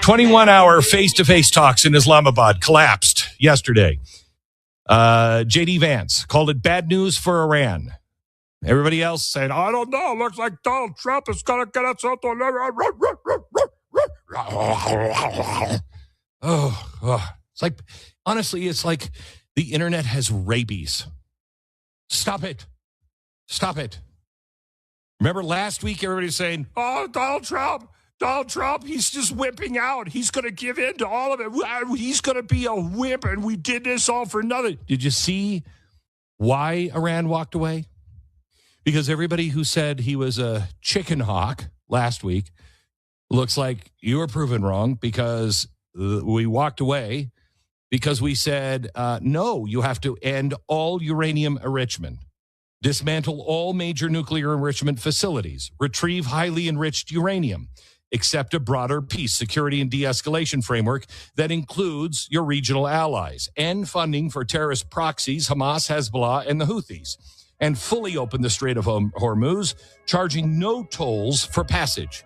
21-hour face-to-face talks in Islamabad collapsed yesterday. J.D. Vance called it bad news for Iran. Everybody else said, I don't know, looks like Donald Trump is going to get us out. It's like, honestly, it's like the internet has rabies. Stop it. Stop it. Remember last week, everybody was saying, oh, Donald Trump, he's just whipping out. He's going to give in to all of it. He's going to be a whip, and we did this all for nothing. Did you see why Iran walked away? Because everybody who said he was a chicken hawk last week looks like you were proven wrong, because we walked away because we said, no, you have to end all uranium enrichment, dismantle all major nuclear enrichment facilities, retrieve highly enriched uranium, accept a broader peace, security, and de-escalation framework that includes your regional allies, end funding for terrorist proxies, Hamas, Hezbollah, and the Houthis, and fully open the Strait of Hormuz, charging no tolls for passage.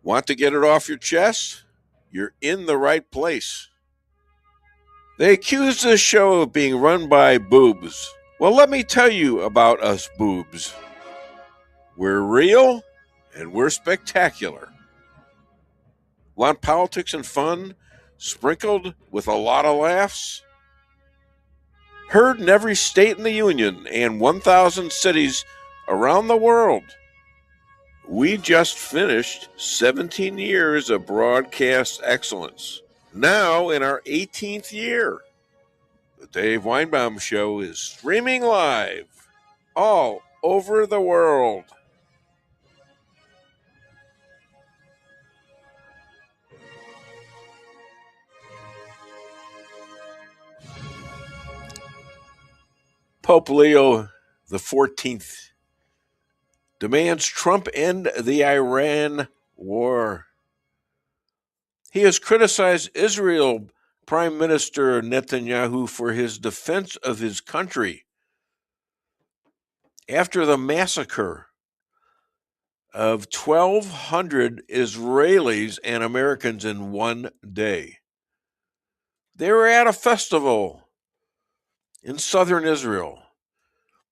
Want to get it off your chest? You're in the right place. They accuse this show of being run by boobs. Well, let me tell you about us boobs. We're real and we're spectacular. Want politics and fun sprinkled with a lot of laughs? Heard in every state in the Union and 1,000 cities around the world. We just finished 17 years of broadcast excellence. Now in our 18th year. The Dave Weinbaum Show is streaming live all over the world. Pope Leo XIV demands Trump end the Iran war. He has criticized Israel Prime Minister Netanyahu for his defense of his country after the massacre of 1,200 Israelis and Americans in one day. They were at a festival in southern Israel.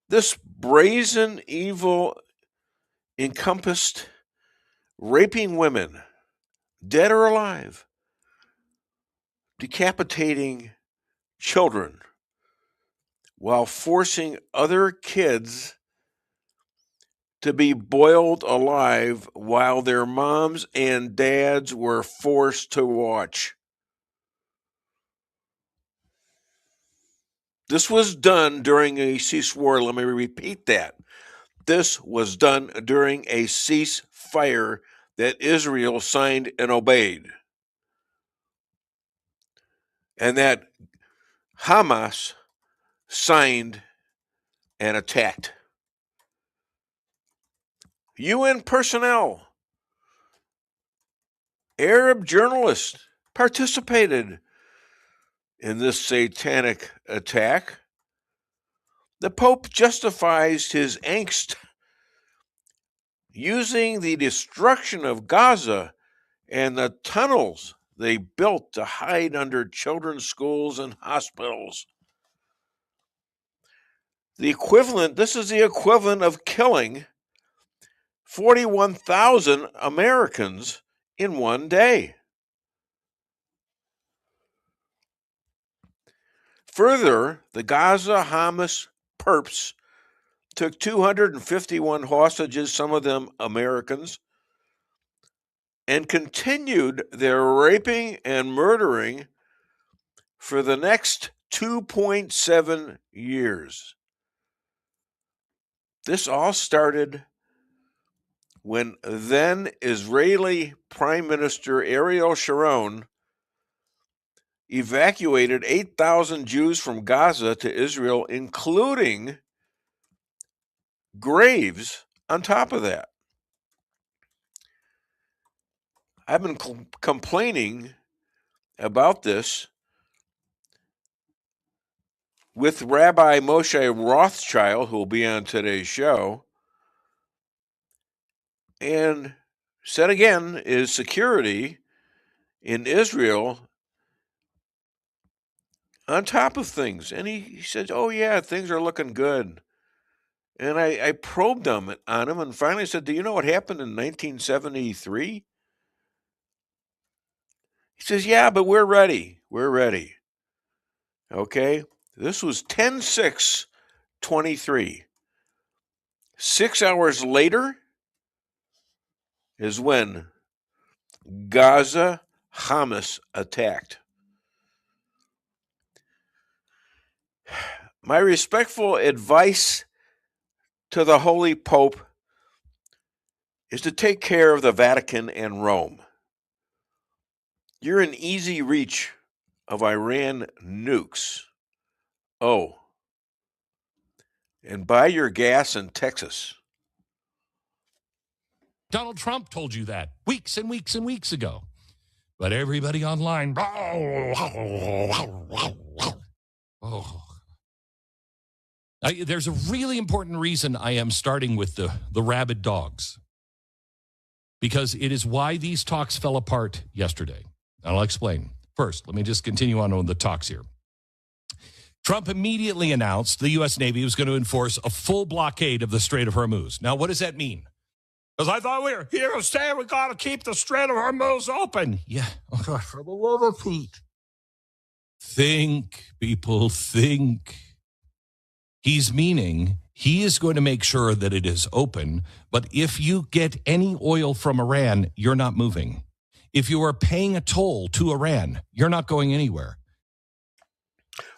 This brazen evil encompassed raping women, dead or alive, decapitating children, while forcing other kids to be boiled alive while their moms and dads were forced to watch. This was done during a ceasefire. Let me repeat that. This was done during a ceasefire that Israel signed and obeyed, and that Hamas signed and attacked. UN personnel, Arab journalists participated in this satanic attack. The Pope justifies his angst using the destruction of Gaza and the tunnels they built to hide under children's schools and hospitals. This is the equivalent of killing 41,000 Americans in one day. Further, the Gaza Hamas perps took 251 hostages, some of them Americans, and continued their raping and murdering for the next 2.7 years. This all started when then Israeli Prime Minister Ariel Sharon evacuated 8,000 Jews from Gaza to Israel, including graves on top of that. I've been complaining about this with Rabbi Moshe Rothschild, who will be on today's show, And said again, is security in Israel on top of things? And he said, oh, yeah, things are looking good. And I probed him on him and finally said, do you know what happened in 1973? He says, yeah, but we're ready. We're ready. Okay. This was 10/6/23. 6 hours later is when Gaza Hamas attacked. My respectful advice to the Holy Pope is to take care of the Vatican and Rome. You're in easy reach of Iran nukes. Oh, and buy your gas in Texas. Donald Trump told you that weeks and weeks and weeks ago. But everybody online. Oh. There's a really important reason I am starting with the rabid dogs. Because it is why these talks fell apart yesterday. And I'll explain. First, let me just continue on the talks here. Trump immediately announced the U.S. Navy was going to enforce a full blockade of the Strait of Hormuz. Now, what does that mean? Because I thought we were here to stay. We got to keep the Strait of Hormuz open. Yeah, for the love of Pete. Think, people, think. He's meaning he is going to make sure that it is open, but if you get any oil from Iran, you're not moving. If you are paying a toll to Iran, you're not going anywhere.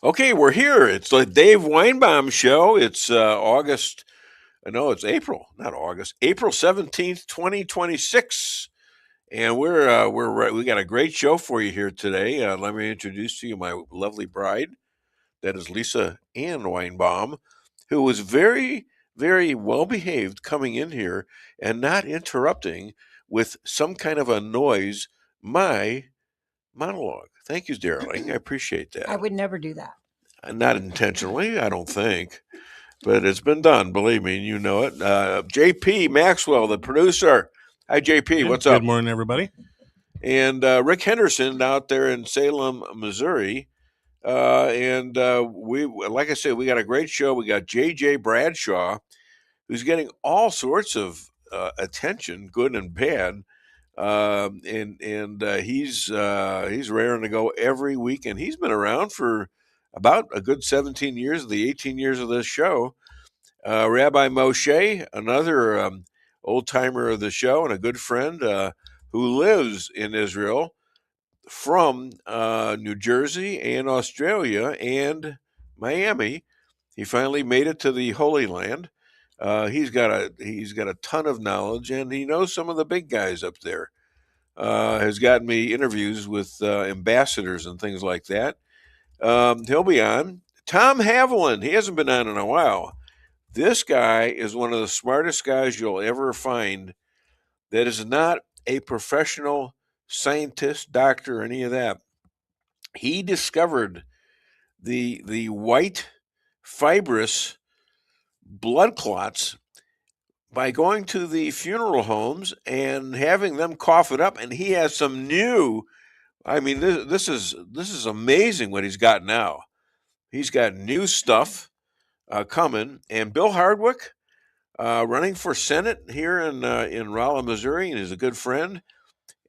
Okay, we're here. It's the Dave Weinbaum Show. It's August. No, it's April, not August. April 17th, 2026. And we got a great show for you here today. Let me introduce to you my lovely bride. That is Lisa Ann Weinbaum, who was very, very well behaved coming in here and not interrupting with some kind of a noise my monologue. Thank you, darling. I appreciate that. I would never do that. Not intentionally, I don't think, but it's been done. Believe me, you know it. JP Maxwell, the producer. Hi, JP. What's up? Good morning, everybody. And Rick Henderson out there in Salem, Missouri. We, like I said, we got a great show. We got JJ Bradshaw, who's getting all sorts of attention, good and bad. He's raring to go every week, and he's been around for about a good 17 years of the 18 years of this show. Rabbi Moshe, another old timer of the show and a good friend who lives in Israel from New Jersey and Australia and Miami. He finally made it to the Holy Land. He's got a ton of knowledge, and he knows some of the big guys up there. Has gotten me interviews with ambassadors and things like that. He'll be on. Tom Haviland, he hasn't been on in a while. This guy is one of the smartest guys you'll ever find that is not a professional scientist, doctor, any of that. He discovered the white fibrous blood clots by going to the funeral homes and having them cough it up, and he has some new. I mean, this is amazing what he's got now. He's got new stuff coming, and Bill Hardwick running for Senate here in Rolla, Missouri, and is a good friend.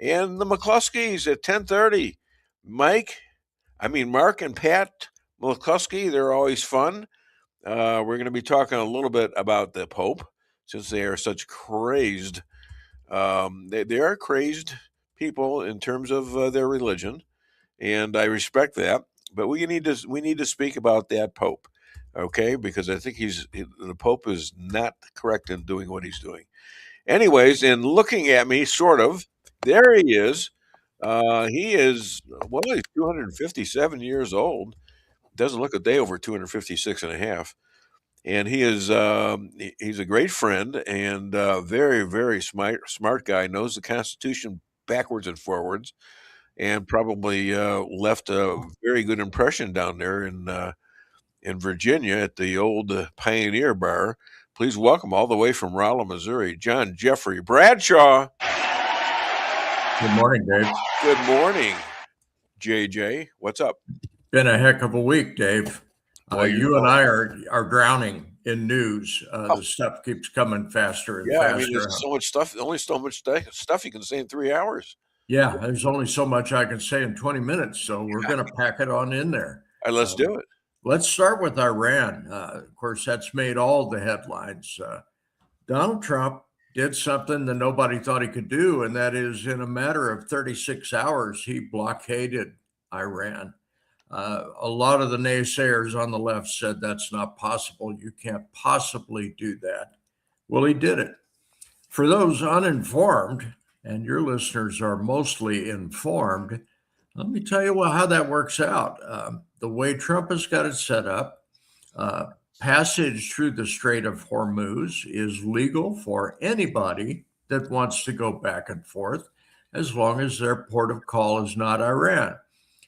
And the McCloskeys at 10:30. Mark and Pat McCloskey, they're always fun. We're going to be talking a little bit about the Pope, since they are such crazed. They are crazed people in terms of their religion, and I respect that. But we need to speak about that Pope, okay? Because I think the Pope is not correct in doing what he's doing. Anyways, in looking at me, sort of, there he is. He's 257 years old. Doesn't look a day over 256 and a half. And he's a great friend and very, very smart guy, knows the Constitution backwards and forwards, and probably left a very good impression down there in Virginia at the old Pioneer Bar. Please welcome all the way from Rolla, Missouri, John Jeffrey Bradshaw. Good morning, Dave. Good morning, JJ. What's up? Been a heck of a week, Dave. Boy, you and I are drowning in news. The stuff keeps coming faster and faster. I mean, there's so much stuff. Only so much stuff you can say in 3 hours. Yeah, there's only so much I can say in 20 minutes, so we're going to pack it on in there. All right, let's do it. Let's start with Iran. Of course, that's made all the headlines. Donald Trump did something that nobody thought he could do, and that is in a matter of 36 hours, he blockaded Iran. A lot of the naysayers on the left said that's not possible. You can't possibly do that. Well, he did it. For those uninformed, and your listeners are mostly informed, let me tell you how that works out. The way Trump has got it set up, passage through the Strait of Hormuz is legal for anybody that wants to go back and forth, as long as their port of call is not Iran.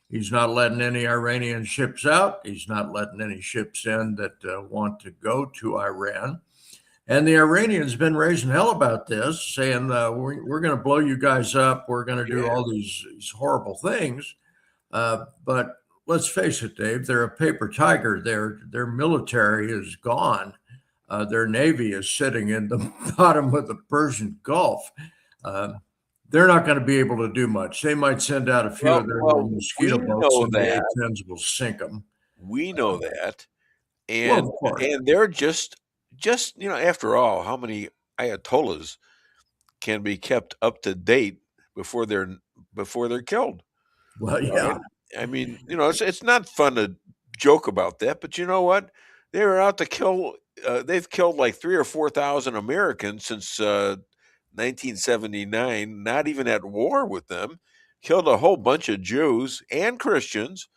He's not letting any Iranian ships out. He's not letting any ships in that want to go to Iran. And the Iranians been raising hell about this, saying, we're going to blow you guys up. We're going to do all these horrible things. But let's face it, Dave, they're a paper tiger. Their military is gone. Their navy is sitting in the bottom of the Persian Gulf. They're not going to be able to do much. They might send out a few of their little mosquito boats, and the A-10s will sink them. We know that. And they're just, after all, how many Ayatollahs can be kept up to date before they're killed? Well, yeah. Right? I mean, it's not fun to joke about that, but you know what? They were out to kill. They've killed like 3,000 or 4,000 Americans since 1979. Not even at war with them. Killed a whole bunch of Jews and Christians,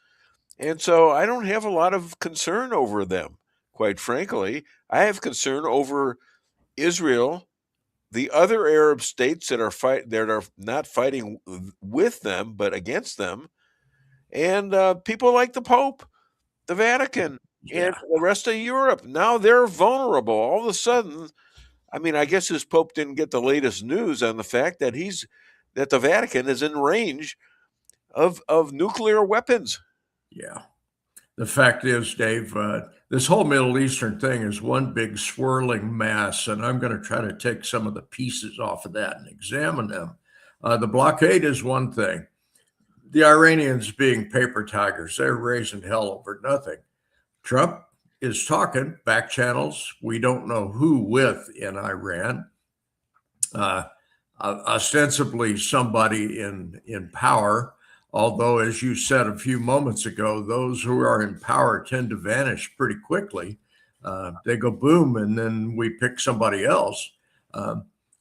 and so I don't have a lot of concern over them. Quite frankly, I have concern over Israel, the other Arab states that are not fighting with them but against them, and people like the Pope, the Vatican, and the rest of Europe. Now they're vulnerable. All of a sudden, I mean, I guess this Pope didn't get the latest news on the fact that the Vatican is in range of nuclear weapons. Yeah. The fact is, Dave, this whole Middle Eastern thing is one big swirling mass, and I'm going to try to take some of the pieces off of that and examine them. The blockade is one thing. The Iranians being paper tigers, they're raising hell over nothing. Trump is talking back channels. We don't know who with in Iran. Ostensibly somebody in power. Although, as you said a few moments ago, those who are in power tend to vanish pretty quickly. They go boom, and then we pick somebody else.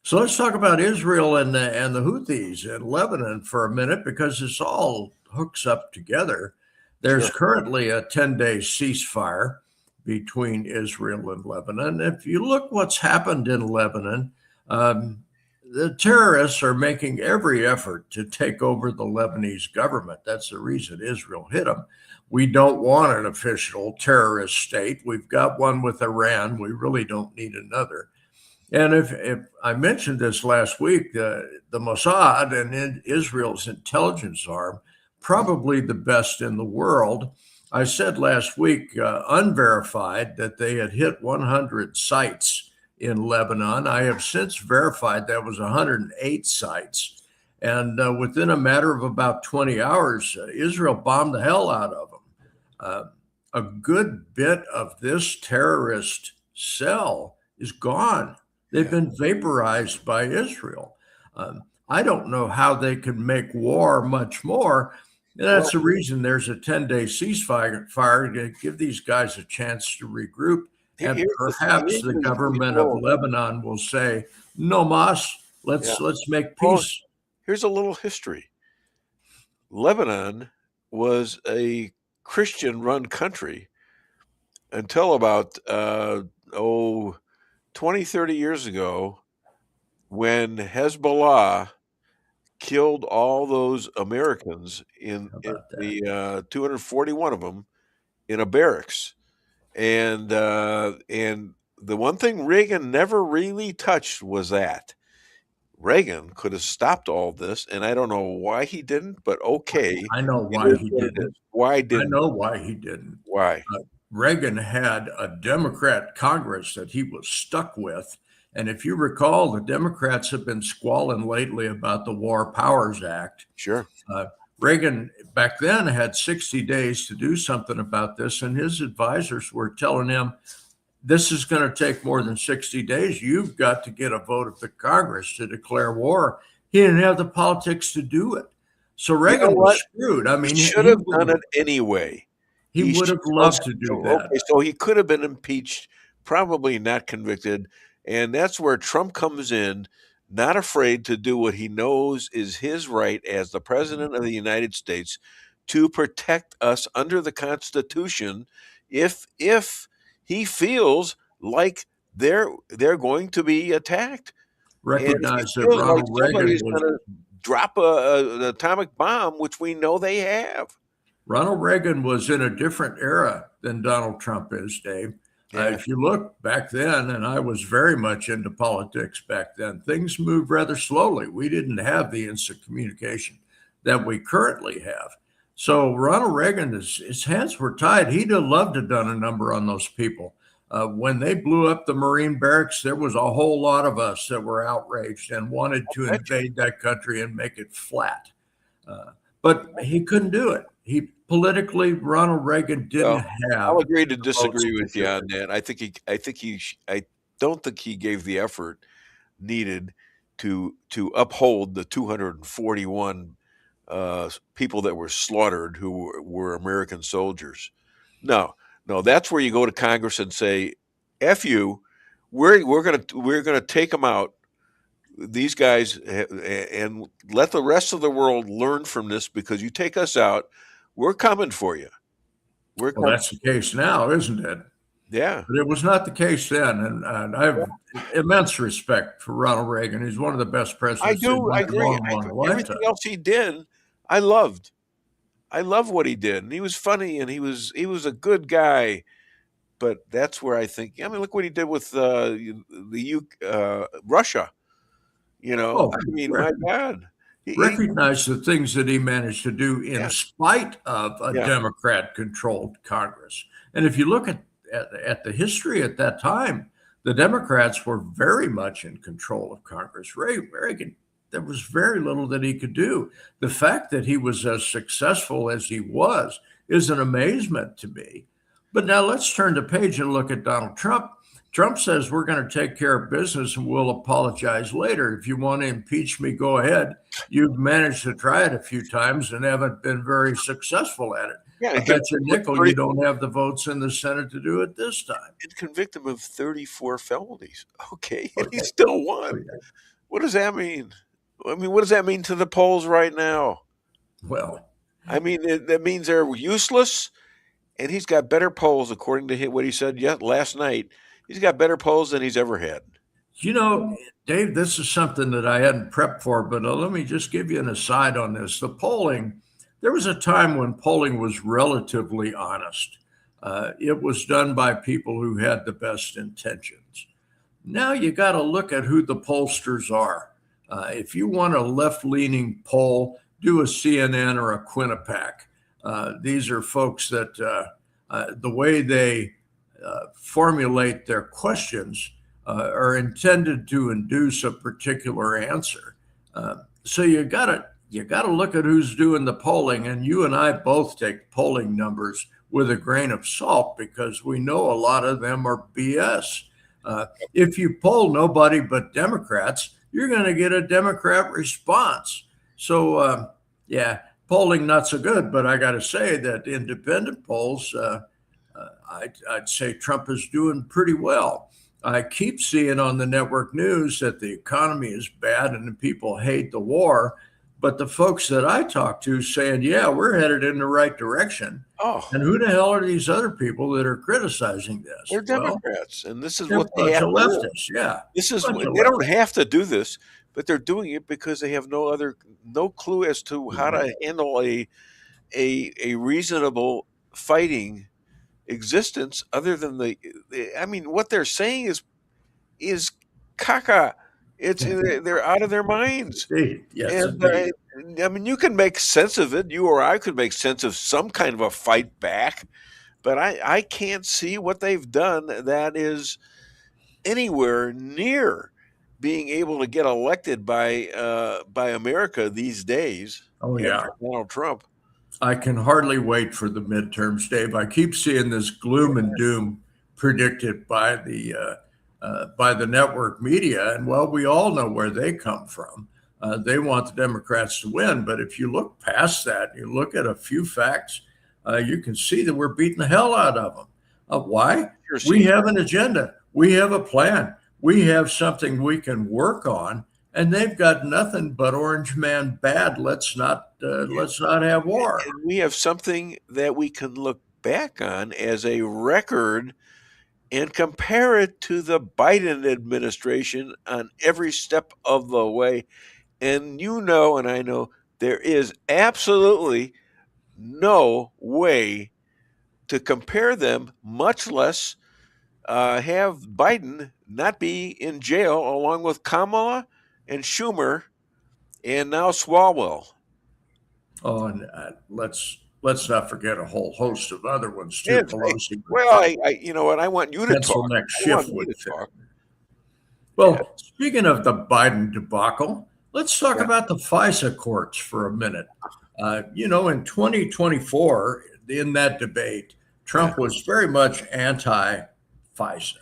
So let's talk about Israel and the Houthis in Lebanon for a minute, because this all hooks up together. There's currently a 10-day ceasefire between Israel and Lebanon. If you look what's happened in Lebanon, the terrorists are making every effort to take over the Lebanese government. That's the reason Israel hit them. We don't want an official terrorist state. We've got one with Iran. We really don't need another. And if I mentioned this last week, the Mossad and Israel's intelligence arm, probably the best in the world. I said last week, unverified, that they had hit 100 sites in Lebanon. I have since verified that was 108 sites. And within a matter of about 20 hours, Israel bombed the hell out of them. A good bit of this terrorist cell is gone. They've been vaporized by Israel. I don't know how they can make war much more. And that's the reason there's a 10-day ceasefire to give these guys a chance to regroup. And perhaps the government of Lebanon will say, "No mas, let's make peace." Here's a little history. Lebanon was a Christian-run country until about 20, 30 years ago, when Hezbollah killed all those Americans in the 241 of them in a barracks. And the one thing Reagan never really touched was that. Reagan could have stopped all this, and I don't know why he didn't, but okay. I know It why is he what it didn't. is. Why I didn't? know why he didn't. Why? Reagan had a Democrat Congress that he was stuck with. And if you recall, the Democrats have been squalling lately about the War Powers Act. Sure. Reagan back then had 60 days to do something about this, and his advisors were telling him, this is going to take more than 60 days. You've got to get a vote of the Congress to declare war. He didn't have the politics to do it. So Reagan was screwed. I mean, he should have done it anyway. He would have loved to do that. Okay, so he could have been impeached, probably not convicted. And that's where Trump comes in, not afraid to do what he knows is his right as the president of the United States to protect us under the Constitution if he feels like they're going to be attacked. Recognize that Ronald Reagan was going to drop an atomic bomb, which we know they have. Ronald Reagan was in a different era than Donald Trump is, Dave. Yeah. If you look back then, and I was very much into politics back then, things moved rather slowly. We didn't have the instant communication that we currently have. So Ronald Reagan, his hands were tied. He'd have loved to have done a number on those people. When they blew up the Marine barracks, there was a whole lot of us that were outraged and wanted to invade that country and make it flat. But he couldn't do it. Politically, Ronald Reagan didn't have. I'll agree to disagree with you on that. I don't think he gave the effort needed to uphold the 241 people that were slaughtered who were American soldiers. No, that's where you go to Congress and say, "F you, we're gonna take them out." These guys, and let the rest of the world learn from this, because you take us out, we're coming for you. Well, that's the case now, isn't it? Yeah. But it was not the case then. And I have immense respect for Ronald Reagan. He's one of the best presidents. I do. I agree. Everything else he did, I loved. I love what he did. And he was funny, and he was a good guy. But that's where I think, look what he did with Russia. My God. Recognize the things that he managed to do in spite of a Democrat-controlled Congress. And if you look at the history at that time, the Democrats were very much in control of Congress. Reagan, there was very little that he could do. The fact that he was as successful as he was is an amazement to me. But now let's turn the page and look at Donald Trump. Trump says we're going to take care of business and we'll apologize later. If you want to impeach me, go ahead. You've managed to try it a few times and haven't been very successful at it. I bet you nickel you don't have the votes in the Senate to do it this time. And convict him of 34 felonies. Okay. And he still won. What does that mean? What does that mean to the polls right now? Well, that means they're useless, and he's got better polls, according to what he said last night. He's got better polls than he's ever had. Dave, this is something that I hadn't prepped for, but let me just give you an aside on this. The polling, there was a time when polling was relatively honest. It was done by people who had the best intentions. Now you got to look at who the pollsters are. If you want a left-leaning poll, do a CNN or a Quinnipiac. These are folks that the way they formulate their questions are intended to induce a particular answer. So you got to look at who's doing the polling, and you and I both take polling numbers with a grain of salt because we know a lot of them are BS. If you poll nobody but Democrats, you're going to get a Democrat response. So polling not so good, but I got to say that independent polls, I'd say Trump is doing pretty well. I keep seeing on the network news that the economy is bad and the people hate the war. But the folks that I talk to saying, we're headed in the right direction. Oh. And who the hell are these other people that are criticizing this? They're Democrats. And this is what they have leftists. They don't have to do this, but they're doing it because they have no clue as to how to handle a reasonable fighting existence other than I mean, what they're saying is caca. They're out of their minds. Indeed. Yes, And indeed. I mean, you can make sense of it. You or I could make sense of some kind of a fight back, but I can't see what they've done that is anywhere near being able to get elected by America these days. Oh, And yeah. for Donald Trump. I can hardly wait for the midterms, Dave. I keep seeing this gloom and doom predicted by the network media, and well, we all know where they come from. They want the Democrats to win, but if you look past that, you look at a few facts, you can see that we're beating the hell out of them. Why? We have an agenda. We have a plan. We have something we can work on, and they've got nothing but orange man bad. Let's not have war. And we have something that we can look back on as a record and compare it to the Biden administration on every step of the way. And you know, and I know, there is absolutely no way to compare them, much less have Biden not be in jail along with Kamala and Schumer and now Swalwell. Oh, and let's not forget a whole host of other ones too. Yeah, Pelosi. well, you know what? I want you to Pencil talk. neck I shift want you would to fit. talk. Well, Yeah. speaking of the Biden debacle, let's talk Yeah. about the FISA courts for a minute. You know, in 2024, in that debate, Trump was very much anti-FISA.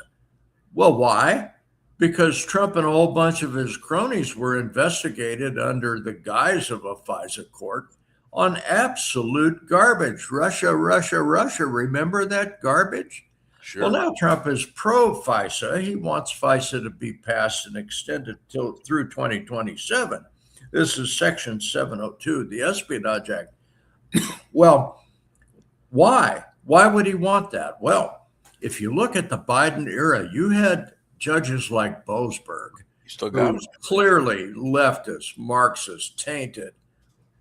Well, why? Because Trump and a whole bunch of his cronies were investigated under the guise of a FISA court on absolute garbage. Russia, Russia, Russia. Remember that garbage? Sure. Well, now Trump is pro FISA. He wants FISA to be passed and extended through 2027. This is Section 702, the Espionage Act. Well, why? Why would he want that? Well, if you look at the Biden era, you had judges like Boasberg, who's clearly leftist, Marxist, tainted.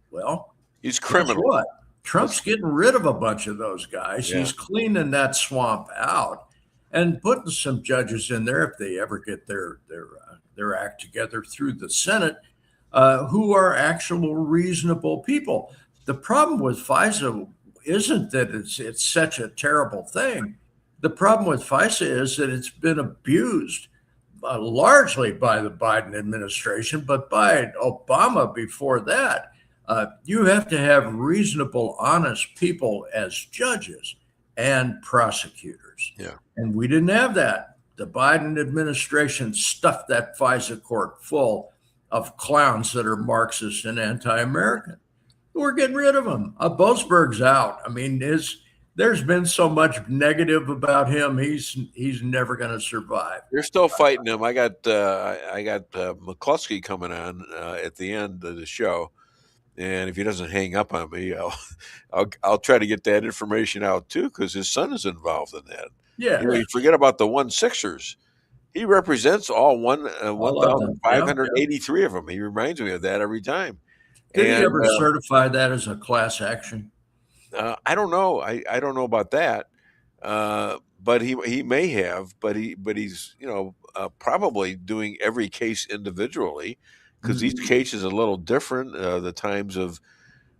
Well, he's criminal. Guess what? Trump's getting rid of a bunch of those guys. Yeah. He's cleaning that swamp out and putting some judges in there if they ever get their act together through the Senate, who are actual reasonable people. The problem with FISA isn't that it's such a terrible thing. The problem with FISA is that it's been abused largely by the Biden administration, but by Obama before that. You have to have reasonable, honest people as judges and prosecutors. Yeah. And we didn't have that. The Biden administration stuffed that FISA court full of clowns that are Marxist and anti-American. We're getting rid of them. Boasberg's out. I mean, there's been so much negative about him. He's never going to survive. They're still fighting him. I got McCloskeys coming on at the end of the show. And if he doesn't hang up on me, I'll try to get that information out too, because his son is involved in that. Yeah, you forget about the 1-6ers. He represents all 1,583 of them. He reminds me of that every time. Did he ever certify that as a class action? I don't know. I don't know about that. But he may have. But he's probably doing every case individually. Because each case is a little different. The times of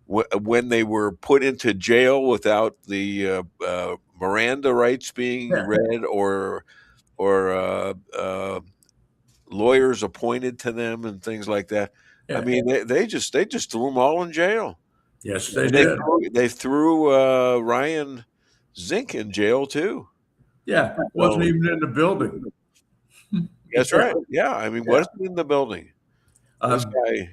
when they were put into jail without the Miranda rights being read, or lawyers appointed to them and things like that. Yeah. I mean, they just threw them all in jail. Yes, they did. They threw Ryan Zink in jail too. Yeah, wasn't even in the building. That's right. Yeah, I mean, wasn't in the building. This guy,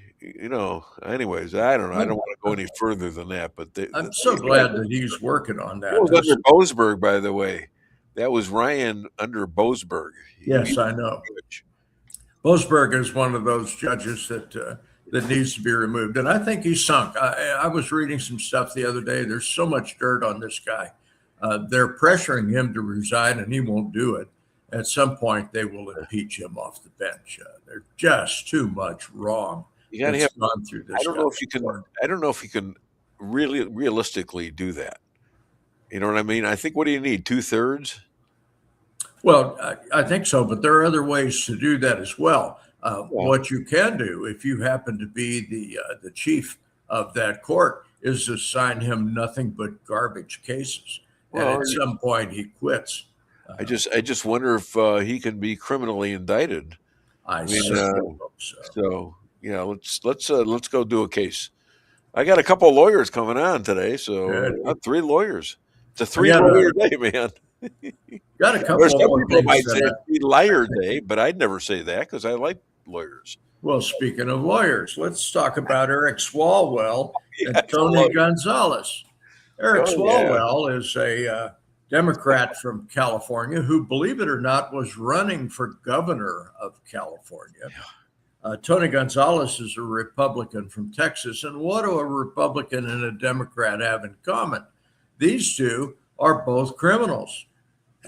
anyways, I don't know. I don't want to go any further than that, but I'm so glad that he's working on that. It was under Boasberg, by the way. That was Ryan under Boasberg. Yes, I know. Boasberg is one of those judges that needs to be removed, and I think he's sunk. I was reading some stuff the other day. There's so much dirt on this guy. They're pressuring him to resign, and he won't do it. At some point, they will impeach him off the bench. They're just too much wrong. You got to have gone through this. I don't know if you can really realistically do that. You know what I mean? I think, what do you need? 2/3? Well, I think so, but there are other ways to do that as well. Yeah. What you can do, if you happen to be the chief of that court, is assign him nothing but garbage cases, and Well, at some point he quits. I just wonder if he can be criminally indicted. I I mean, certainly hope so. so yeah, let's go do a case. I got a couple of lawyers coming on today, so Good. 3 lawyers. It's a I 3-lawyer day, man. got a Or couple some more people might things say that it's 3-liar day, but I'd never say that because I like lawyers. well, speaking of lawyers, let's talk about Eric Swalwell and Yeah, Tony Gonzalez. Eric Oh, yeah. Swalwell is a Democrat from California who, believe it or not, was running for governor of California. Tony Gonzalez is a Republican from Texas. And what do a Republican and a Democrat have in common? These two are both criminals.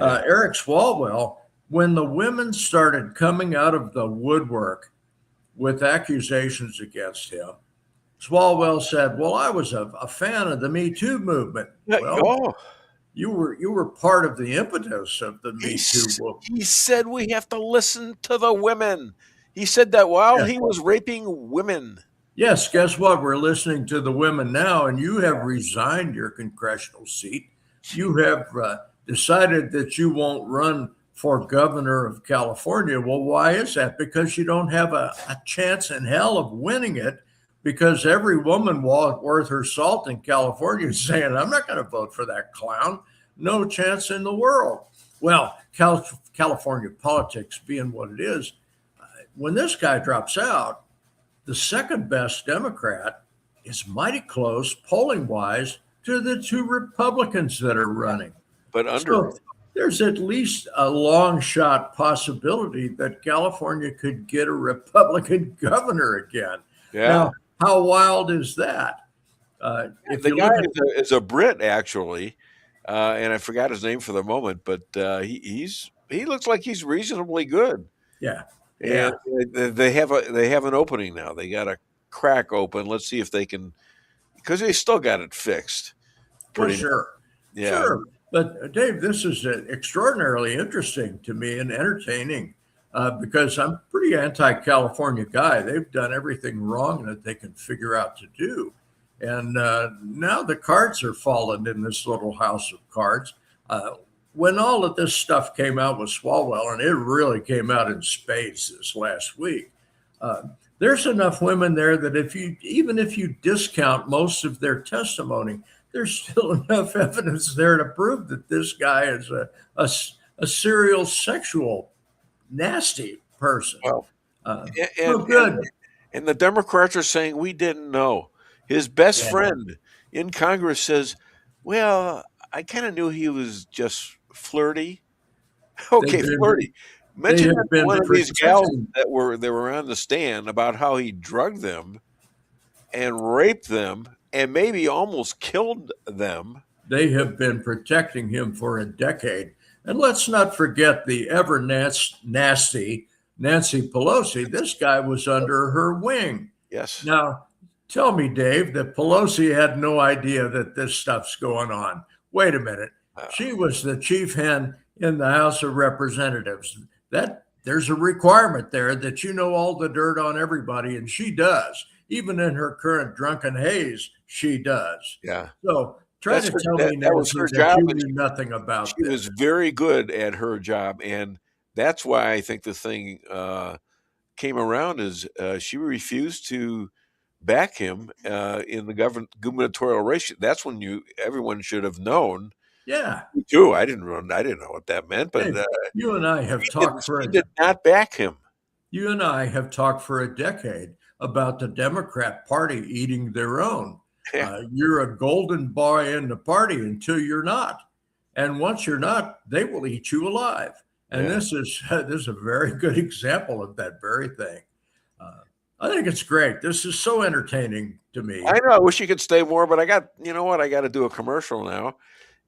Eric Swalwell, when the women started coming out of the woodwork with accusations against him, Swalwell said, "Well, I was a fan of the Me Too movement." Well, you were part of the impetus of the Me Too movement. He said we have to listen to the women. He said that while he was raping women. Yes, guess what? We're listening to the women now, and you have resigned your congressional seat. You have decided that you won't run for governor of California. Well, why is that? Because you don't have a chance in hell of winning it, because every woman worth her salt in California is saying, I'm not going to vote for that clown. No chance in the world. Well, California politics being what it is, when this guy drops out, the second best Democrat is mighty close, polling wise, to the 2 Republicans that are running. But So there's at least a long shot possibility that California could get a Republican governor again. Now, how wild is that? If the guy is a Brit, actually, and I forgot his name for the moment, but he looks like he's reasonably good. Yeah. And they have an opening now. They got a crack open. Let's see if they can, because they still got it fixed. Well, sure. Yeah. Sure. But Dave, this is extraordinarily interesting to me and entertaining because I'm a pretty anti-California guy. They've done everything wrong that they can figure out to do. And now the cards are falling in this little house of cards. When all of this stuff came out with Swalwell, and it really came out in spades this last week, there's enough women there that even if you discount most of their testimony, there's still enough evidence there to prove that this guy is a serial sexual nasty person. Well, good. And the Democrats are saying we didn't know. His best friend in Congress says, well, I kind of knew he was just flirty. Okay, flirty. Mention one of these gals that were on the stand about how he drugged them and raped them and maybe almost killed them. They have been protecting him for a decade. And let's not forget the ever nasty Nancy Pelosi. This guy was under her wing. Yes. Now, tell me, Dave, that Pelosi had no idea that this stuff's going on. Wait a minute. She was the chief hen in the House of Representatives. There's a requirement there that you know all the dirt on everybody, and she does. Even in her current drunken haze, she does. Yeah. So try to tell me now that you knew nothing about this. She was very good at her job, and that's why I think the thing came around is she refused to back him in the gubernatorial race. That's when everyone should have known. Yeah. Me too. I didn't know what that meant, but you and I have talked she did not back him. You and I have talked for a decade about the Democrat Party eating their own. You're a golden boy in the party until you're not. And once you're not, they will eat you alive. And this is a very good example of that very thing. I think it's great. This is so entertaining to me. I know. I wish you could stay more, but I got to do a commercial now.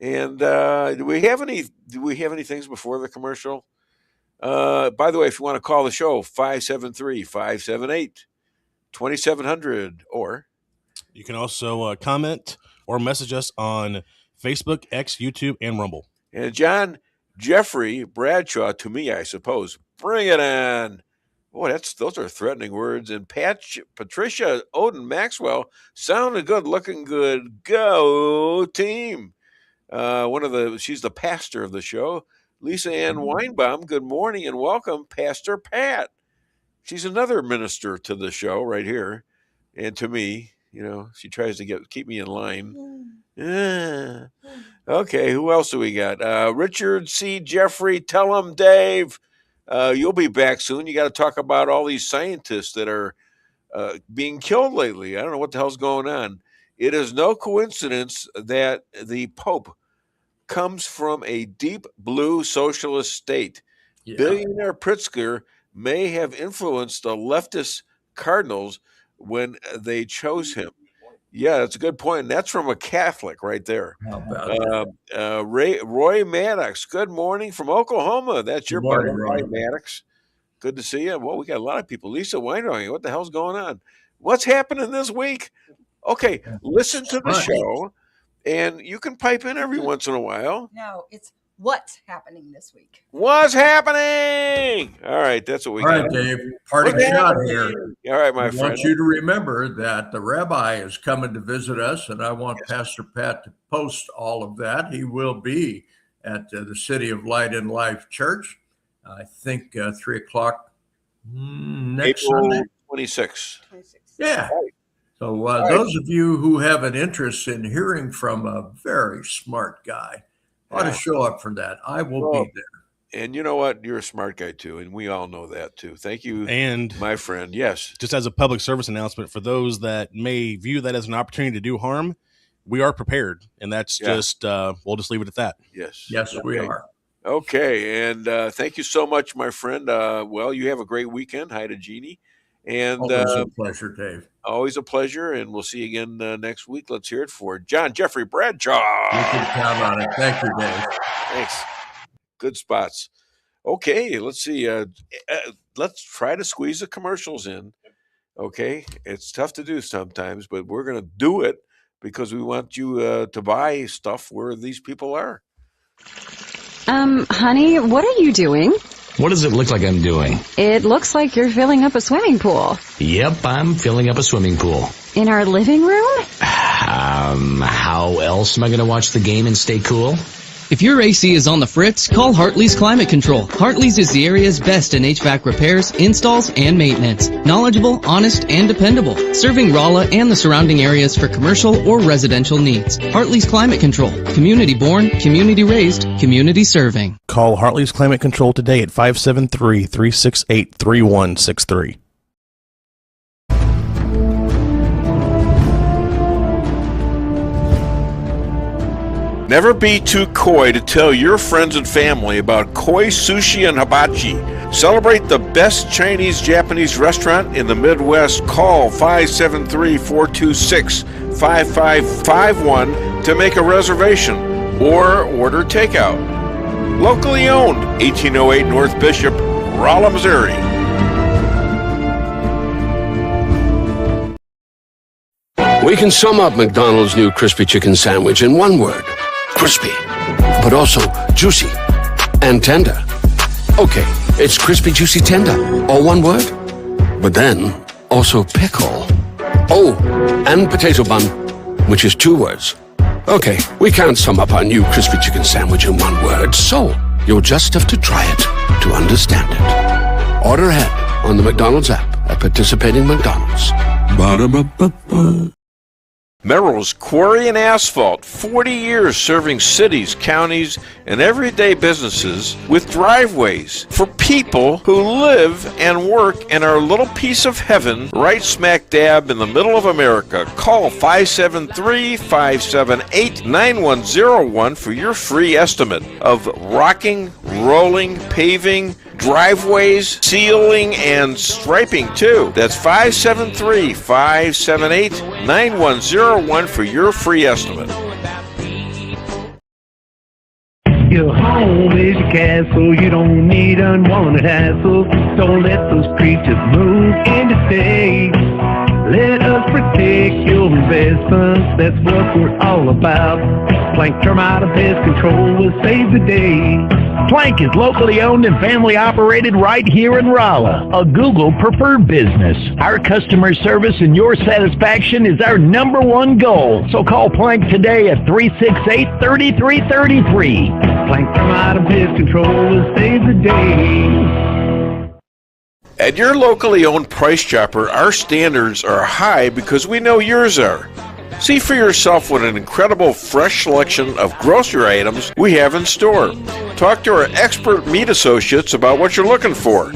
And do we have any things before the commercial? By the way, if you want to call the show, 573-578-2700, or you can also comment or message us on Facebook, X, YouTube, and Rumble. And John Jeffrey Bradshaw, to me, I suppose. Bring it on. Boy, those are threatening words. And Patricia Odin Maxwell sounded good, looking good. Go team. She's the pastor of the show. Lisa Ann Weinbaum, good morning and welcome, Pastor Pat. She's another minister to the show right here. And to me, she tries to keep me in line. Okay, who else do we got? Richard C. Jeffrey, tell him, Dave, you'll be back soon. You got to talk about all these scientists that are being killed lately. I don't know what the hell's going on. It is no coincidence that the Pope comes from a deep blue socialist state. Yeah. Billionaire Pritzker may have influenced the leftist cardinals when they chose him. Yeah, that's a good point. And that's from a Catholic right there. Roy Maddox, good morning from Oklahoma. That's your buddy, Roy Maddox. Good to see you. Well, we got a lot of people. Lisa Weinbaum, what the hell's going on? What's happening this week? Okay, listen to the show, and you can pipe in every once in a while. No, it's what's happening this week. What's happening? All right, that's what we got. All right, Dave, parting shot here. All right, my friend. I want you to remember that the Rabbi is coming to visit us, and I want Pastor Pat to post all of that. He will be at the City of Light and Life Church, I think 3 o'clock next April Sunday. 26. Yeah. Right. So those of you who have an interest in hearing from a very smart guy, ought to show up for that. I will be there. And you know what? You're a smart guy, too, and we all know that, too. Thank you, my friend. Yes. Just as a public service announcement, for those that may view that as an opportunity to do harm, we are prepared, and that's just we'll just leave it at that. Yes. Yes, we are. Okay, and thank you so much, my friend. Well, you have a great weekend. Hi to Jeannie. And always a pleasure, Dave. Always a pleasure, and we'll see you again next week. Let's hear it for John Jeffrey Bradshaw. You can count on it. Thank you, Dave. Thanks. Good spots. Okay, let's see. Let's try to squeeze the commercials in. Okay, it's tough to do sometimes, but we're going to do it because we want you to buy stuff where these people are. Honey, what are you doing? What does it look like I'm doing? It looks like you're filling up a swimming pool. Yep, I'm filling up a swimming pool. In our living room? How else am I going to watch the game and stay cool? If your AC is on the fritz, call Hartley's Climate Control. Hartley's is the area's best in HVAC repairs, installs, and maintenance. Knowledgeable, honest, and dependable. Serving Rolla and the surrounding areas for commercial or residential needs. Hartley's Climate Control. Community born, community raised, community serving. Call Hartley's Climate Control today at 573-368-3163. Never be too coy to tell your friends and family about Koi Sushi and Hibachi. Celebrate the best Chinese-Japanese restaurant in the Midwest. Call 573-426-5551 to make a reservation or order takeout. Locally owned, 1808 North Bishop, Rolla, Missouri. We can sum up McDonald's new crispy chicken sandwich in one word. Crispy, but also juicy and tender. Okay, it's crispy, juicy, tender, all one word. But then, also pickle. Oh, and potato bun, which is 2 words. Okay, we can't sum up our new crispy chicken sandwich in one word, so you'll just have to try it to understand it. Order ahead on the McDonald's app at participating McDonald's. Ba-da-ba-ba-ba. Merrill's Quarry and Asphalt, 40 years serving cities, counties, and everyday businesses with driveways for people who live and work in our little piece of heaven right smack dab in the middle of America. Call 573-578-9101 for your free estimate of rocking, rolling, paving, driveways, sealing, and striping too. That's 573-578-9101 for your free estimate. Your home is your castle. You don't need unwanted hassle. Don't let those creatures move in to stay. Let us protect your investments, that's what we're all about. Plank Termite and Pest Control will save the day. Plank is locally owned and family operated right here in Rolla, a Google preferred business. Our customer service and your satisfaction is our number one goal. So call Plank today at 368-3333. Plank Termite and Pest Control will save the day. At your locally owned Price Chopper, our standards are high because we know yours are. See for yourself what an incredible fresh selection of grocery items we have in store. Talk to our expert meat associates about what you're looking for.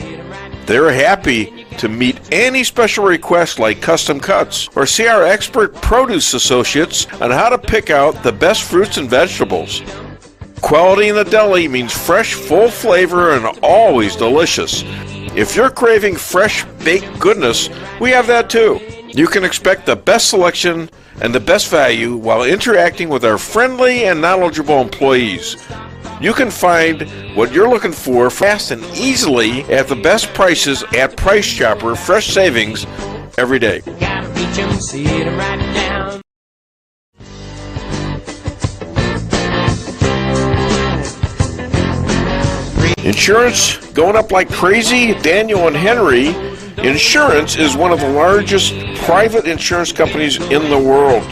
They're happy to meet any special requests like custom cuts, or see our expert produce associates on how to pick out the best fruits and vegetables. Quality in the deli means fresh, full flavor, and always delicious. If you're craving fresh baked goodness, we have that too. You can expect the best selection and the best value while interacting with our friendly and knowledgeable employees. You can find what you're looking for fast and easily at the best prices at Price Chopper. Fresh savings every day. Insurance going up like crazy? Daniel and Henry Insurance is one of the largest private insurance companies in the world.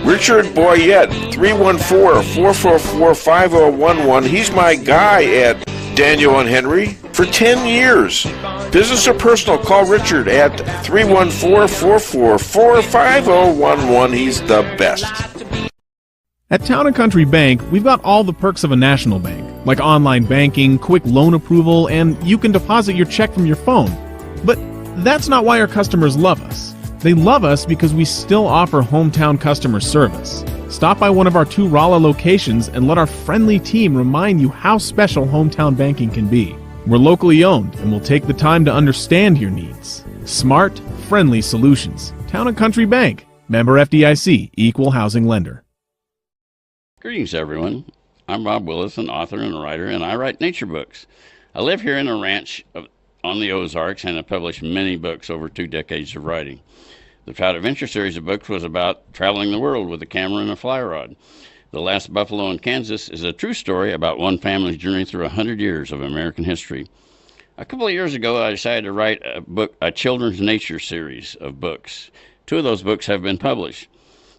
Richard Boyette, 314-444-5011. He's my guy at Daniel and Henry for 10 years. Business or personal, call Richard at 314-444-5011. He's the best. At Town & Country Bank, we've got all the perks of a national bank, like online banking, quick loan approval, and you can deposit your check from your phone. But that's not why our customers love us. They love us because we still offer hometown customer service. Stop by one of our 2 Rolla locations and let our friendly team remind you how special hometown banking can be. We're locally owned and will take the time to understand your needs. Smart, friendly solutions. Town & Country Bank. Member FDIC. Equal housing lender. Greetings, everyone. I'm Rob Willis, an author and a writer, and I write nature books. I live here in a ranch on the Ozarks and have published many books over 2 decades of writing. The Trout Adventure series of books was about traveling the world with a camera and a fly rod. The Last Buffalo in Kansas is a true story about one family's journey through 100 years of American history. A couple of years ago, I decided to write a children's nature series of books. 2 of those books have been published.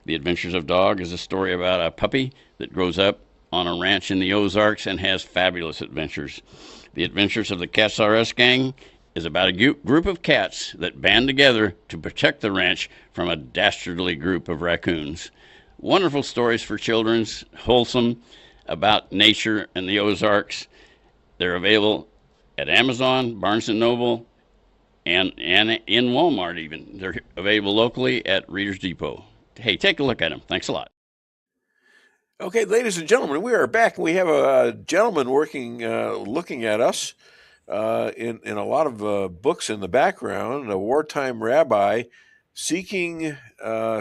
The Adventures of Dog is a story about a puppy that grows up on a ranch in the Ozarks and has fabulous adventures. The Adventures of the Cats R Us Gang is about a group of cats that band together to protect the ranch from a dastardly group of raccoons. Wonderful stories for children, wholesome, about nature and the Ozarks. They're available at Amazon, Barnes & Noble, and in Walmart even. They're available locally at Reader's Depot. Hey, take a look at them. Thanks a lot. Okay, ladies and gentlemen, we are back. We have a gentleman looking at us in a lot of books in the background, a wartime rabbi seeking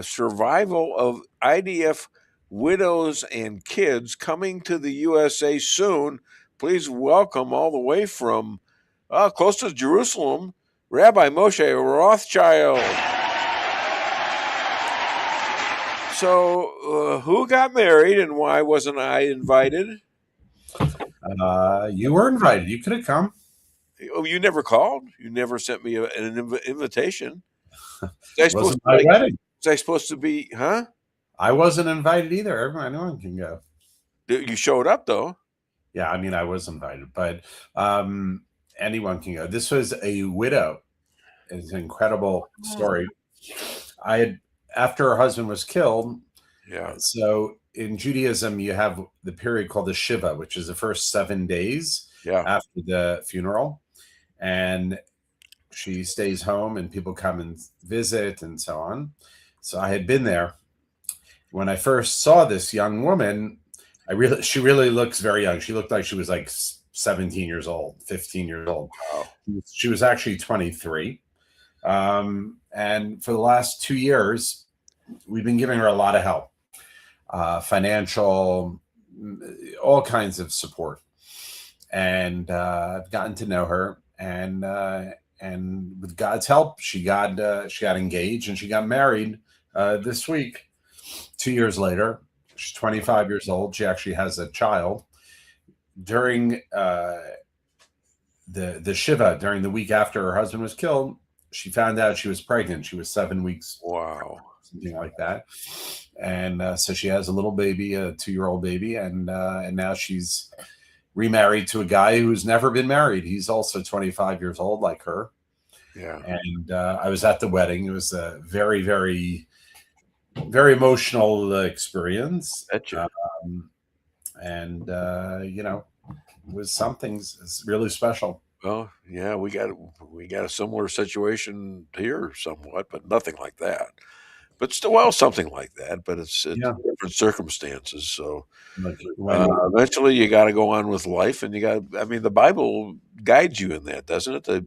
survival of IDF widows and kids coming to the USA soon. Please welcome all the way from close to Jerusalem, Rabbi Moshe Rothschild. So, who got married and why wasn't I invited? You were invited. You could have come. Oh, you never called? You never sent me an invitation? Wasn't my wedding. Was I supposed to be, huh? I wasn't invited either. Anyone can go. You showed up, though. Yeah, I mean, I was invited, but anyone can go. This was a widow. It's an incredible story. After her husband was killed, so in Judaism, you have the period called the Shiva, which is the first 7 days after the funeral. And she stays home and people come and visit and so on. So I had been there. When I first saw this young woman, she really looks very young. She looked like she was like 17 years old, 15 years old. Wow. She was actually 23. And for the last 2 years, we've been giving her a lot of help, financial, all kinds of support. And I've gotten to know her. And and with God's help, she got engaged and she got married this week. 2 years later, she's 25 years old. She actually has a child. During the Shiva, during the week after her husband was killed, she found out she was pregnant. She was 7 weeks. Wow. Something like that. And so she has a little baby, a 2-year-old baby. And now she's remarried to a guy who's never been married. He's also 25 years old, like her. Yeah. And I was at the wedding. It was a very, very, very emotional experience. And it was something really special. Well, yeah, we got a similar situation here somewhat, but nothing like that. But still, well, something like that, but it's different circumstances. So eventually you got to go on with life, and the Bible guides you in that, doesn't it?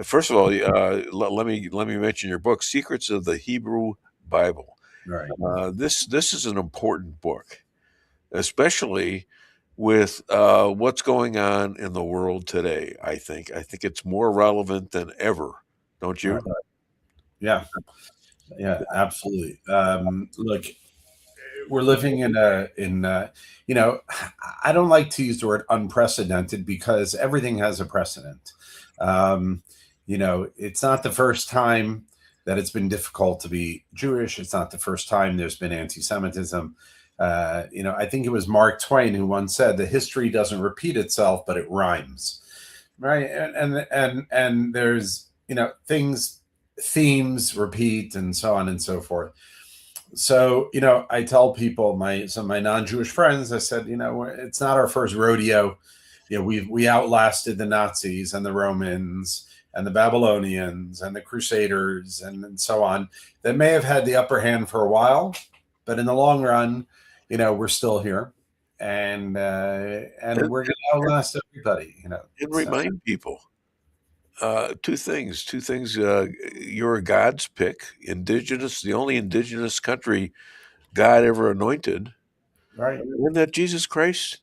First of all, let me mention your book, Secrets of the Hebrew Bible. Right. This is an important book, especially with what's going on in the world today. I think it's more relevant than ever. Don't you? Yeah, absolutely. Look, we're living in I don't like to use the word unprecedented because everything has a precedent. It's not the first time that it's been difficult to be Jewish. It's not the first time there's been anti-Semitism. I think it was Mark Twain who once said that history doesn't repeat itself, but it rhymes, right? And there's themes repeat and so on and so forth. So I tell people, some of my non-Jewish friends, I said, it's not our first rodeo. We outlasted the Nazis and the Romans and the Babylonians and the Crusaders and so on, that may have had the upper hand for a while, but in the long run, we're still here, and we're going to outlast everybody. And remind people two things. You're God's pick, indigenous, the only indigenous country God ever anointed, right? And that Jesus Christ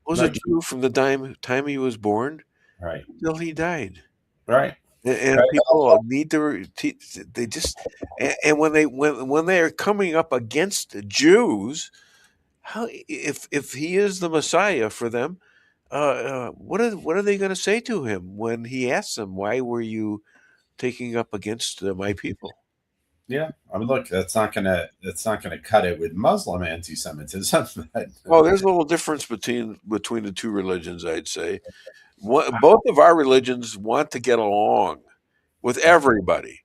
was a Jew from the time he was born, right, until he died. Right. And people need to. They just and when they are coming up against Jews, how if he is the Messiah for them, what are they going to say to him when he asks them, "Why were you taking up against my people?" Yeah, look, that's not gonna cut it with Muslim anti-Semitism. Well, there's a little difference between the two religions, I'd say. Both of our religions want to get along with everybody,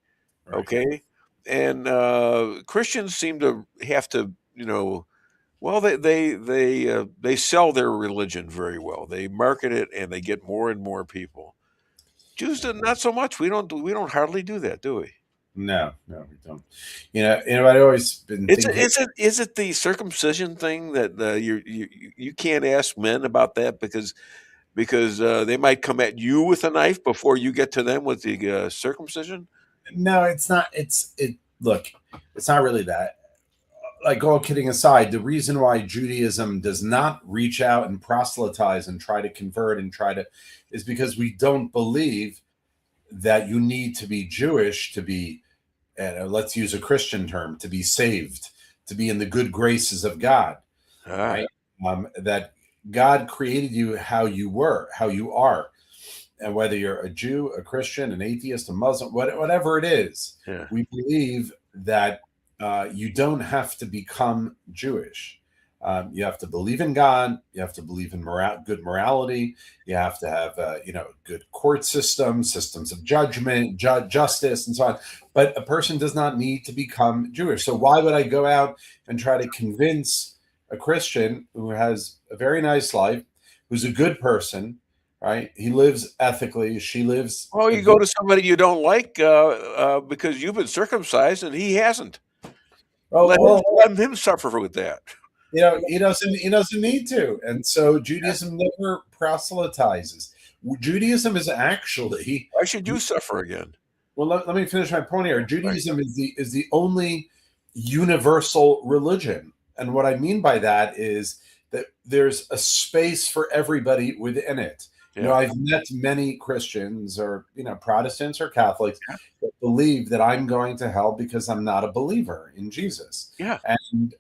okay? And Christians seem to have to, well, they sell their religion very well. They market it, and they get more and more people. Jews, not so much. We don't hardly do that, do we? No, we don't. I always been thinking. Is it the circumcision thing that you can't ask men about that because they might come at you with a knife before you get to them with the circumcision? No, it's not. Look, it's not really that. Like, all kidding aside, the reason why Judaism does not reach out and proselytize and try to convert is because we don't believe that you need to be Jewish to be, let's use a Christian term, to be saved, to be in the good graces of God. Right? That God created you how you are. And whether you're a Jew, a Christian, an atheist, a Muslim, whatever it is, we believe that you don't have to become Jewish. You have to believe in God. You have to believe in good morality. You have to have, good court systems of judgment, justice, and so on. But a person does not need to become Jewish. So why would I go out and try to convince a Christian who has a very nice life, who's a good person, right? He lives ethically. She lives. Well, you go to somebody you don't like because you've been circumcised and he hasn't. Let him suffer with that. He doesn't need to. And so Judaism never proselytizes. Judaism is actually. Why should you suffer again? Well, let me finish my point here. Judaism is the only universal religion. And what I mean by that is that there's a space for everybody within it. Yeah. I've met many Christians or, Protestants or Catholics that believe that I'm going to hell because I'm not a believer in Jesus. Yeah. And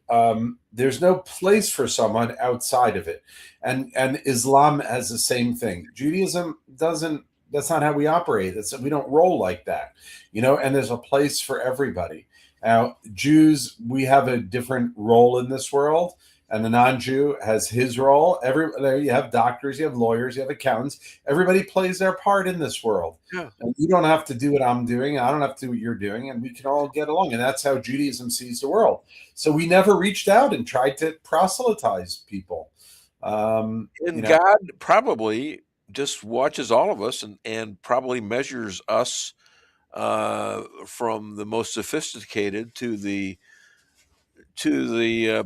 there's no place for someone outside of it. And Islam has the same thing. Judaism doesn't, that's not how we operate. We don't roll like that, and there's a place for everybody. Now, Jews, we have a different role in this world. And the non-Jew has his role. You have doctors, you have lawyers, you have accountants. Everybody plays their part in this world. Yeah. And you don't have to do what I'm doing. I don't have to do what you're doing. And we can all get along. And that's how Judaism sees the world. So we never reached out and tried to proselytize people. And God probably just watches all of us and probably measures us from the most sophisticated to the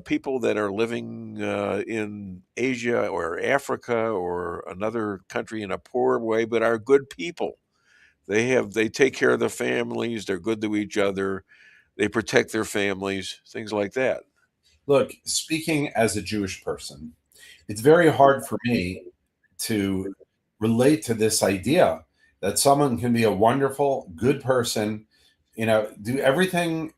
people that are living in Asia or Africa or another country in a poor way, but are good people. They take care of their families. They're good to each other. They protect their families, things like that. Look, speaking as a Jewish person, it's very hard for me to relate to this idea that someone can be a wonderful, good person, do everything,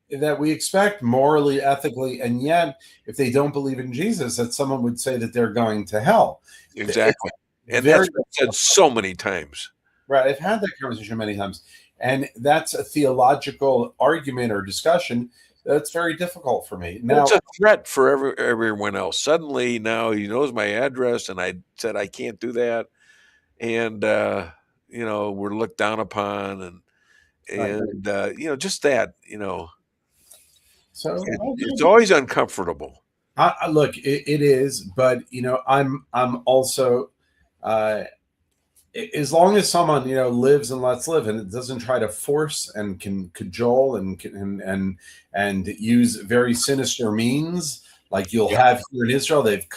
that we expect morally, ethically, and yet if they don't believe in Jesus, that someone would say that they're going to hell. Exactly. And that's been said so many times. Right. I've had that conversation many times. And that's a theological argument or discussion that's very difficult for me. Now, it's a threat for everyone else. Suddenly now he knows my address and I said I can't do that. And we're looked down upon and just that, So it's always uncomfortable. Look, it is, but I'm also as long as someone lives and lets live, and it doesn't try to force and can cajole and use very sinister means, like you'll have here in Israel. They've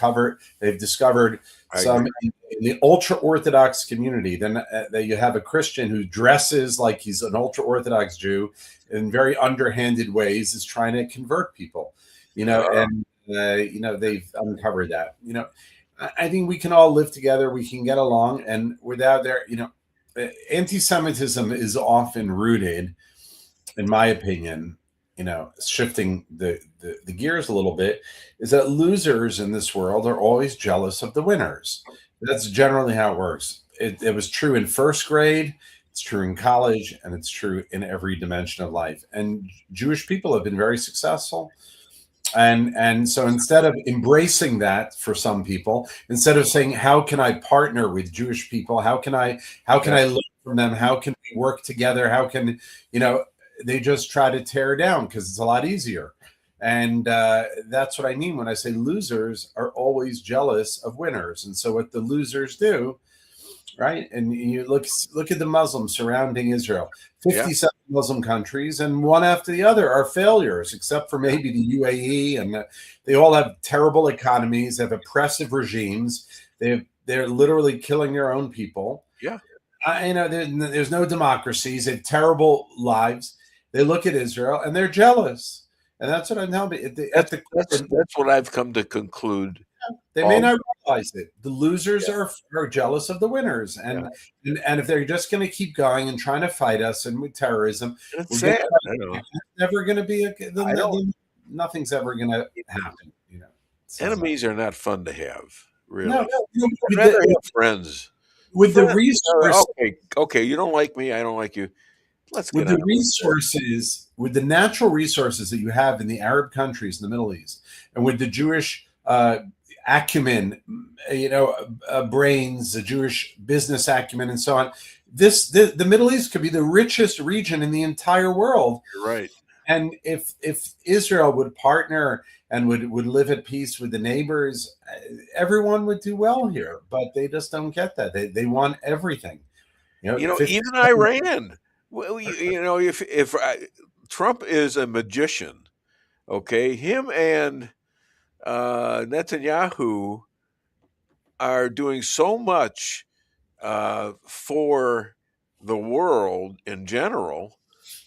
discovered some in the ultra Orthodox community. Then you have a Christian who dresses like he's an ultra Orthodox Jew in very underhanded ways, is trying to convert people. And they've uncovered that. I think we can all live together. We can get along, and without anti-Semitism is often rooted, in my opinion, shifting the gears a little bit, is that losers in this world are always jealous of the winners. That's generally how it works. It was true in first grade, it's true in college, and it's true in every dimension of life. And Jewish people have been very successful. And so instead of embracing that for some people, instead of saying, how can I partner with Jewish people? How can I learn from them? How can we work together? How can, they just try to tear down because it's a lot easier. And that's what I mean when I say losers are always jealous of winners. And so what the losers do, right? And you look at the Muslims surrounding Israel, 57 Muslim countries, and one after the other are failures, except for maybe the UAE. And they all have terrible economies, they have oppressive regimes. They're literally killing their own people. Yeah. There's no democracies. They have terrible lives. They look at Israel and they're jealous. And that's what I'm telling you. That's what I've come to conclude. They may not realize it. The losers are jealous of the winners, and if they're just going to keep going and trying to fight us and with terrorism, it's never going to be nothing's ever going to happen. Enemies are not fun to have. Really, no, I'd rather have friends. With the resources, okay, you don't like me, I don't like you. Let's with get the resources, with the natural resources that you have in the Arab countries in the Middle East, and with the Jewish acumen, brains, the Jewish business acumen, and so on. The Middle East could be the richest region in the entire world. You're right. And if Israel would partner and would live at peace with the neighbors, everyone would do well here. But they just don't get that. They want everything. Even Iran. Well, if Trump is a magician, okay, him and Netanyahu are doing so much for the world in general,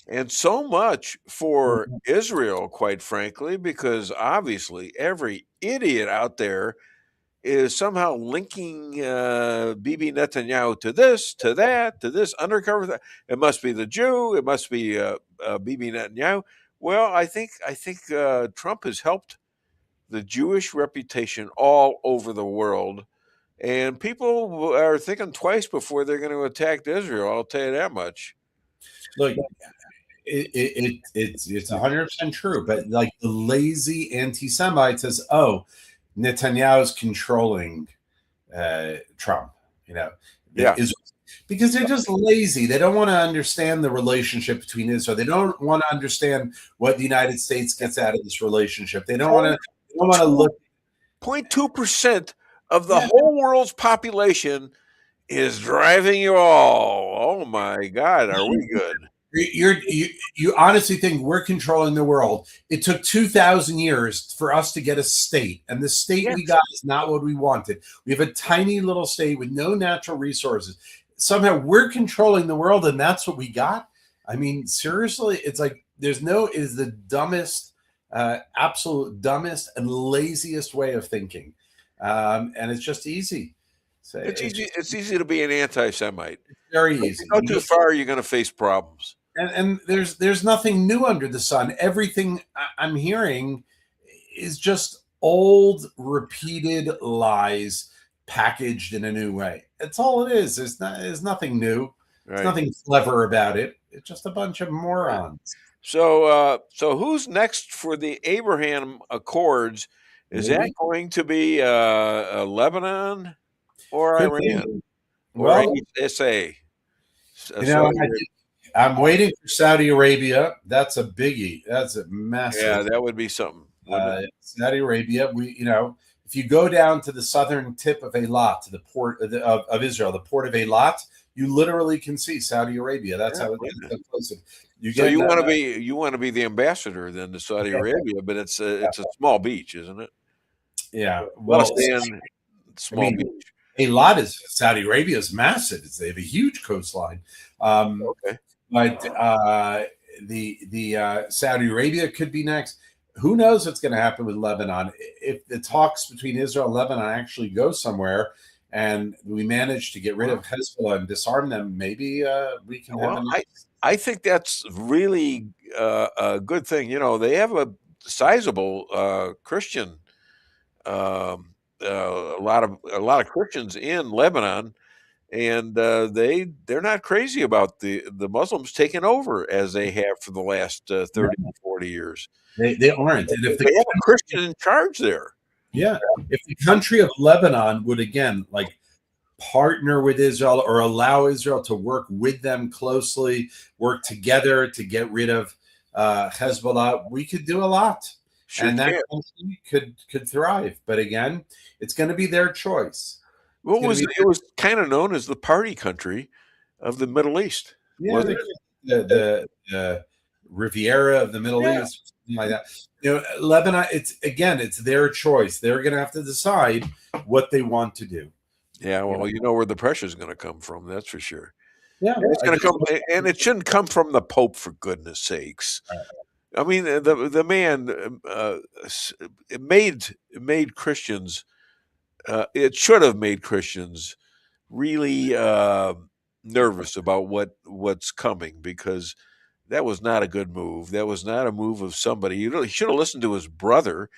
and so much for Israel, quite frankly, because obviously every idiot out there is somehow linking Bibi Netanyahu to this, to that, to this undercover. It must be the Jew. It must be Bibi Netanyahu. Well, I think Trump has helped the Jewish reputation all over the world, and people are thinking twice before they're going to attack Israel. I'll tell you that much. Look, it's 100% true, but like the lazy anti-Semite says, "Oh, Netanyahu's controlling Trump," Yeah. Because they're just lazy. They don't want to understand the relationship between Israel. They don't want to understand what the United States gets out of this relationship. They don't want to look. 0.2% of the whole world's population is driving you all. Oh my God, are we good? You honestly think we're controlling the world? It took 2,000 years for us to get a state, and the state we got is not what we wanted. We have a tiny little state with no natural resources. Somehow we're controlling the world, and that's what we got. I mean, seriously, it's like it is the dumbest, absolute dumbest and laziest way of thinking, and it's just easy. So it's easy to be an anti-Semite. It's very easy. If you go too far, you're going to face problems. And there's nothing new under the sun. Everything I'm hearing is just old, repeated lies packaged in a new way. That's all it is. There's nothing new. Right. There's nothing clever about it. It's just a bunch of morons. So who's next for the Abraham Accords? Is that going to be Lebanon or Iran? Well, or SA? I'm waiting for Saudi Arabia. That's a biggie. That's a massive. Yeah, that would be something. Saudi Arabia. If you go down to the southern tip of Eilat, to the port of Israel, the port of Eilat, you literally can see Saudi Arabia. That's how it's close. You want to be the ambassador then to Saudi Arabia, but it's a small beach, isn't it? Yeah. Well, small beach. Eilat is Saudi Arabia is massive. They have a huge coastline. Okay. But the Saudi Arabia could be next. Who knows what's going to happen with Lebanon? If the talks between Israel and Lebanon actually go somewhere, and we manage to get rid of Hezbollah and disarm them, maybe we can have. I think that's really a good thing. They have a sizable Christian, a lot of Christians in Lebanon. And they're not crazy about the Muslims taking over as they have for the last 30 or 40 years. They aren't. And if they have a Christian in charge there. Yeah. If the country of Lebanon would, again, partner with Israel or allow Israel to work with them closely, work together to get rid of Hezbollah, we could do a lot. And that country could thrive. But again, it's going to be their choice. Well, it was kind of known as the party country of the Middle East. Yeah, the Riviera of the Middle East, something like that. Lebanon. It's their choice. They're going to have to decide what they want to do. Yeah, well, where the pressure is going to come from. That's for sure. Yeah, it's going to come, and it shouldn't come from the Pope, for goodness sakes. I mean, the man made Christians. It should have made Christians really nervous about what's coming, because that was not a good move. That was not a move of somebody. He should have listened to his brother.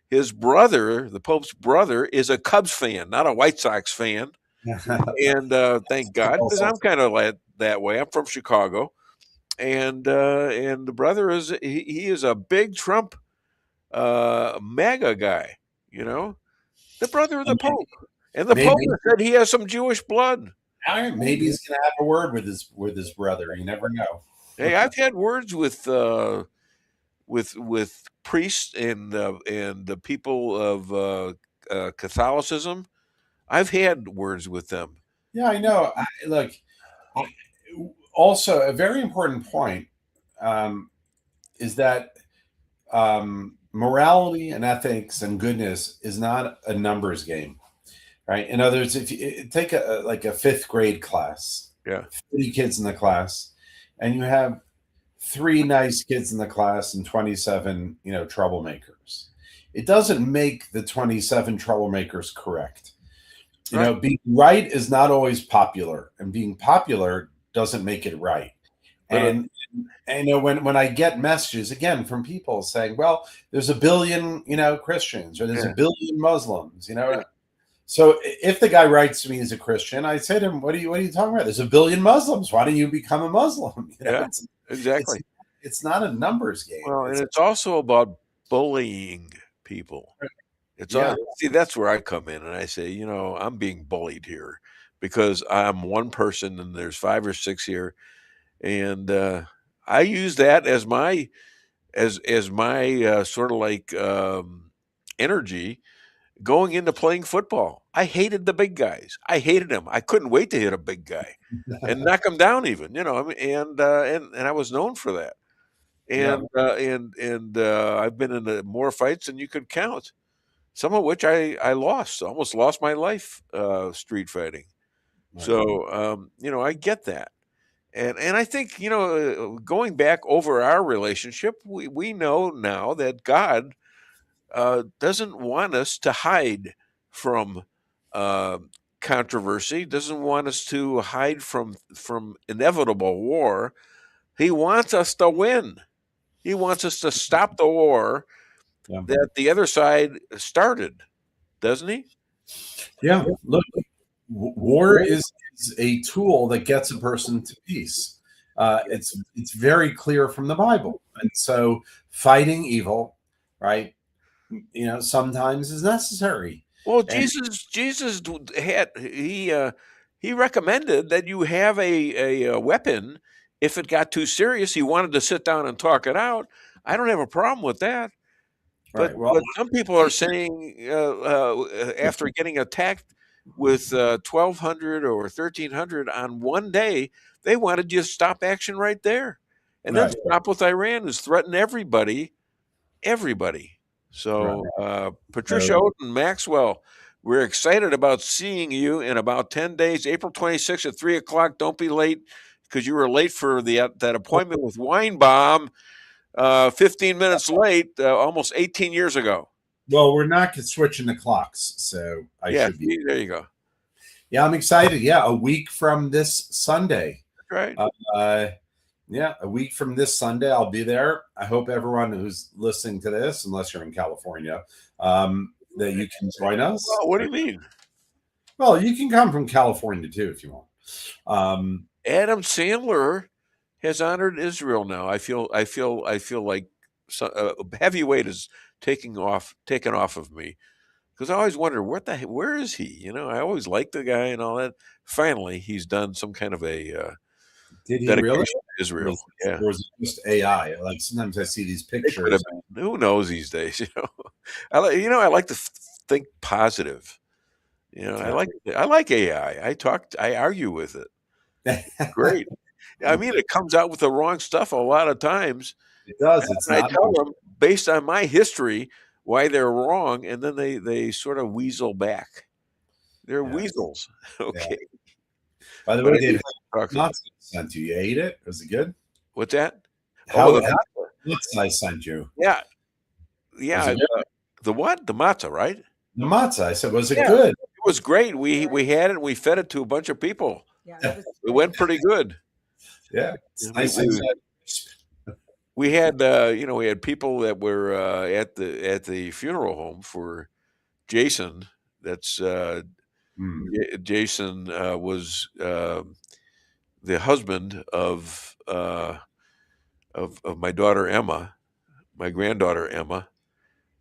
His brother, the Pope's brother, is a Cubs fan, not a White Sox fan. And thank God, because I'm kind of that way. I'm from Chicago, and the brother he is a big Trump MAGA guy. The brother of the Pope, and the Pope said he has some Jewish blood. Maybe he's going to have a word with his brother. You never know. Hey, I've had words with priests and the people of Catholicism. I've had words with them. Yeah, I know. Also, a very important point is that morality and ethics and goodness is not a numbers game, right? In other words, if you take a fifth grade class, 30 kids in the class, and you have 3 nice kids in the class and 27, troublemakers. it doesn't make the 27 troublemakers correct. You Right. know, being right is not always popular, and being popular doesn't make it right. And you know, when I get messages again from people saying, "Well, there's a billion, you know, Christians, or there's a billion Muslims," you know. Yeah. So if the guy writes to me as a Christian, I say to him, "What are you talking about? There's a billion Muslims. Why don't you become a Muslim?" You know, Yeah, exactly. It's not a numbers game. Well, and it's also about bullying people. See, that's where I come in, and I say, you know, I'm being bullied here because I'm one person and there's 5 or 6 here, and I use that as my sort of like energy going into playing football. I hated the big guys. I hated them. I couldn't wait to hit a big guy and knock him down, even. You know, I mean, and I was known for that. And I've been in more fights than you could count. Some of which I lost. Almost lost my life street fighting. So you know, I get that. And I think, you know, going back over our relationship, we know now that God doesn't want us to hide from controversy, doesn't want us to hide from inevitable war. He wants us to win. He wants us to stop the war that the other side started, doesn't he? Yeah. Look, war is a tool that gets a person to peace. It's very clear from the Bible, and so fighting evil, right? You know, sometimes is necessary. Well, Jesus had he recommended that you have a weapon if it got too serious. He wanted to sit down and talk it out. I don't have a problem with that. But, but some people are saying after getting attacked with 1,200 or 1,300 on one day, they want to just stop action right there, and then stop with Iran, who's threatened everybody. So Patricia Oden, Maxwell, we're excited about seeing you in about 10 days, April 26th at 3 o'clock. Don't be late because you were late for that appointment with Weinbaum. 15 minutes late, almost 18 years ago. Well, we're not switching the clocks, so I should be. There you go. Yeah, I'm excited. Yeah, a week from this Sunday. Right. A week from this Sunday, I'll be there. I hope everyone who's listening to this, unless you're in California, that you can join us. Well, what do you mean? Well, you can come from California too if you want. Adam Sandler has honored Israel now. I feel like heavy weight is taken off of me, because I always wonder where is he? You know, I always liked the guy and all that. Finally, he's done some kind of a did he really to Israel? Or was it just AI? Like sometimes I see these pictures. Who knows these days? You know, I like to think positive. You know, I like AI. I argue with it. Great. I mean, it comes out with the wrong stuff a lot of times. It does. It's I tell them, based on my history, why they're wrong, and then they sort of weasel back. They're weasels. Okay. Yeah. By the way, Dave, matzo sent you. You ate it? Was it good? What's that? Matzah I sent you. Yeah. The what? The matzah, right? The matzah. I said, was it good? It was great. We had it and we fed it to a bunch of people. Yeah, it went pretty good. Yeah. Nice. We had we had people that were at the funeral home for Jason. That's Jason was the husband of my daughter Emma, my granddaughter Emma,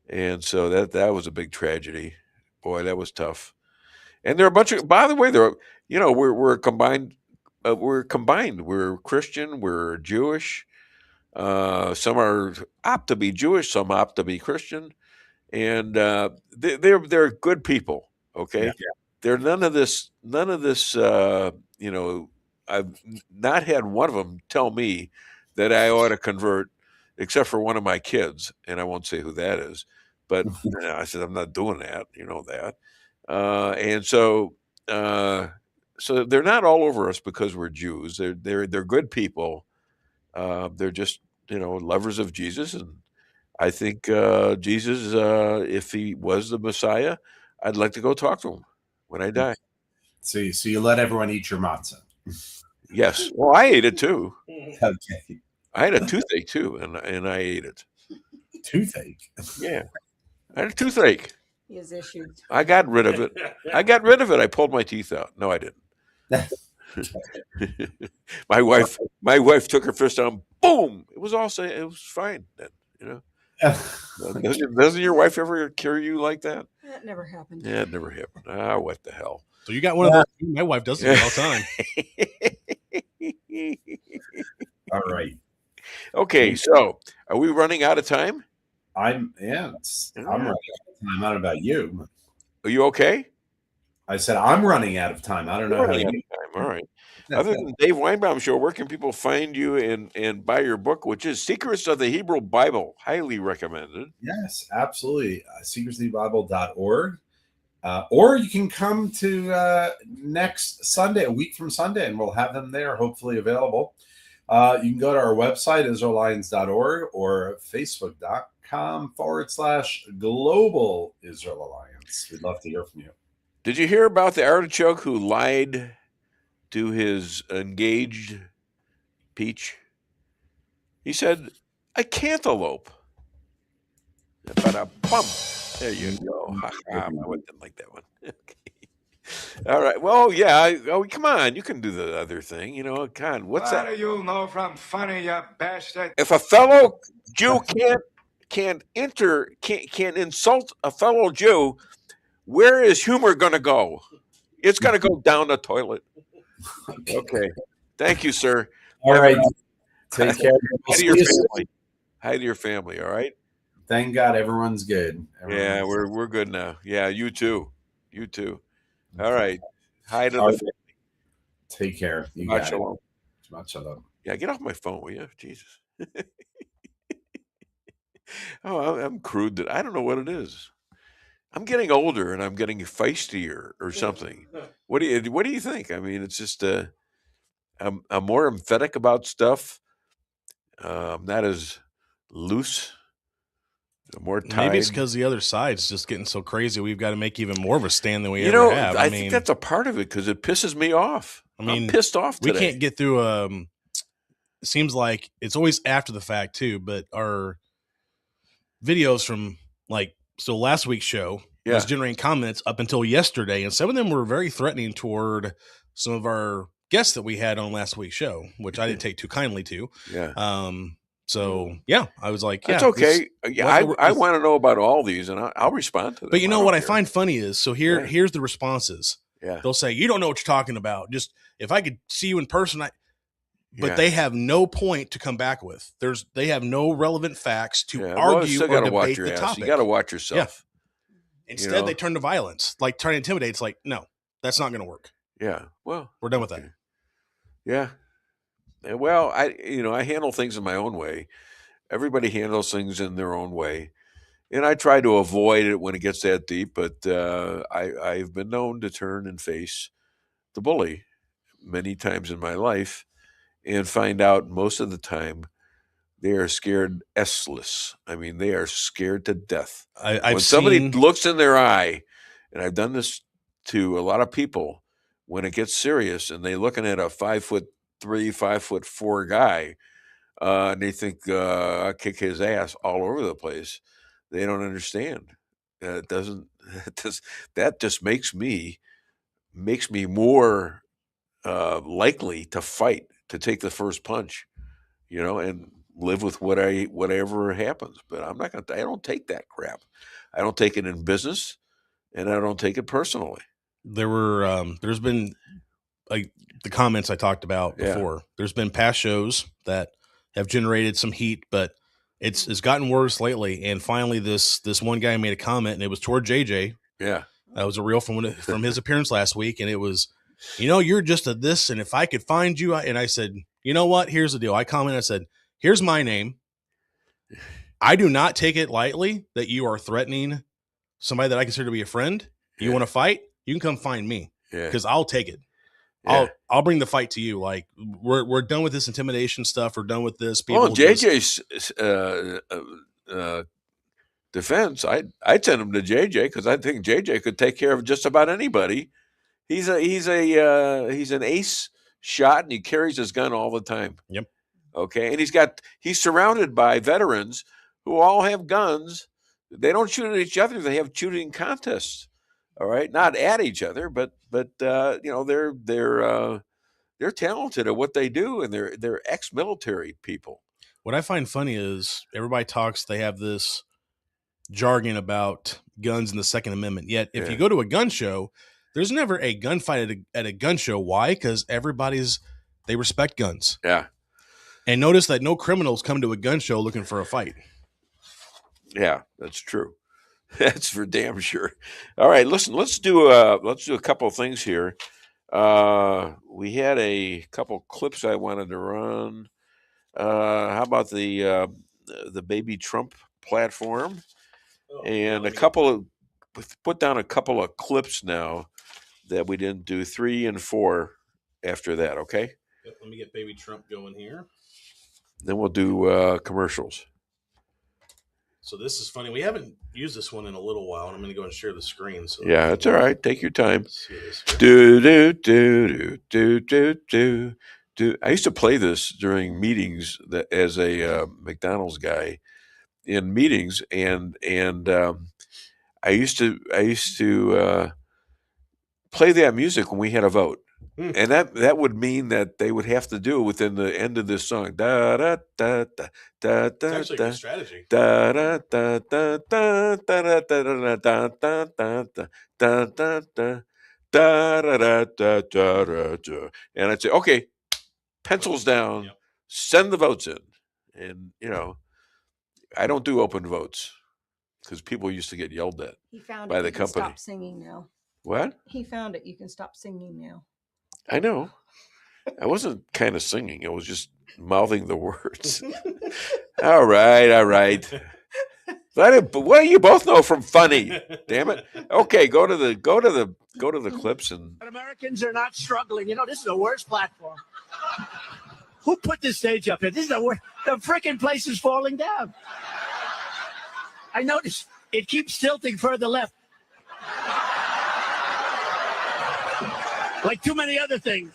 and so that was a big tragedy. Boy, that was tough. And there are a bunch of, by the way, we're combined. We're combined. We're Christian. We're Jewish. Some are opt to be Jewish. Some opt to be Christian, and they're good people. Okay, they're none of this. I've not had one of them tell me that I ought to convert, except for one of my kids, and I won't say who that is. But I said I'm not doing that. You know that, and so. So they're not all over us because we're Jews. They're good people. They're just lovers of Jesus, and I think Jesus, if he was the Messiah, I'd like to go talk to him when I die. So you let everyone eat your matzah. Yes. Well, I ate it too. Okay. I had a toothache too, and I ate it. Toothache? Yeah. I had a toothache. He has issues. I got rid of it. I pulled my teeth out. No, I didn't. My wife took her fist down. Boom! It was fine then, you know. Doesn't your wife ever cure you like that? That never happened. Yeah, it never happened. Ah, what the hell? So you got one of those. My wife does it all the time. All right. Okay, so are we running out of time? I'm running out of time. I don't know about you. Are you okay? I said I'm running out of time. I don't know how you. All right. Other than Dave Weinbaum Show, where can people find you and buy your book, which is Secrets of the Hebrew Bible? Highly recommended. Yes, absolutely. secretsofthebible.org. Or you can come to next Sunday, a week from Sunday, and we'll have them there, hopefully available. You can go to our website, IsraelAlliance.org, or Facebook.com/Global Israel Alliance. We'd love to hear from you. Did you hear about the artichoke who lied to his engaged peach? He said, "A cantaloupe." Ba-da-bum. There you go. I didn't like that one. Okay. All right. Well, yeah. Come on. You can do the other thing. You know, God, what's that? What do you know from funny, you bastard? If a fellow Jew can't insult a fellow Jew, where is humor going to go? It's going to go down the toilet. Okay. Thank you, sir. All right. Take care. Hi to your family. Hi to your family. All right. Thank God everyone's good. Yeah, we're good now. Yeah, you too. You too. All right. Hi to the family. Take care. You Shabbat got shalom. it. Shabbat shalom. Yeah, get off my phone, will you? Jesus. Oh, I'm crude. I don't know what it is. I'm getting older and I'm getting feistier or something. What do you think? I mean, it's just I'm more emphatic about stuff. I'm not as loose. More tied. Maybe it's because the other side's just getting so crazy. We've got to make even more of a stand than we ever have. I think that's a part of it because it pisses me off. I'm pissed off today. We can't get through. It seems like it's always after the fact too. But our videos from last week's show was generating comments up until yesterday, and some of them were very threatening toward some of our guests that we had on last week's show, which I didn't take too kindly to. Yeah. So yeah, I was like, "That's okay." I want to know about all these, and I'll respond to them. But you know what I find funny is, here's the responses. Yeah, they'll say, "You don't know what you're talking about." Just if I could see you in person, but they have no point to come back with. They have no relevant facts to argue or debate the topic. You got to watch yourself. Yeah. Instead, they turn to violence, like trying to intimidate. It's like, no, that's not going to work. Yeah. Well, we're done with that. Yeah. Well, I handle things in my own way. Everybody handles things in their own way. And I try to avoid it when it gets that deep, but I've been known to turn and face the bully many times in my life and find out most of the time they are scared S-less. I mean, they are scared to death. When somebody looks in their eye, and I've done this to a lot of people, when it gets serious and they're looking at a 5'3", 5'4" guy, and they think I'll kick his ass all over the place. They don't understand. That just makes me more likely to fight, to take the first punch, and live with whatever happens. But I don't take that crap. I don't take it in business, and I don't take it personally. There's been the comments I talked about before. There's been past shows that have generated some heat, but it's gotten worse lately. And finally, this one guy made a comment, and it was toward JJ. Yeah, that was a reel from his appearance last week, and it was, you're just a this, and if I could find you, and I said, you know what? Here's the deal. I commented, I said, here's my name. I do not take it lightly that you are threatening somebody that I consider to be a friend. You want to fight? You can come find me because I'll take it. Yeah. I'll bring the fight to you. Like we're done with this intimidation stuff. We're done with this. JJ's defense, I'd send him to JJ because I think JJ could take care of just about anybody. He's an ace shot, and he carries his gun all the time. Yep. Okay, and he's surrounded by veterans who all have guns. They don't shoot at each other; they have shooting contests. All right, not at each other, but they're talented at what they do, and they're ex-military people. What I find funny is everybody talks. They have this jargon about guns and the Second Amendment. Yet, if you go to a gun show, there's never a gunfight at a gun show. Why? Because they respect guns. Yeah. And notice that no criminals come to a gun show looking for a fight. Yeah, that's true. That's for damn sure. All right, listen. Let's do a couple of things here. We had a couple clips I wanted to run. How about the baby Trump platform, and put down a couple of clips now that we didn't do, 3 and 4 after that. Okay. Yep, let me get baby Trump going here. Then we'll do commercials. So this is funny. We haven't used this one in a little while, and I'm going to go and share the screen. So yeah, it's all right. Take your time. I used to play this during meetings as a McDonald's guy in meetings, and I used to play that music when we had a vote. And that would mean that they would have to do it within the end of this song. Da da da da da da. It's actually a good strategy. Da da da da da da da da da da da da da da da. And I'd say, okay, pencils down, send the votes in. And I don't do open votes because people used to get yelled at by the company. Stop singing now. What? He found it. You can stop singing now. I know. I wasn't kind of singing. I was just mouthing the words. All right. But what do you both know from funny? Damn it. Okay, go to the clips and. But Americans are not struggling. This is the worst platform. Who put this stage up here? This is the worst. The freaking place is falling down. I noticed it keeps tilting further left. Like too many other things.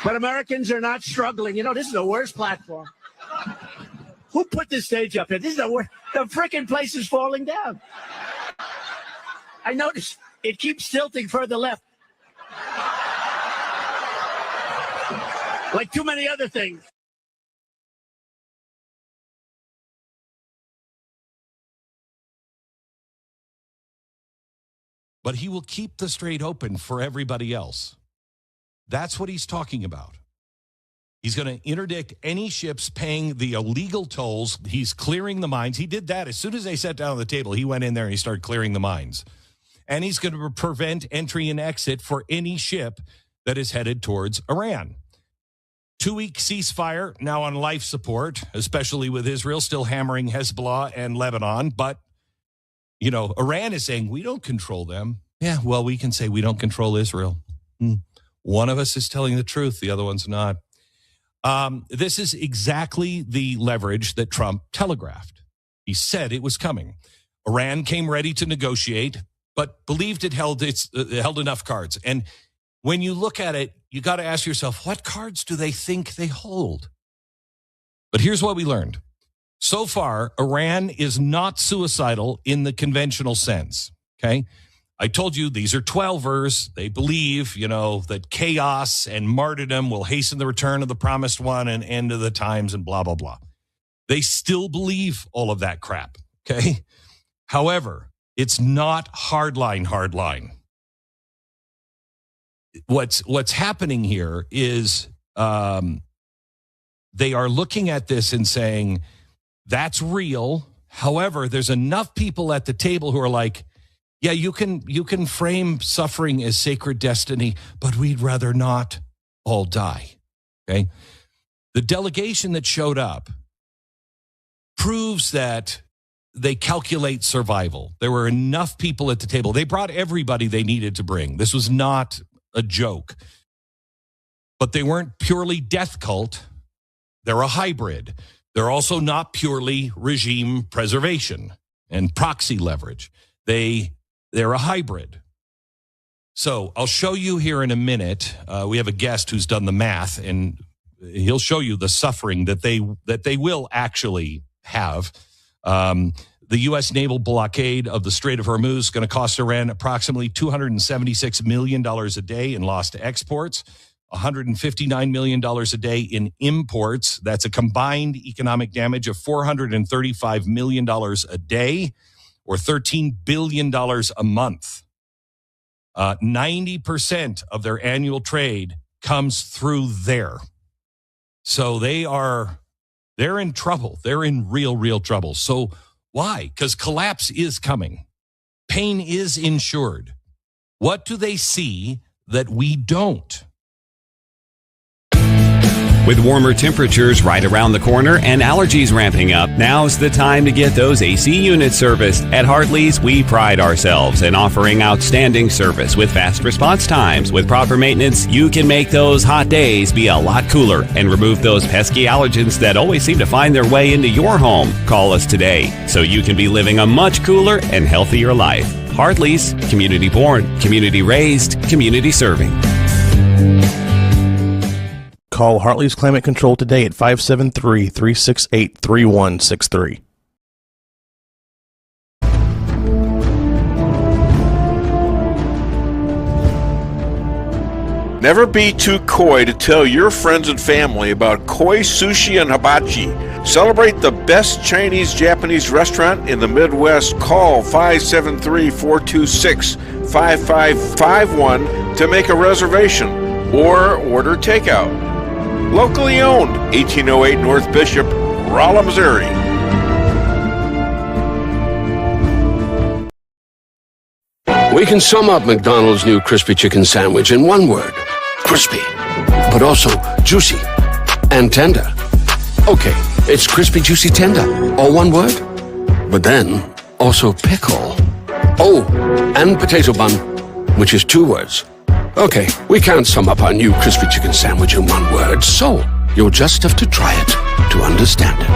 But Americans are not struggling. This is the worst platform. Who put this stage up here? This is the worst. The freaking place is falling down. I noticed it keeps tilting further left. Like too many other things. But he will keep the strait open for everybody else. That's what he's talking about. He's going to interdict any ships paying the illegal tolls. He's clearing the mines. He did that as soon as they sat down at the table. He went in there and he started clearing the mines. And he's going to prevent entry and exit for any ship that is headed towards Iran. 2-week ceasefire, now on life support, especially with Israel still hammering Hezbollah and Lebanon. But, Iran is saying, we don't control them. Yeah, well, we can say we don't control Israel. One of us is telling the truth. The other one's not. This is exactly the leverage that Trump telegraphed. He said it was coming. Iran came ready to negotiate, but believed it held enough cards. And when you look at it, you got to ask yourself, what cards do they think they hold? But here's what we learned. So far, Iran is not suicidal in the conventional sense, okay? I told you these are 12ers. They believe, that chaos and martyrdom will hasten the return of the promised one and end of the times and blah, blah, blah. They still believe all of that crap, okay? However, it's not hardline. What's happening here is they are looking at this and saying, that's real. However, there's enough people at the table who are like, yeah, you can frame suffering as sacred destiny, but we'd rather not all die, okay? The delegation that showed up proves that they calculate survival. There were enough people at the table. They brought everybody they needed to bring. This was not a joke. But they weren't purely death cult. They're a hybrid. They're also not purely regime preservation and proxy leverage. They're a hybrid. So I'll show you here in a minute. We have a guest who's done the math, and he'll show you the suffering that they will actually have. The U.S. naval blockade of the Strait of Hormuz is going to cost Iran approximately $276 million a day in lost exports, $159 million a day in imports. That's a combined economic damage of $435 million a day, or $13 billion a month. 90% of their annual trade comes through there. So they're in trouble. They're in real trouble. So why? Because collapse is coming. Pain is insured. What do they see that we don't? With warmer temperatures right around the corner and allergies ramping up, now's the time to get those AC units serviced. At Hartley's, we pride ourselves in offering outstanding service with fast response times. With proper maintenance, you can make those hot days be a lot cooler and remove those pesky allergens that always seem to find their way into your home. Call us today so you can be living a much cooler and healthier life. Hartley's, community born, community raised, community serving. Call Hartley's Climate Control today at 573-368-3163. Never be too coy to tell your friends and family about koi sushi and hibachi. Celebrate the best Chinese-Japanese restaurant in the Midwest. Call 573-426-5551 to make a reservation or order takeout. Locally owned, 1808 North Bishop, Rolla, Missouri. We can sum up McDonald's new crispy chicken sandwich in one word. Crispy. But also juicy and tender. Okay, it's crispy, juicy, tender. All one word. But then, also pickle. Oh, and potato bun, which is two words. Okay, we can't sum up our new crispy chicken sandwich in one word, so you'll just have to try it to understand it.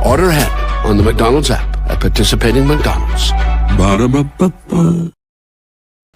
Order ahead on the McDonald's app at participating McDonald's. Ba-da-ba-ba-ba.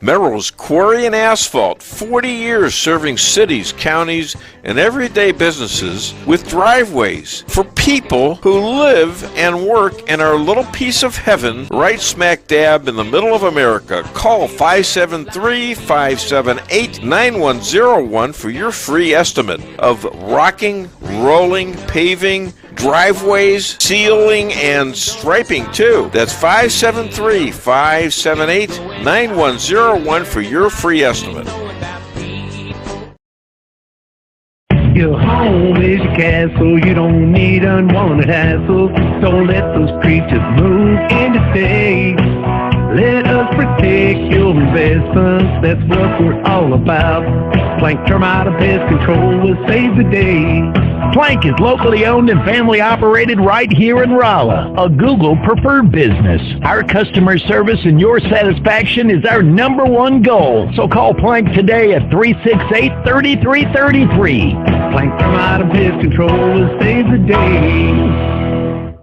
Merrill's Quarry and Asphalt, 40 years serving cities, counties, and everyday businesses with driveways for people who live and work in our little piece of heaven right smack dab in the middle of America. Call 573-578-9101 for your free estimate of rocking, rolling, paving, driveways, sealing, and striping too. That's 573-578-9101 for your free estimate. Your home is your castle. You don't need unwanted hassle. Don't let those creatures move in to stay. Let us protect your investments. That's what we're all about. Plank Termite and Pest Control will save the day. Plank is locally owned and family operated right here in Rolla, a Google preferred business. Our customer service and your satisfaction is our number one goal. So call Plank today at 368-3333. Plank Termite and Pest Control will save the day.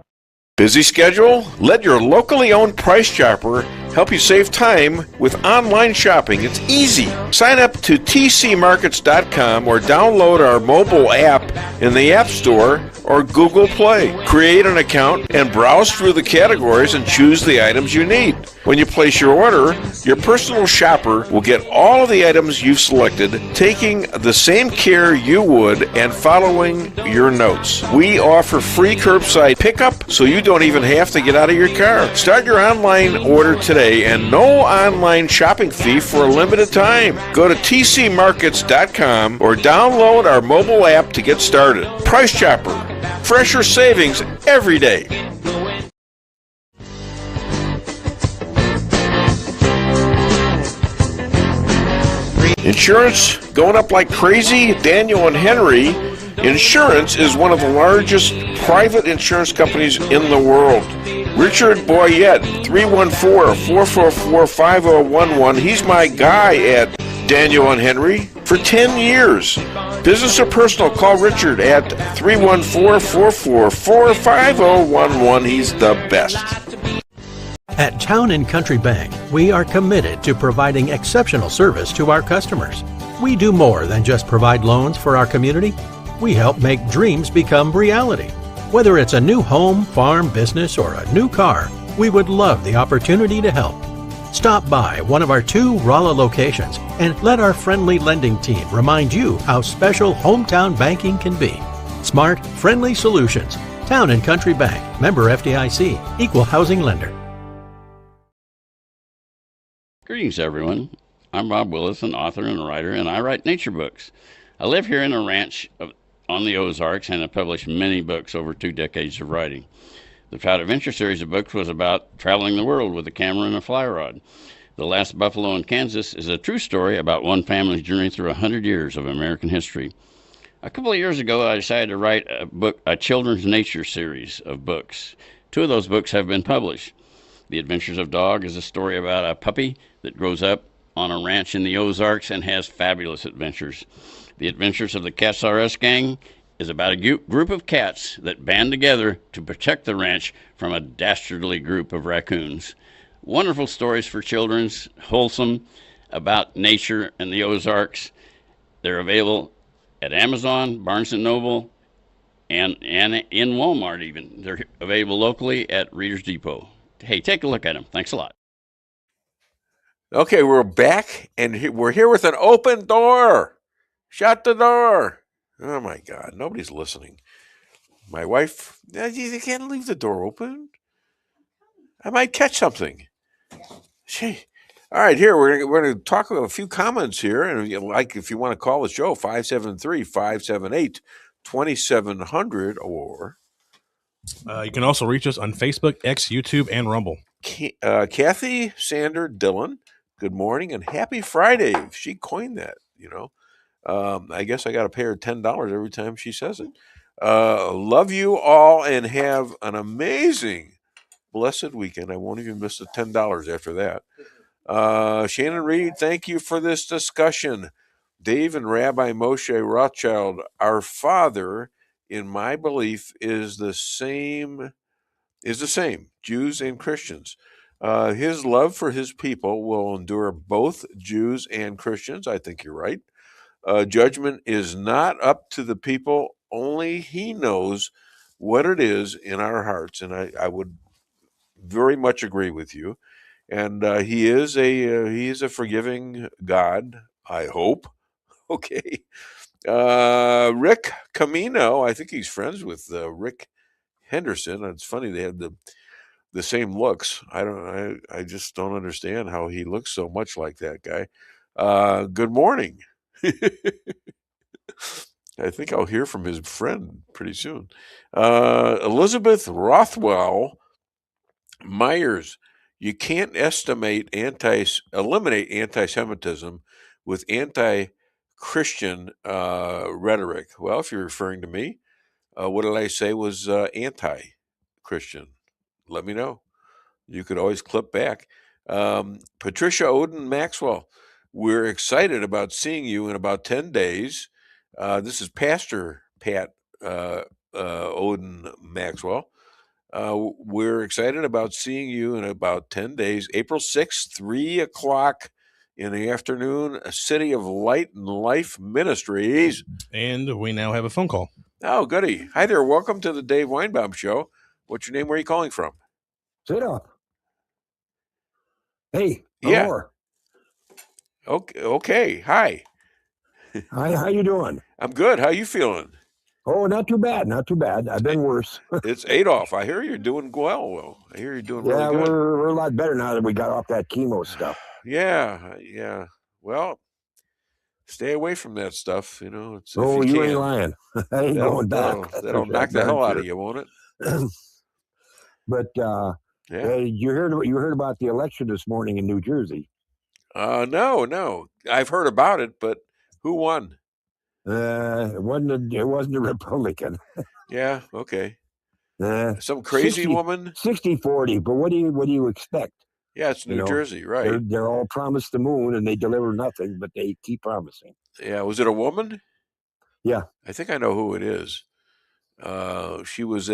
Busy schedule? Let your locally owned Price Chopper help you save time with online shopping. It's easy. Sign up to tcmarkets.com or download our mobile app in the App Store or Google Play. Create an account and browse through the categories and choose the items you need. When you place your order, your personal shopper will get all of the items you've selected, taking the same care you would and following your notes. We offer free curbside pickup, so you don't even have to get out of your car. Start your online order today and no online shopping fee for a limited time. Go to tcmarkets.com or download our mobile app to get started. Price Chopper. Fresher savings every day. Insurance going up like crazy? Daniel and Henry Insurance is one of the largest private insurance companies in the world. Richard Boyette, 314-444-5011. He's my guy at Daniel and Henry. for 10 years. Business or personal, call Richard at 314-444-5011. He's the best. At Town & Country Bank, we are committed to providing exceptional service to our customers. We do more than just provide loans for our community. We help make dreams become reality. Whether it's a new home, farm, business, or a new car, we would love the opportunity to help. Stop by one of our 2 Rolla locations and let our friendly lending team remind you how special hometown banking can be. Smart, friendly solutions. Town & Country Bank. Member FDIC. Equal housing lender. Greetings, everyone. I'm Rob Willis, an author and writer, and I write nature books. I live here in a ranch on the Ozarks and have published many books over 2 decades of writing. The Trout Adventure series of books was about traveling the world with a camera and a fly rod. The Last Buffalo in Kansas is a true story about one family's journey through 100 years of American history. A couple of years ago, I decided to write a children's nature series of books. 2 of those books have been published. The Adventures of Dog is a story about a puppy that grows up on a ranch in the Ozarks and has fabulous adventures. The Adventures of the Cats R Us Gang is about a group of cats that band together to protect the ranch from a dastardly group of raccoons. Wonderful stories for children, wholesome, about nature and the Ozarks. They're available at Amazon, Barnes & Noble, and in Walmart even. They're available locally at Reader's Depot. Hey, take a look at them. Thanks a lot. Okay, we're back, and we're here with an open door. Shut the door. Oh, my God. Nobody's listening. My wife, you can't leave the door open. I might catch something. Gee. All right, here, we're going to talk about a few comments here. And if you want to call the show, 573-578-2700, or... you can also reach us on Facebook, X, YouTube, and Rumble. Kathy Sander Dillon, good morning and happy Friday. She coined that, I guess I got to pay her $10 every time she says it. Love you all and have an amazing, blessed weekend. I won't even miss the $10 after that. Shannon Reed, thank you for this discussion. Dave and Rabbi Moshe Rothschild, our father, in my belief, is the same, Jews and Christians. His love for his people will endure both Jews and Christians. I think you're right. Judgment is not up to the people. Only he knows what it is in our hearts. And I would very much agree with you. And he is a forgiving God, I hope. Okay. Rick Camino, I think he's friends with Rick Henderson. It's funny they have the same looks. I just don't understand how he looks so much like that guy. Good morning. I think I'll hear from his friend pretty soon. Elizabeth Rothwell Myers, you can't eliminate anti-Semitism with anti-Christian rhetoric. Well, if you're referring to me, what did I say was anti-Christian? Let me know. You could always clip back. Patricia Odin Maxwell, we're excited about seeing you in about 10 days. This is Pastor Pat Odin Maxwell. We're excited about seeing you in about 10 days. April 6th, 3 o'clock in the afternoon, City of Light and Life Ministries. And we now have a phone call. Oh, goody. Hi there. Welcome to the Dave Weinbaum Show. What's your name? Where are you calling from? Sit up. Hey, yeah. More. Okay. Hi. Hi, how you doing? I'm good. How you feeling? Oh, not too bad. Not too bad. I've been worse. It's Adolf. I hear you're doing well. I hear you're doing really good. Yeah, we're a lot better now that we got off that chemo stuff. Yeah. Well, stay away from that stuff. You ain't lying. I ain't going back. That'll knock the hell out of you, won't it? But you heard about the election this morning in New Jersey? No. I've heard about it, but who won? It wasn't a Republican. Yeah, okay. Some crazy woman? 60-40, but what do you expect? Yeah, it's New Jersey, right. They're all promised the moon and they deliver nothing, but they keep promising. Yeah, was it a woman? Yeah. I think I know who it is. She was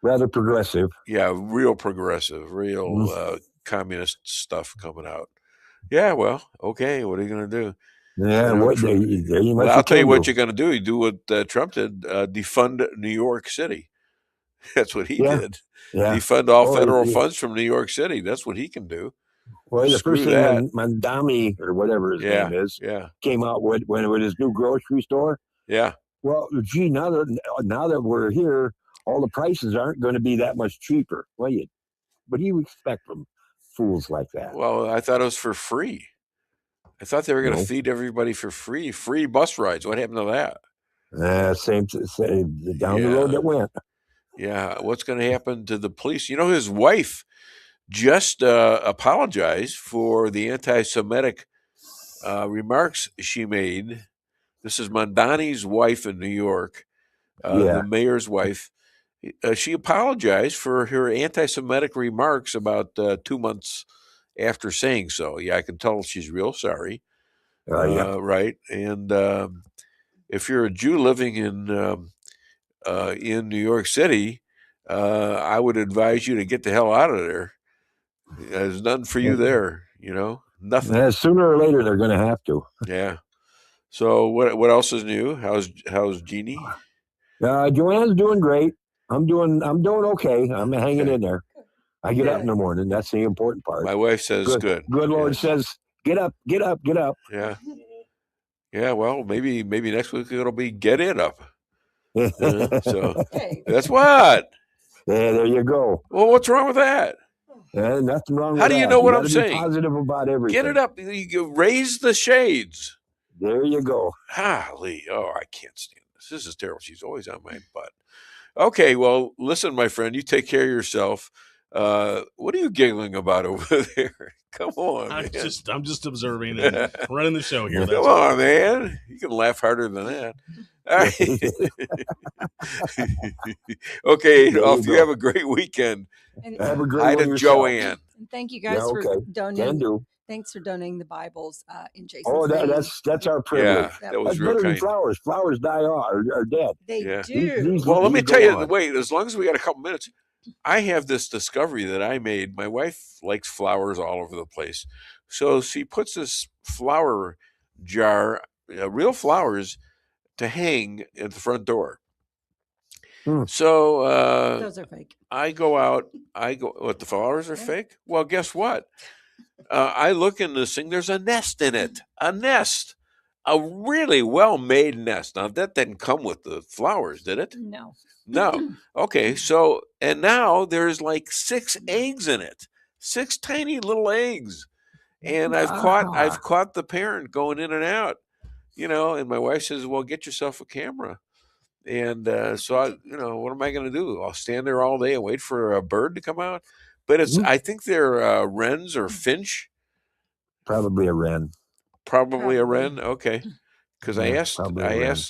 rather progressive. Yeah, real progressive, real communist stuff coming out. Yeah, well, okay, what are you going to do? Yeah, well, I'll tell you what you're going to do. You do what Trump did: defund New York City. That's what he did. Yeah. Defund all federal funds from New York City. That's what he can do. Well, the Screw first thing that. Mandami or whatever his name is came out with his new grocery store. Yeah. Well, gee, now that we're here, all the prices aren't going to be that much cheaper. What do you expect from fools like that? Well, I thought it was for free. I thought they were going to feed everybody for free bus rides. What happened to that? Same down the road that went. Yeah, what's going to happen to the police? You know, his wife just apologized for the anti-Semitic remarks she made. This is Mondani's wife in New York, the mayor's wife. She apologized for her anti-Semitic remarks about 2 months after saying so. Yeah, I can tell she's real sorry. Right. And if you're a Jew living in New York City, I would advise you to get the hell out of there. There's nothing for you there, nothing. Sooner or later, they're going to have to. Yeah. So what else is new? How's Jeannie? Joanne's doing great. I'm doing okay. I'm hanging in there. I get up in the morning. That's the important part. My wife says good. Good Lord says, get up, get up, get up. Yeah. Yeah, well, maybe next week it'll be get it up. So that's what. Yeah, there you go. Well, what's wrong with that? Nothing wrong with that. How do you know what I'm saying? Positive about everything. Get it up. You raise the shades. There you go. Golly. Oh, I can't stand this. This is terrible. She's always on my butt. Okay, well, listen, my friend, you take care of yourself. What are you giggling about over there? Come on, I'm man. just observing and running the show here. Come on, man. You can laugh harder than that. All right. Okay, off. You have a great weekend. And have a great Hi one to yourself. Joanne. And thank you guys for donating. Thanks for donating the Bibles in Jason's name. That's our privilege. Yeah, that was that's real better kind. than flowers. Flowers die off or dead. They Yeah. do. Well, let me tell you. Wait, as long as we got a couple minutes, I have this discovery that I made. My wife likes flowers all over the place, so she puts this flower jar, real flowers, to hang at the front door. So those are fake. I go out. What, the flowers are fake? Well, guess what? I look in this thing. There's a nest in it. A nest. A really well-made nest. Now, that didn't come with the flowers, did it? No. No. Okay, so, and now there's like 6 eggs in it. 6 tiny little eggs. And I've caught the parent going in and out, and my wife says, well, get yourself a camera. And so what am I going to do? I'll stand there all day and wait for a bird to come out. But I think they're wrens or finch. Probably a wren. Probably a wren. Okay, because I asked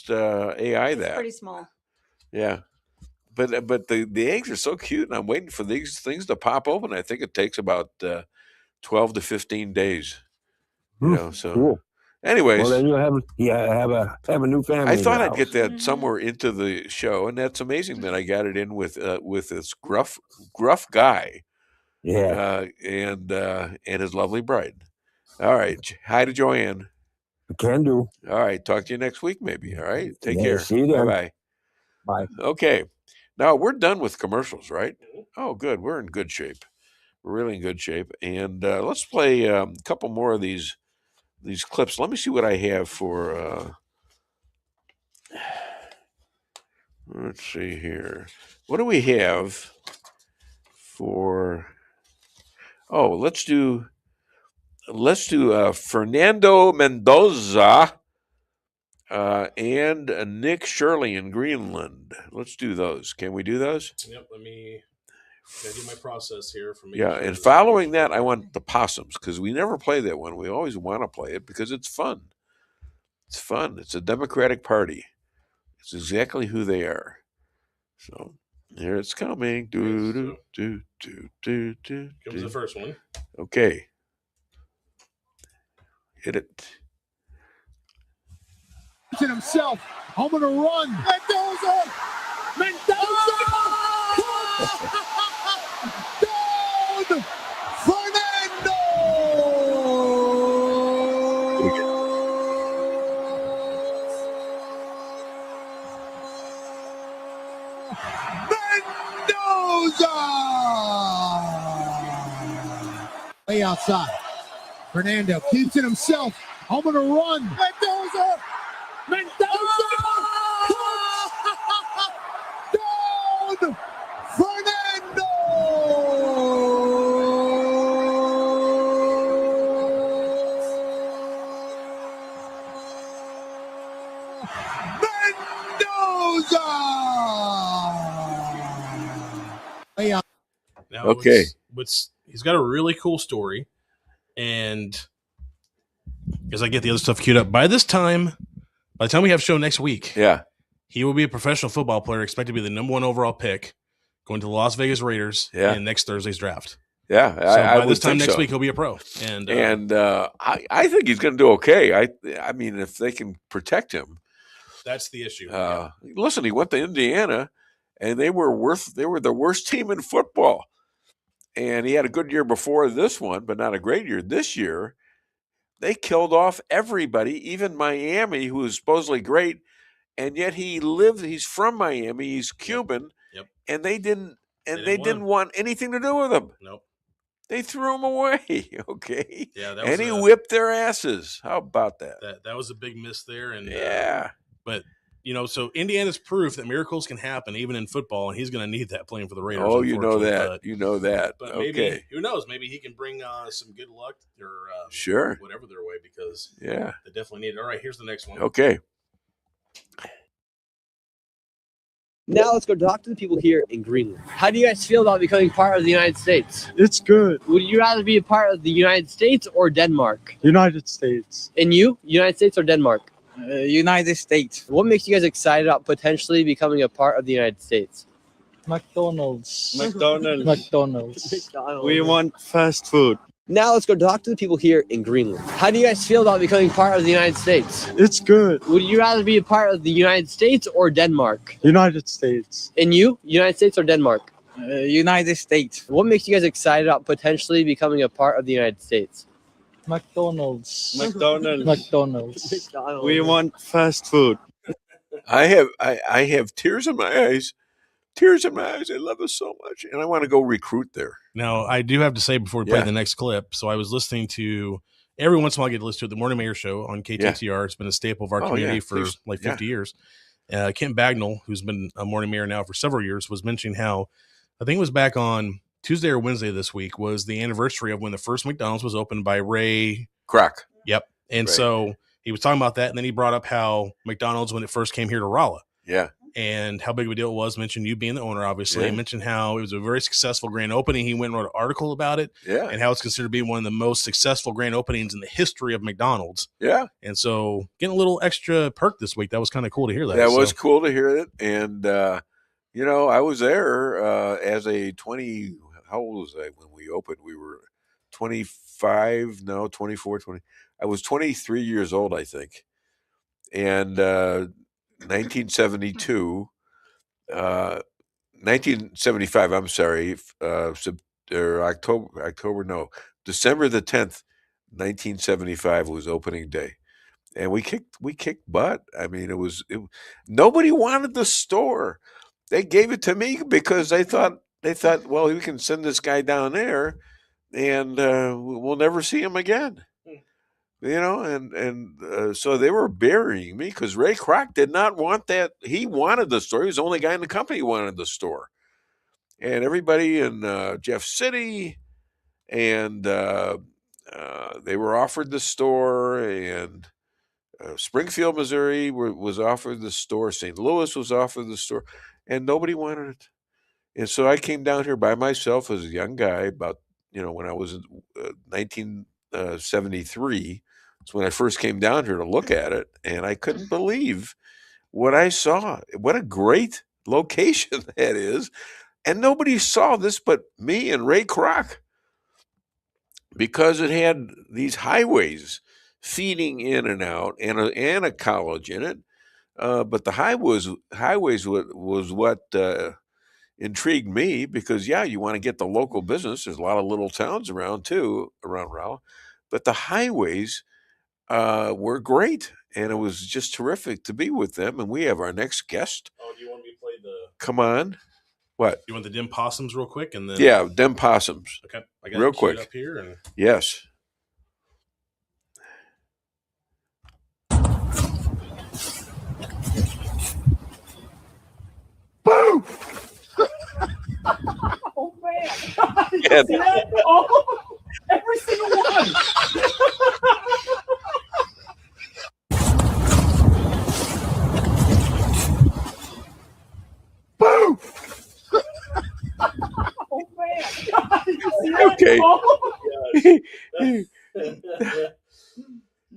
AI that. Pretty small. Yeah, but the eggs are so cute, and I'm waiting for these things to pop open. I think it takes about 12 to 15 days. So. Cool. Anyways, well, then you have a new family. I thought I'd get that somewhere into the show, and that's amazing that I got it in with this gruff guy, and his lovely bride. All right, hi to Joanne. Can do. All right, talk to you next week, maybe. All right, take care. See you then. Bye. Okay, now we're done with commercials, right? Oh, good. We're in good shape. We're really in good shape, and let's play a couple more of these clips. Let me see what I have for. Let's see here. What do we have for? Oh, let's do Fernando Mendoza and Nick Shirley in Greenland. Let's do those. Can we do those? Yep. Let me do my process here. And following that, I want the possums, because we never play that one. We always want to play it because it's fun. It's fun. It's a Democratic Party. It's exactly who they are. So here it's coming. Comes the first one. Okay. Hit it. himself. I'm going to run. Mendoza! Down! Fernando! Mendoza! Way outside. Fernando keeps it himself. I'm going to run. Mendoza! Down! Fernando! Mendoza! Now, Okay. He's got a really cool story, and as I get the other stuff queued up, by the time we have show next week, he will be a professional football player, expected to be the number 1 overall pick, going to the Las Vegas Raiders in next Thursday's draft. Yeah, so I by this would time think next so. week, he'll be a pro. And I think he's going to do okay. I mean, if they can protect him, that's the issue. Listen, he went to Indiana, and they were the worst team in football. And he had a good year before this one, but not a great year. This year, they killed off everybody, even Miami, who was supposedly great, and yet he's from Miami, he's Cuban, and they didn't want anything to do with him. Nope. They threw him away, okay? Yeah, and he whipped their asses. How about that? That was a big miss there. And but so Indiana's proof that miracles can happen even in football, and he's going to need that playing for the Raiders. Oh, you know that. But maybe, who knows? Maybe he can bring some good luck or whatever their way, because they definitely need it. All right, here's the next one. Okay. Now let's go talk to the people here in Greenland. How do you guys feel about becoming part of the United States? It's good. Would you rather be a part of the United States or Denmark? United States. And you? United States or Denmark? United States. What makes you guys excited about potentially becoming a part of the United States? McDonald's. McDonald's. We want fast food. Now let's go talk to the people here in Greenland. How do you guys feel about becoming part of the United States? It's good. Would you rather be a part of the United States or Denmark? United States. And you? United States or Denmark? United States. What makes you guys excited about potentially becoming a part of the United States? McDonald's. We want fast food. I have tears in my eyes. Tears in my eyes. I love us so much, and I want to go recruit there. Now, I do have to say before we play the next clip, so I was listening to, every once in a while I get to listen to the Morning Mayor Show on KTTR. It's been a staple of our community for like 50 years. Kent Bagnall, who's been a morning mayor now for several years, was mentioning how, I think it was back on Tuesday or Wednesday this week, was the anniversary of when the first McDonald's was opened by Ray Kroc. Yep. And so he was talking about that, and then he brought up how McDonald's, when it first came here to Rolla, and how big of a deal it was, mentioned you being the owner, obviously, and mentioned how it was a very successful grand opening. He went and wrote an article about it, and how it's considered to be one of the most successful grand openings in the history of McDonald's. Yeah. And so getting a little extra perk this week, that was kind of cool to hear that. That was cool to hear it. And, I was there as a 20, how old was I when we opened? We were 24, 20. I was 23 years old, I think. And 1975, I'm sorry, December the 10th, 1975 was opening day. And we kicked butt. I mean, nobody wanted the store. They gave it to me because they thought, well, we can send this guy down there and we'll never see him again. So they were burying me because Ray Kroc did not want that. He wanted the store. He was the only guy in the company who wanted the store. And everybody in Jeff City and they were offered the store, and Springfield, Missouri was offered the store. St. Louis was offered the store, and nobody wanted it. And so I came down here by myself as a young guy about, when I was 1973. It's when I first came down here to look at it, and I couldn't believe what I saw. What a great location that is. And nobody saw this but me and Ray Kroc, because it had these highways feeding in and out, and a college in it. But the highways was what intrigued me, because you want to get the local business. There's a lot of little towns around too, around Raleigh, but the highways were great, and it was just terrific to be with them. And we have our next guest. Oh, do you want me to play the? Come on, what? You want the dim possums real quick, and then dim possums. Okay, I got real it queued quick up here. And... Yes. Boom! Oh man! Yeah. Oh, every single one. Boom! Oh man! Okay.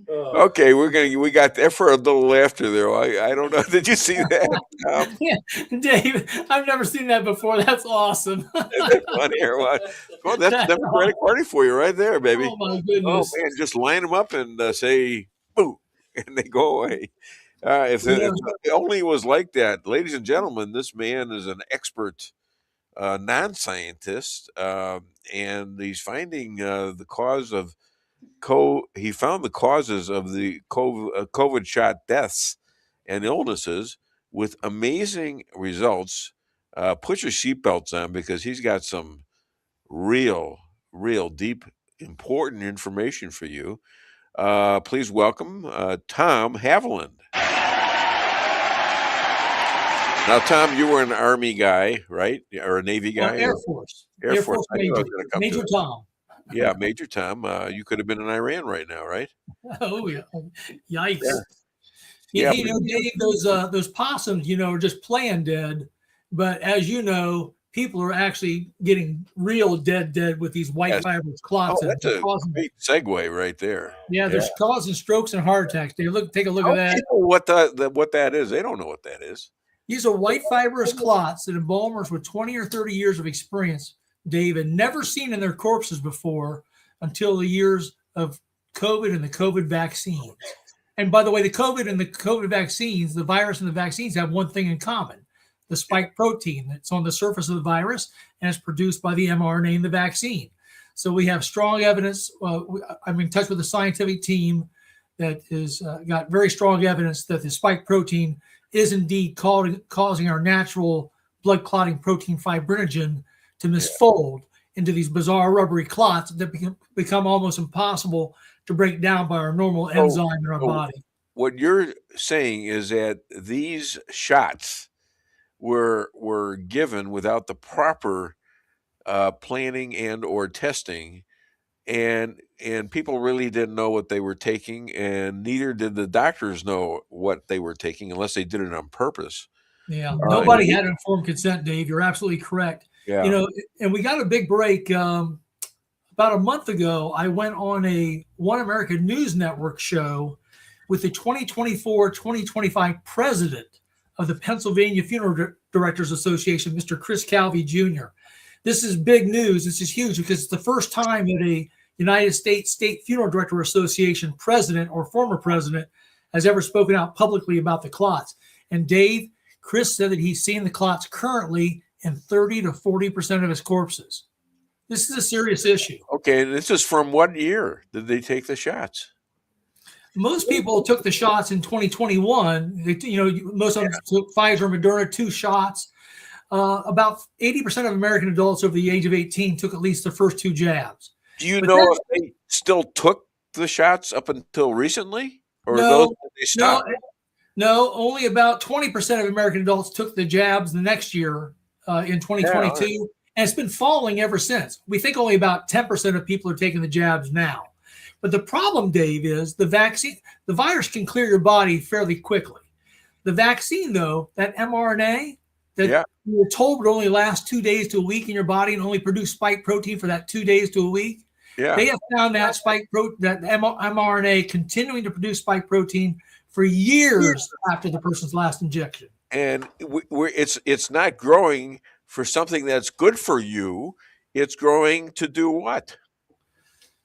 Okay, we got there for a little laughter there. I don't know. Did you see that, Tom? Yeah, Dave, I've never seen that before. That's awesome. Isn't that funny or what? Well, that's Democratic Party for you right there, baby. Oh my goodness! Oh man, just line them up and say boo, and they go away. If it only was like that, ladies and gentlemen, this man is an expert non-scientist, and he's finding the cause of he found the causes of the COVID shot deaths and illnesses with amazing results. Put your seatbelts on, because he's got some real deep, important information for you. Please welcome Tom Haviland. Now, Tom, you were an Army guy, right? Or a Navy guy? Air Force. Air Force. Major Tom. Yeah, Major Tom. You could have been in Iran right now, right? Oh yeah! Yikes! Yeah. You know, Dave, those possums, are just playing dead. But as you know, people are actually getting real dead with these white fibrous clots. Oh, that's a great segue right there. Yeah, they're causing strokes and heart attacks. Take a look at that. What that is? They don't know what that is. These are white fibrous clots that embalmers with 20 or 30 years of experience, Dave, had never seen in their corpses before until the years of COVID and the COVID vaccines. And by the way, the COVID and the COVID vaccines, the virus and the vaccines have one thing in common: the spike protein that's on the surface of the virus and is produced by the mRNA in the vaccine. So we have strong evidence. I'm in touch with the scientific team that has got very strong evidence that the spike protein is indeed causing our natural blood clotting protein fibrinogen to misfold into these bizarre rubbery clots that become almost impossible to break down by our normal enzyme in our body. What you're saying is that these shots were given without the proper planning and or testing, and people really didn't know what they were taking, and neither did the doctors know what they were taking unless they did it on purpose. Yeah, nobody had informed consent, Dave. You're absolutely correct. Yeah. And we got a big break about a month ago. I went on a One American News Network show with the 2024-2025 president of the Pennsylvania Funeral Directors Association, Mr. Chris Calvi Jr. This is big news. This is huge because it's the first time that a United States State Funeral Director Association president or former president has ever spoken out publicly about the clots. And Dave, Chris said that he's seen the clots currently in 30 to 40% of his corpses. This is a serious issue. Okay, this is from what year did they take the shots? Most people took the shots in 2021. Most of them took Pfizer, Moderna, 2 shots. About 80% of American adults over the age of 18 took at least the first 2 jabs. Do you know if they still took the shots up until recently? Or those that they stopped? No, only about 20% of American adults took the jabs the next year in 2022. And it's been falling ever since. We think only about 10% of people are taking the jabs now. But the problem, Dave, is the virus can clear your body fairly quickly. The vaccine, though, that mRNA that you were told would only last 2 days to a week in your body and only produce spike protein for that 2 days to a week. Yeah. They have found that that mRNA continuing to produce spike protein for years after the person's last injection. And it's not growing for something that's good for you. It's growing to do what?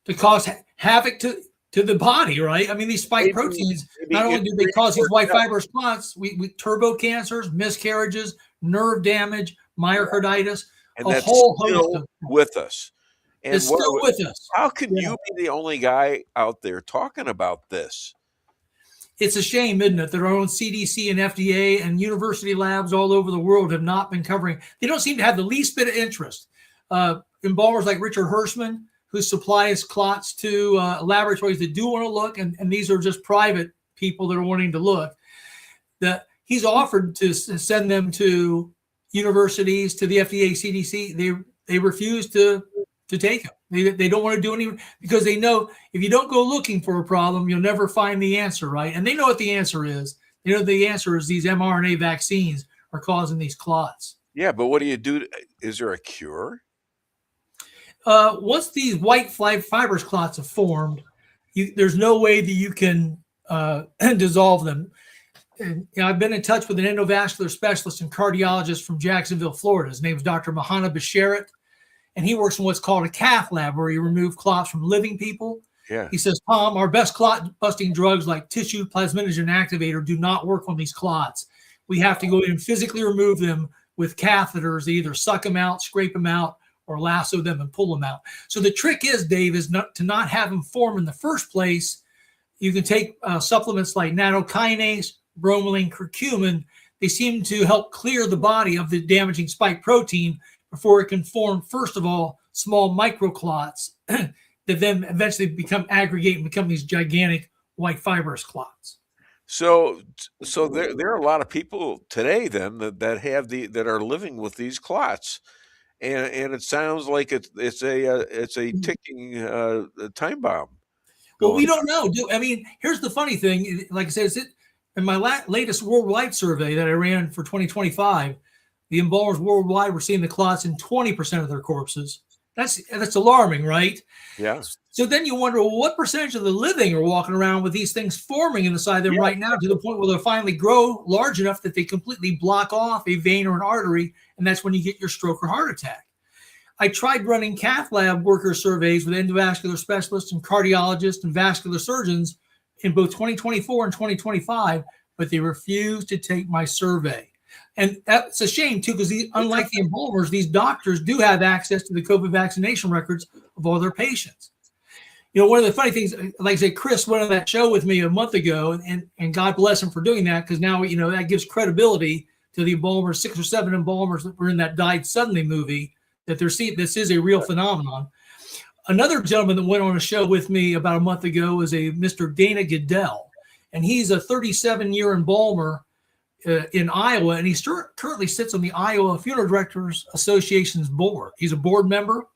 To cause havoc to to the body, right? I mean, these spike proteins, not only do they cause these white fibrous clots, we turbo cancers, miscarriages, nerve damage, myocarditis, and a that's whole still host of with us. And it's still with us. How can you be the only guy out there talking about this? It's a shame, isn't it, that our own CDC and FDA and university labs all over the world have not been covering. They don't seem to have the least bit of interest. Embalmers like Richard Hirschman, who supplies clots to laboratories that do want to look, and these are just private people that are wanting to look, that he's offered to send them to universities, to the FDA, CDC. They refuse to take them. They don't want to do anything because they know if you don't go looking for a problem, you'll never find the answer, right? And they know what the answer is. They know the answer is these mRNA vaccines are causing these clots. Yeah, but what do you do? Is there a cure? Once these white fibrous clots have formed, there's no way that you can dissolve them. And, I've been in touch with an endovascular specialist and cardiologist from Jacksonville, Florida. His name is Dr. Mahana Basharat, and he works in what's called a cath lab where he removes clots from living people. Yeah. He says, Tom, our best clot-busting drugs like tissue plasminogen activator do not work on these clots. We have to go in and physically remove them with catheters. They either suck them out, scrape them out, or lasso them and pull them out. So the trick is, Dave, is not to not have them form in the first place. You can take supplements like nattokinase, bromelain, curcumin. They seem to help clear the body of the damaging spike protein before it can form, first of all, small microclots that then eventually aggregate and become these gigantic white fibrous clots. So there are a lot of people today then that are living with these clots. And it sounds like it's a ticking time bomb. Well, we don't know. I mean, here's the funny thing. Like I said, in my latest worldwide survey that I ran for 2025, the embalmers worldwide were seeing the clots in 20% of their corpses. That's alarming, right? Yeah. So then you wonder, well, what percentage of the living are walking around with these things forming inside them right now to the point where they'll finally grow large enough that they completely block off a vein or an artery, and that's when you get your stroke or heart attack. I tried running cath lab worker surveys with endovascular specialists and cardiologists and vascular surgeons in both 2024 and 2025, but they refused to take my survey. And that's a shame, too, because unlike the embalmers, these doctors do have access to the COVID vaccination records of all their patients. One of the funny things, like I said, Chris went on that show with me a month ago, and God bless him for doing that, because now, that gives credibility to the embalmers, 6 or 7 embalmers that were in that Died Suddenly movie, that this is a real phenomenon. Another gentleman that went on a show with me about a month ago is a Mr. Dana Goodell, and he's a 37-year embalmer in Iowa, and he currently sits on the Iowa Funeral Directors Association's board. He's a board member,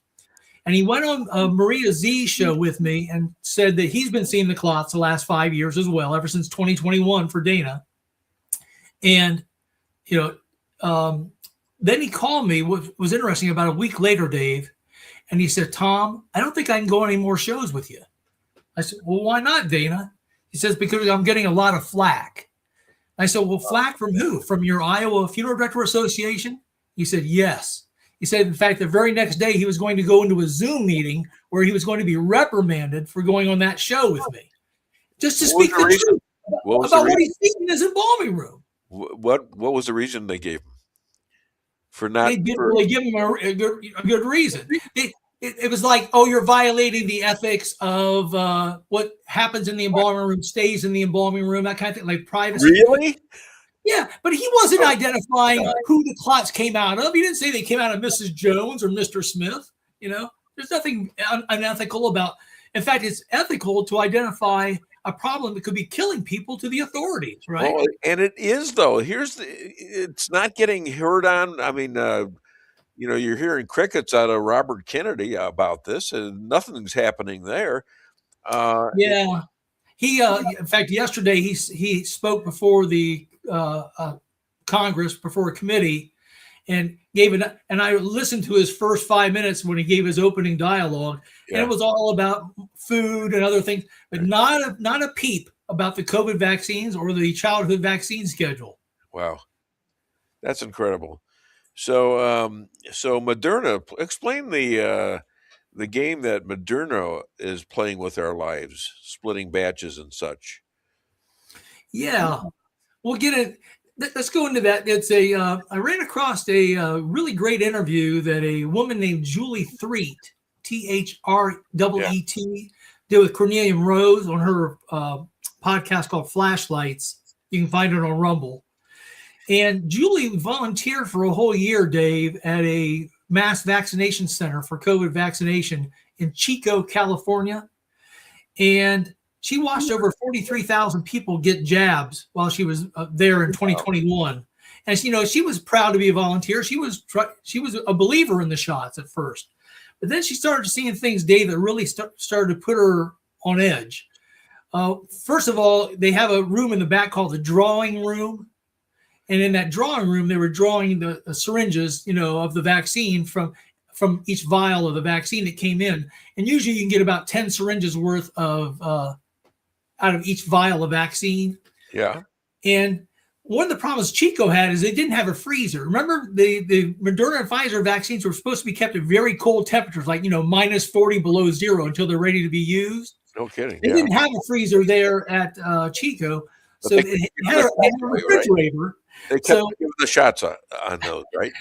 and he went on Maria Z's show with me and said that he's been seeing the clots the last 5 years as well, ever since 2021 for Dana. And, then he called me, what was interesting, about a week later, Dave, and he said, Tom, I don't think I can go on any more shows with you. I said, well, why not, Dana? He says, because I'm getting a lot of flack. I said, well, flack from who? From your Iowa Funeral Director Association? He said, yes. He said, in fact, the very next day he was going to go into a Zoom meeting where he was going to be reprimanded for going on that show with me. Just to speak the truth about what he's thinking in his embalming room. What was the reason they gave him? For not, they didn't really give him a good reason. It was like, oh, you're violating the ethics of what happens in the embalming room stays in the embalming room, that kind of thing, like privacy. Really? Yeah, but he wasn't identifying who the clots came out of. He didn't say they came out of Mrs. Jones or Mr. Smith. There's nothing unethical about. In fact, it's ethical to identify a problem that could be killing people to the authorities, right? Well, and it is, though. It's not getting heard on. I mean, you're hearing crickets out of Robert Kennedy about this, and nothing's happening there. Yeah, he. In fact, yesterday he spoke before the Congress, before a committee, and gave it. And I listened to his first 5 minutes when he gave his opening dialogue, and it was all about food and other things, but not a peep about the COVID vaccines or the childhood vaccine schedule. Wow, that's incredible. So Moderna, explain the the game that Moderna is playing with our lives, splitting batches and such. Yeah, we'll get it. Let's go into that. It's a. I ran across a really great interview that a woman named Julie Threet, THREET, did with Cornelia Rose on her podcast called Flashlights. You can find it on Rumble. And Julie volunteered for a whole year, Dave, at a mass vaccination center for COVID vaccination in Chico, California. And she watched over 43,000 people get jabs while she was there in 2021. And she was proud to be a volunteer. She was a believer in the shots at first. But then she started seeing things, Dave, that really started to put her on edge. First of all, they have a room in the back called the drawing room. And in that drawing room, they were drawing the syringes, of the vaccine from each vial of the vaccine that came in. And usually you can get about 10 syringes worth of out of each vial of vaccine. Yeah. And one of the problems Chico had is they didn't have a freezer. Remember, the Moderna and Pfizer vaccines were supposed to be kept at very cold temperatures, like, minus 40 below zero until they're ready to be used. No kidding. They didn't have a freezer there at Chico. So they had a refrigerator. Right? They kept giving the shots on those, right?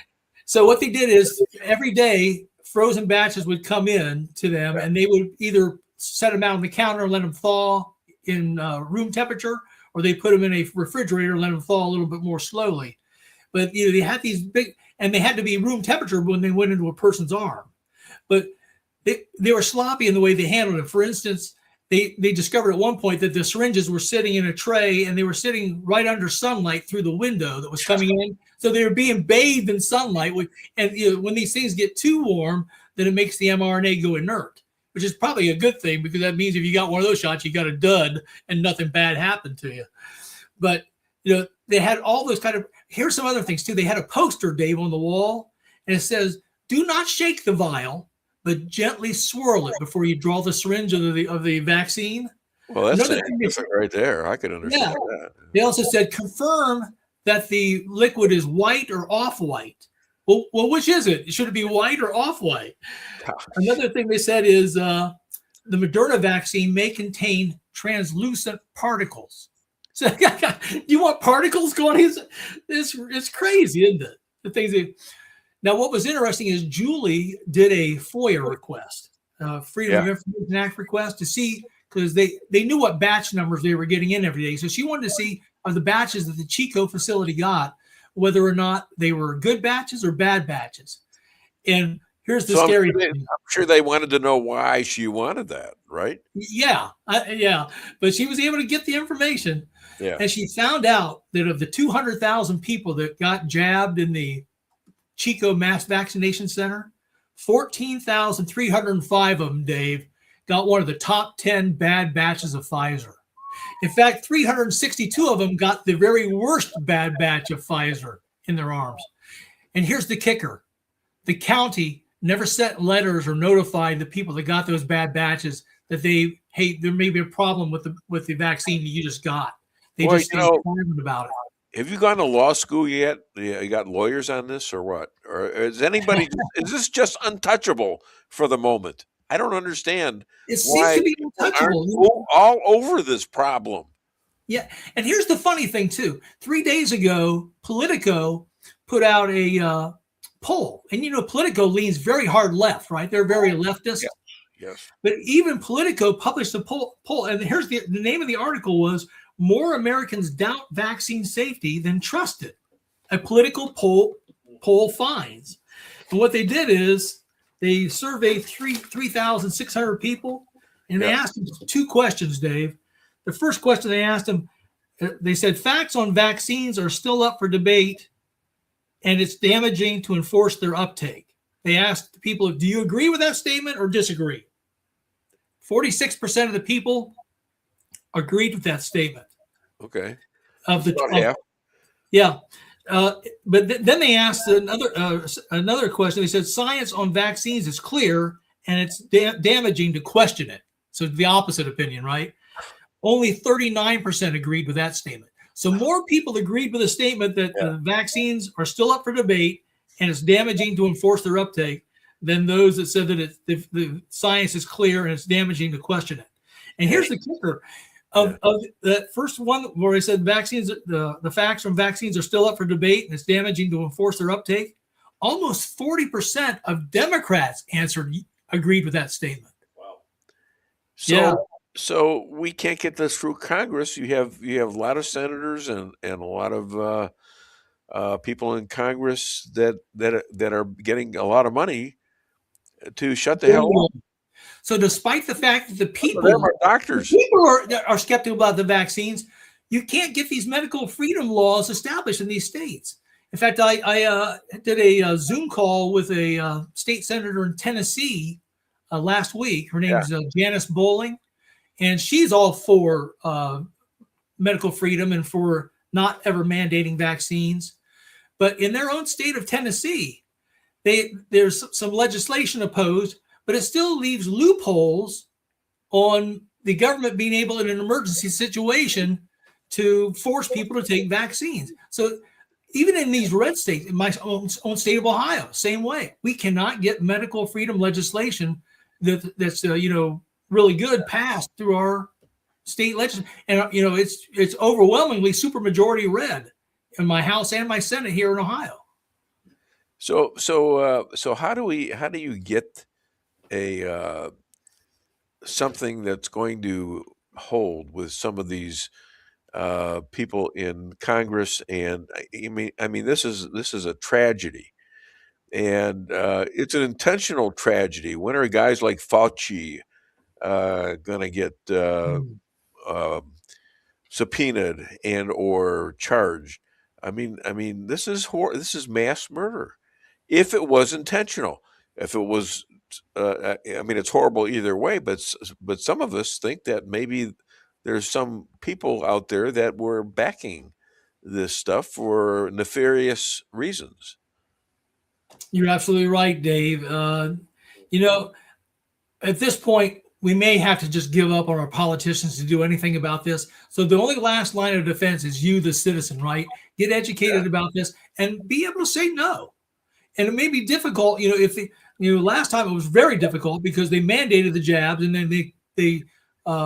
So what they did is every day frozen batches would come in to them, and they would either set them out on the counter and let them thaw in room temperature, or they put them in a refrigerator and let them thaw a little bit more slowly. But they had these big, and they had to be room temperature when they went into a person's arm. But they were sloppy in the way they handled it. For instance, they discovered at one point that the syringes were sitting in a tray, and they were sitting right under sunlight through the window that was coming in. So they were being bathed in sunlight. And when these things get too warm, then it makes the mRNA go inert, which is probably a good thing, because that means if you got one of those shots, you got a dud and nothing bad happened to you. But, they had all those here's some other things too. They had a poster, Dave, on the wall, and it says, "Do not shake the vial, but gently swirl it before you draw the syringe of the vaccine." Well, that's right there. I could understand that. They also said, "Confirm that the liquid is white or off-white." Well, which is it? Should it be white or off-white? Another thing they said is the Moderna vaccine may contain translucent particles. So you want particles going? It's crazy, isn't it? The things Now, what was interesting is Julie did a FOIA request, Freedom of Information Act request, to see, because they knew what batch numbers they were getting in every day. So she wanted to see of the batches that the Chico facility got, whether or not they were good batches or bad batches. And here's the scary thing. I'm sure they wanted to know why she wanted that, right? Yeah. But she was able to get the information. Yeah. And she found out that of the 200,000 people that got jabbed in the Chico Mass Vaccination Center, 14,305 of them, Dave, got one of the top 10 bad batches of Pfizer. In fact, 362 of them got the very worst bad batch of Pfizer in their arms. And here's the kicker. The county never sent letters or notified the people that got those bad batches that there may be a problem with the vaccine that you just got. They just stayed silent about it. Have you gone to law school yet? You got lawyers on this or what? Or is anybody, is this just untouchable for the moment? I don't understand. It seems to be untouchable. All over this problem. Yeah. And here's the funny thing, too. 3 days ago, Politico put out a poll. And, Politico leans very hard left, right? They're very leftist. Yeah. Yes. But even Politico published a poll. And here's the name of the article was, "More Americans Doubt Vaccine Safety Than Trust It." A political poll finds. And what they did is they surveyed 3,600 people, and they asked them 2 questions, Dave. The first question they asked them, they said, "Facts on vaccines are still up for debate, and it's damaging to enforce their uptake." They asked the people, "Do you agree with that statement or disagree?" 46% of the people agreed with that statement. Okay. Yeah. But then they asked another question. They said, "Science on vaccines is clear, and it's damaging to question it." So the opposite opinion, right? Only 39% agreed with that statement. So more people agreed with the statement that vaccines are still up for debate and it's damaging to enforce their uptake than those that said that the science is clear and it's damaging to question it. And here's the kicker of that first one where I said vaccines, the facts from vaccines are still up for debate and it's damaging to enforce their uptake. Almost 40% of Democrats agreed with that statement. Wow. So we can't get this through Congress. You have a lot of senators and a lot of people in Congress that are getting a lot of money to shut the hell up. So despite the fact that the people, doctors, are skeptical about the vaccines, you can't get these medical freedom laws established in these states. In fact, I did a Zoom call with a state senator in Tennessee last week. Her name's Janice Bowling, and she's all for medical freedom and for not ever mandating vaccines. But in their own state of Tennessee, there's some legislation opposed, but it still leaves loopholes on the government being able in an emergency situation to force people to take vaccines. So even in these red states, in my own state of Ohio, same way, we cannot get medical freedom legislation that's really good passed through our state legislature. And it's overwhelmingly supermajority red in my House and my Senate here in Ohio. So how do you get a something that's going to hold with some of these people in Congress? And I mean this is a tragedy, and it's an intentional tragedy. When are guys like Fauci gonna get subpoenaed and or charged? I mean this is mass murder. If it was intentional, if it was, it's horrible either way. But some of us think that maybe there's some people out there that were backing this stuff for nefarious reasons. You're absolutely right, Dave. At this point, we may have to just give up on our politicians to do anything about this. So the only last line of defense is you, the citizen, right? Get educated about this and be able to say no. And it may be difficult, last time it was very difficult because they mandated the jabs and then they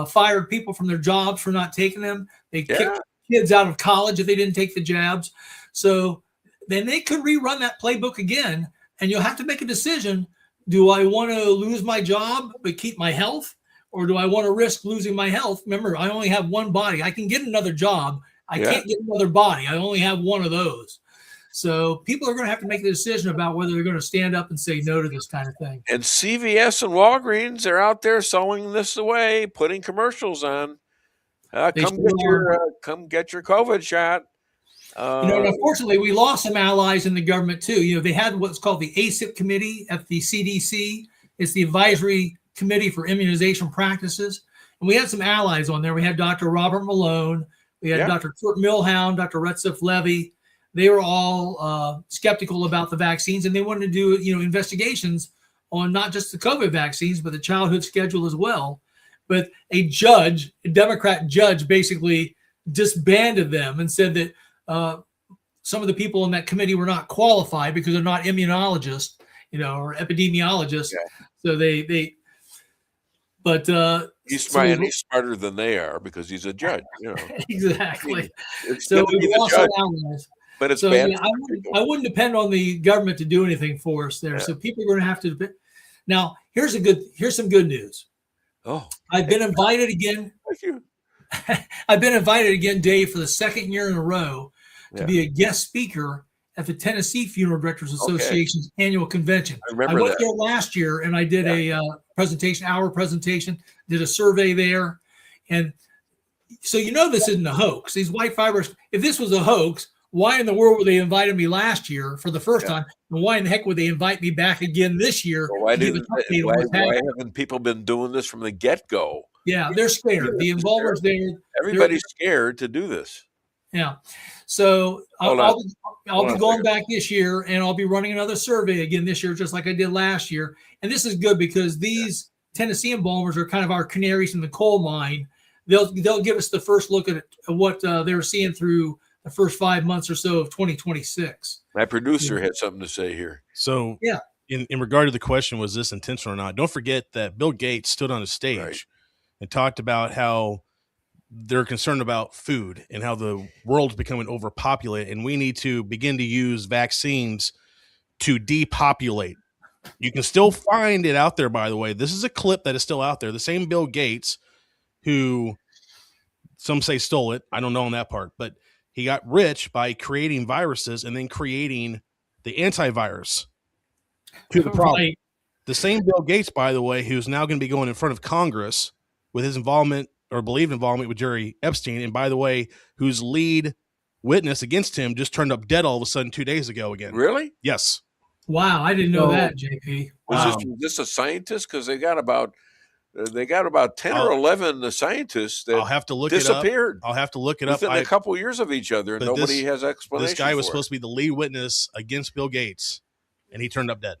fired people from their jobs for not taking them. They kicked kids out of college if they didn't take the jabs. So then they could rerun that playbook again, and you'll have to make a decision. Do I want to lose my job but keep my health, or do I want to risk losing my health? Remember, I only have one body. I can get another job. I can't get another body. I only have one of those. So people are going to have to make the decision about whether they're going to stand up and say no to this kind of thing. And CVS and Walgreens are out there selling this away, putting commercials on. Come get your COVID shot. Unfortunately, we lost some allies in the government too. They had what's called the ACIP committee at the CDC. It's the Advisory Committee for Immunization Practices. And we had some allies on there. We had Dr. Robert Malone. We had Dr. Kurt Milhound, Dr. Retzef Levy. They were all skeptical about the vaccines, and they wanted to do, investigations on not just the COVID vaccines, but the childhood schedule as well. But a Democrat judge, basically disbanded them and said that some of the people in that committee were not qualified because they're not immunologists, or epidemiologists. So he's smart. He's smarter than they are because he's a judge. Exactly. So we lost our allies. But it's bad. I wouldn't depend on the government to do anything for us there. So people are going to have to. Now, here's some good news. Oh, I've been invited again. Thank you. I've been invited again, Dave, for the second year in a row to be a guest speaker at the Tennessee Funeral Directors Association's annual convention. I went there last year and I did a hour presentation, did a survey there. And so this isn't a hoax. These white fibers, if this was a hoax, why in the world would they invited me last year for the first time? And why in the heck would they invite me back again this year? Well, why haven't people been doing this from the get-go? Yeah, they're scared. The Embalmer's there. Everybody's scared to do this. Yeah. So I'll be going back this year, and I'll be running another survey again this year, just like I did last year. And this is good because these Tennessee embalmers are kind of our canaries in the coal mine. They'll give us the first look at what they were seeing through the first 5 months or so of 2026. My producer had something to say here. So in regard to the question, was this intentional or not? Don't forget that Bill Gates stood on a stage and talked about how they're concerned about food and how the world's becoming overpopulated, and we need to begin to use vaccines to depopulate. You can still find it out there, by the way. This is a clip that is still out there. The same Bill Gates, who some say stole it. I don't know on that part, but he got rich by creating viruses and then creating the antivirus to the problem. Right. The same Bill Gates, by the way, who's now going to be going in front of Congress with his involvement or believed involvement with Jerry Epstein, and by the way, whose lead witness against him just turned up dead all of a sudden 2 days ago again. Really? Yes. Wow, I didn't know that, JP. Was this a scientist? Because they got about 10 or 11 scientists that I'll have to look disappeared. I'll have to look it up. Within a couple years of each other, and nobody has explanation. This guy was for supposed to be the lead witness against Bill Gates, and he turned up dead.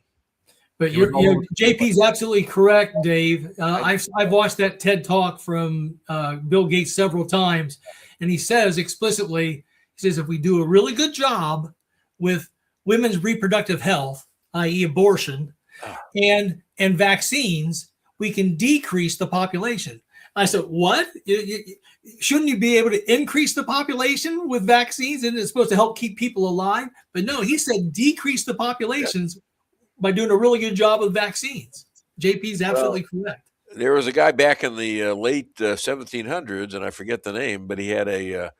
But JP's absolutely correct, Dave. I've watched that TED Talk from Bill Gates several times, and he says explicitly, he says, if we do a really good job with women's reproductive health, i.e. abortion, and vaccines, we can decrease the population. I said, what? Shouldn't you be able to increase the population with vaccines? And it's supposed to help keep people alive? But no, he said decrease the populations by doing a really good job with vaccines. JP's absolutely correct. There was a guy back in the late 1700s, and I forget the name, but he had a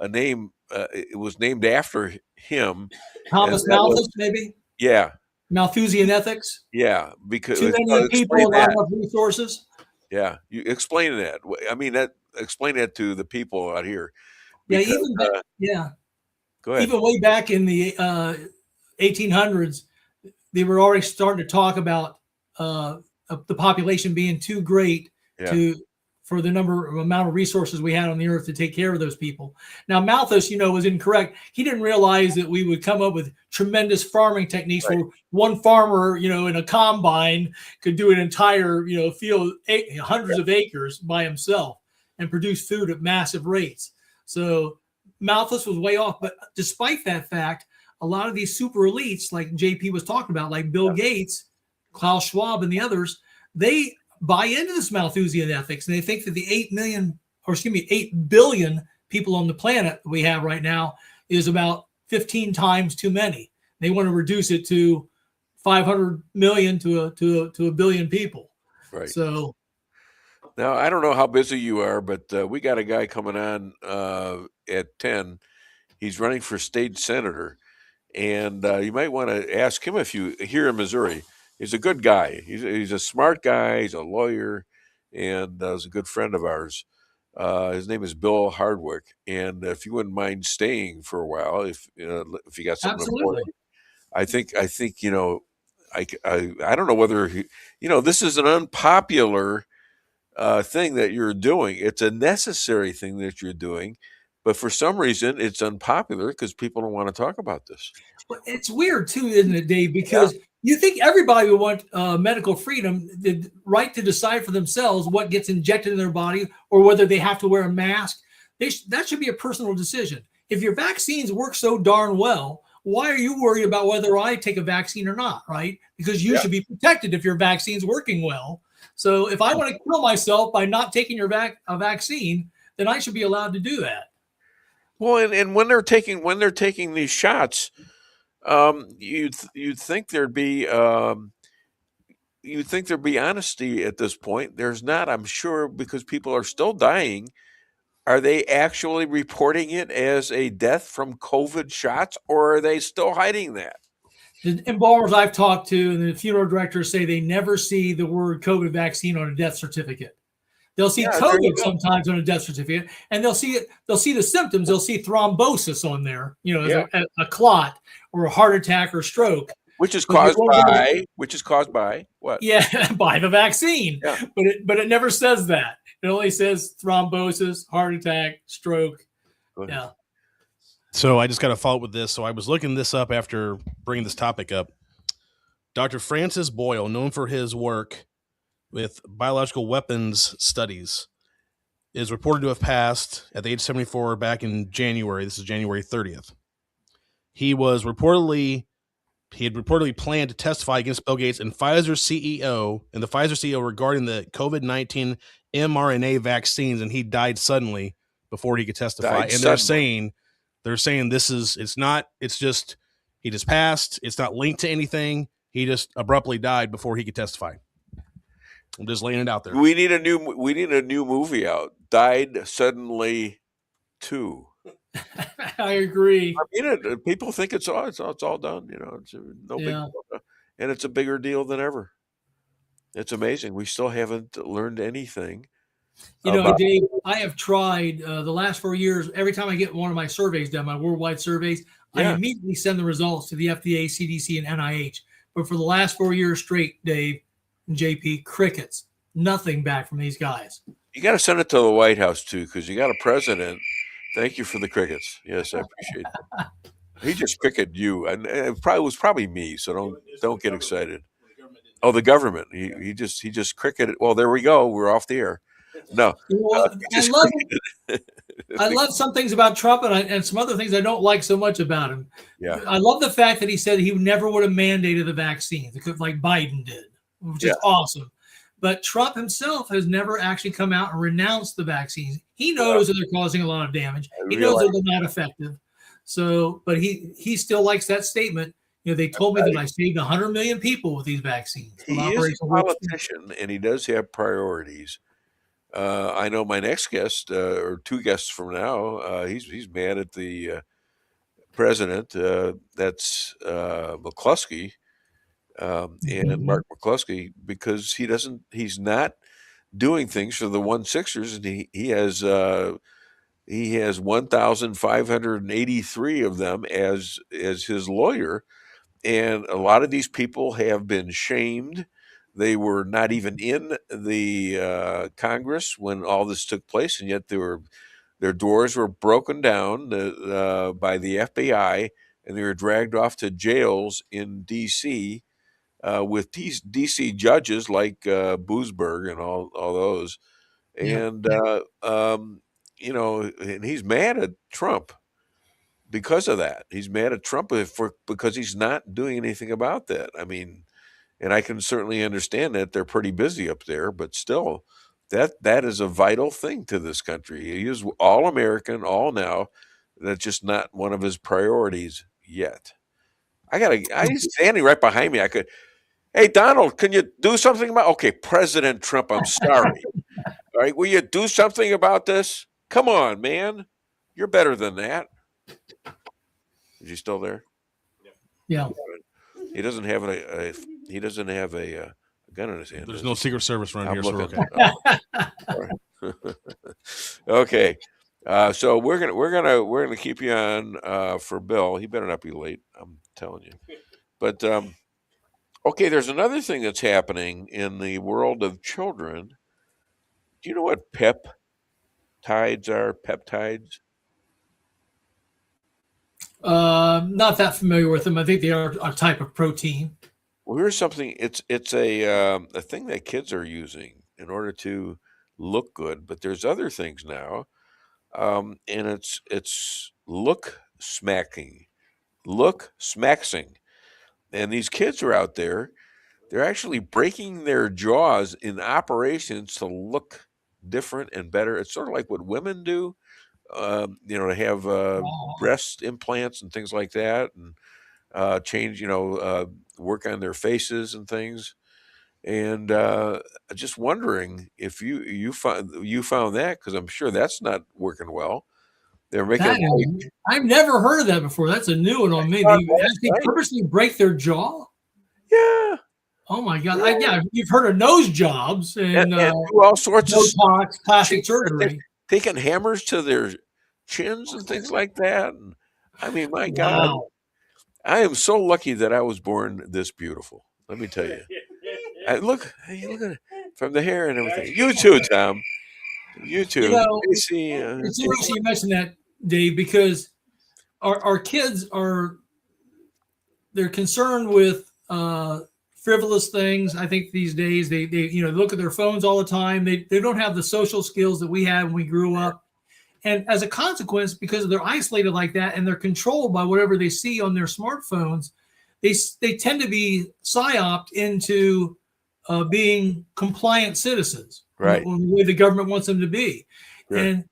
name. It was named after him. Thomas Malthus, maybe? Yeah. Malthusian ethics? Yeah. Because too many people and not enough resources? Yeah. You explain that. I mean, explain that to the people out here. Because, Go ahead. Even way back in the 1800s, they were already starting to talk about the population being too great for the amount of resources we had on the earth to take care of those people. Now, Malthus, was incorrect. He didn't realize that we would come up with tremendous farming techniques where one farmer, in a combine could do an entire, field, hundreds of acres by himself and produce food at massive rates. So Malthus was way off. But despite that fact, a lot of these super elites, like JP was talking about, like Bill Gates, Klaus Schwab, and the others, they buy into this Malthusian ethics, and they think that the 8 billion people on the planet we have right now is about 15 times too many. They want to reduce it to 500 million to a billion people. Right. So now I don't know how busy you are, but we got a guy coming on at 10. He's running for state senator, and you might want to ask him if you here in Missouri. He's a good guy. He's a smart guy. He's a lawyer, and he's a good friend of ours. His name is Bill Hardwick. And if you wouldn't mind staying for a while, if you got something important, I think I don't know whether this is an unpopular thing that you're doing. It's a necessary thing that you're doing, but for some reason it's unpopular because people don't want to talk about this. Well, it's weird too, isn't it, Dave? Because you think everybody would want medical freedom, the right to decide for themselves what gets injected in their body or whether they have to wear a mask. That should be a personal decision. If your vaccines work so darn well, why are you worried about whether I take a vaccine or not, right? Because you should be protected if your vaccine's working well. So if I want to kill myself by not taking a vaccine, then I should be allowed to do that. Well, and when they're taking these shots, you'd think there'd be honesty at this point. There's not, I'm sure, because people are still dying. Are they actually reporting it as a death from COVID shots, or are they still hiding that? The embalmers I've talked to and the funeral directors say they never see the word COVID vaccine on a death certificate. They'll see COVID sometimes on a death certificate, and they'll see the symptoms. They'll see thrombosis on there, a clot or a heart attack or stroke. Which is caused by what? Yeah, by the vaccine. Yeah. But it never says that. It only says thrombosis, heart attack, stroke. Yeah. So I just got to follow up with this. So I was looking this up after bringing this topic up. Dr. Francis Boyle, known for his work with biological weapons studies, is reported to have passed at the age of 74 back in January. This is January 30th. He was reportedly he had reportedly planned to testify against Bill Gates and the Pfizer CEO regarding the COVID-19 mRNA vaccines, and he died suddenly before he could testify. They're saying it's just he just passed. It's not linked to anything. He just abruptly died before he could testify. I'm just laying it out there. We need a new movie out. Died suddenly 2. I agree. I mean, people think it's all done. It's no big deal, and it's a bigger deal than ever. It's amazing. We still haven't learned anything. Dave, I have tried the last 4 years. Every time I get one of my surveys done, my worldwide surveys, I immediately send the results to the FDA, CDC, and NIH. But for the last 4 years straight, Dave and JP, crickets. Nothing back from these guys. You got to send it to the White House too, because you got a president. Thank you for the crickets. Yes, I appreciate that. He just cricketed you, and it was probably me. So don't get excited. Oh, the government. He just cricketed. Well, there we go. We're off the air. No, I love some things about Trump and some other things I don't like so much about him. Yeah, I love the fact that he said he never would have mandated the vaccines, like Biden did, which is awesome. But Trump himself has never actually come out and renounced the vaccines. He knows that they're causing a lot of damage. He knows that they're not effective. So, but he still likes that statement. They told me that I saved 100 million people with these vaccines. He is a politician, and he does have priorities. I know my next guest, or 2 guests from now, he's mad at the president. That's McCloskey. And Mark McCloskeys, because he's not doing things for the 1/6ers, and he has 1,583 of them as his lawyer, and a lot of these people have been shamed. They were not even in the Congress when all this took place, and yet their doors were broken down by the FBI, and they were dragged off to jails in D.C. With DC judges like Boosberg and all those, and and he's mad at Trump because of that. He's mad at Trump because he's not doing anything about that. I mean, and I can certainly understand that they're pretty busy up there, but still, that is a vital thing to this country. He is all American, all now. That's just not one of his priorities yet. He's standing right behind me. Hey, Donald, can you do something about? Okay, President Trump, I'm sorry. All right, will you do something about this? Come on, man. You're better than that. Is he still there? Yeah. He doesn't have a gun in his hand. There's no Secret Service around here, so okay. Okay. So we're gonna keep you on for Bill. He better not be late. I'm telling you. But okay, there's another thing that's happening in the world of children. Do you know what peptides are? Peptides? Not that familiar with them. I think they are a type of protein. Well, here's something. It's a thing that kids are using in order to look good. But there's other things now, and it's look smacking, and these kids are out there. They're actually breaking their jaws in operations to look different and better. It's sort of like what women do, to have breast implants and things like that, and change, work on their faces and things. And just wondering if you found that, because I'm sure that's not working well. They're making. I've never heard of that before. That's a new one on me. They purposely break their jaw. Yeah. Oh my God! You've heard of nose jobs and do all sorts of plastic surgery, taking hammers to their chins and things like that. And I mean, my God, I am so lucky that I was born this beautiful. Let me tell you. Look at it from the hair and everything. You too, Tom. You too. It's interesting you mentioned that, Dave, because our kids they're concerned with frivolous things. I think these days they look at their phones all the time. They don't have the social skills that we had when we grew up. And as a consequence, because they're isolated like that and they're controlled by whatever they see on their smartphones, they tend to be psyoped into being compliant citizens, Right. the way the government wants them to be. Sure. And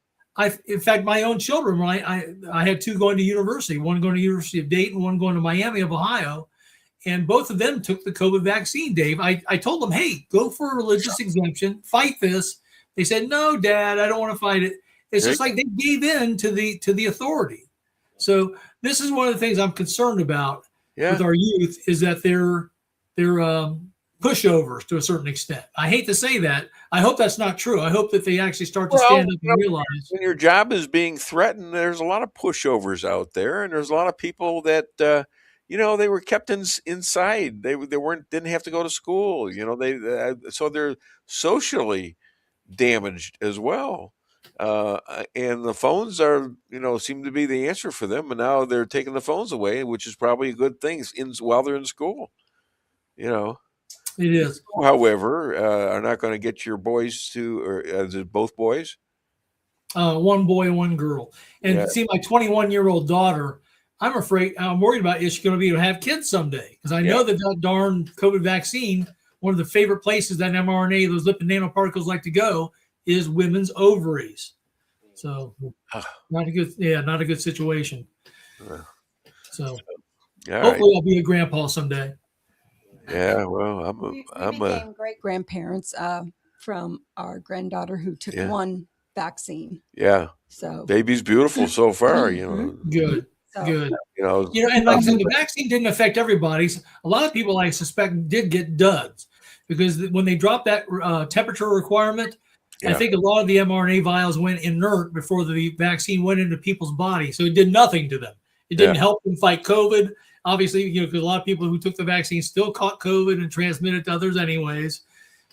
in fact, my own children, I had two going to university, one going to University of Dayton, one going to Miami of Ohio. And both of them took the COVID vaccine, Dave. I told them, hey, go for a religious exemption, fight this. They said, no, Dad, I don't want to fight it. It's just like they gave in to the authority. So this is one of the things I'm concerned about with our youth, is that they're pushovers to a certain extent. I hate to say that. I hope that's not true. I hope that they actually start to stand up and realize. When your job is being threatened, there's a lot of pushovers out there, and there's a lot of people that they were kept inside. They didn't have to go to school. So they're socially damaged as well. And the phones are, seem to be the answer for them. And now they're taking the phones away, which is probably a good thing while they're in school. It is. However, are not going to get your boys or is it both boys? One boy, one girl. And see, my 21-year-old daughter, I'm worried about, is she going to be able to have kids someday? Because I know that darn COVID vaccine, one of the favorite places that mRNA, those lipid nanoparticles like to go, is women's ovaries. So not a good situation. So hopefully I'll be a grandpa someday. Yeah, well, we became great grandparents from our granddaughter who took one vaccine. Yeah. So baby's beautiful so far, Good. Good. And like I said, the vaccine didn't affect everybody. A lot of people, I suspect, did get duds because when they dropped that temperature requirement, I think a lot of the mRNA vials went inert before the vaccine went into people's bodies. So it did nothing to them. It didn't help them fight COVID. Obviously, because a lot of people who took the vaccine still caught COVID and transmitted to others anyways.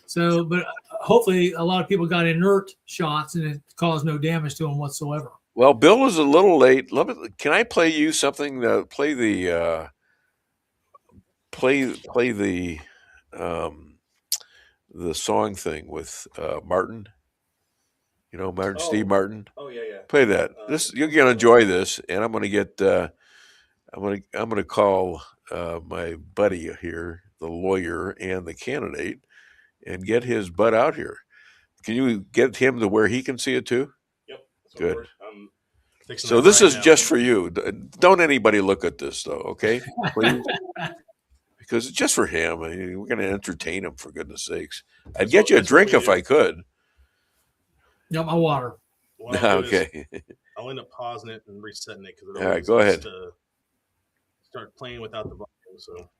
So, but hopefully a lot of people got inert shots and it caused no damage to them whatsoever. Well, Bill is a little late. Can I play you something? Play the song thing with Martin. Martin, Steve Martin. Oh yeah. Play that. You're gonna enjoy this, and I'm gonna get. I'm gonna call my buddy here, the lawyer and the candidate, and get his butt out here. Can you get him to where he can see it too? Yep. Good. So this is just for you. Don't anybody look at this though, okay? Please. Because it's just for him. We're going to entertain him, for goodness sakes. I'd get you a drink if I could. Got my water. Okay. I'll end up pausing it and resetting it. All right, go ahead. Start playing without the volume. So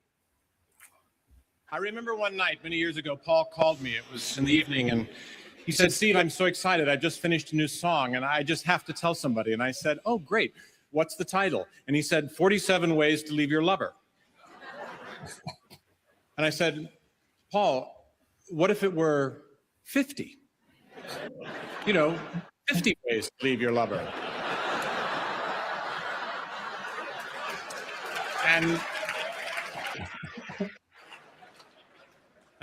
I remember one night many years ago, Paul called me. It was in the evening, and he said, Steve, I'm so excited. I've just finished a new song, and I just have to tell somebody. And I said, oh, great. What's the title? And he said, 47 Ways to Leave Your Lover. And I said, Paul, what if it were 50? 50 ways to leave your lover. And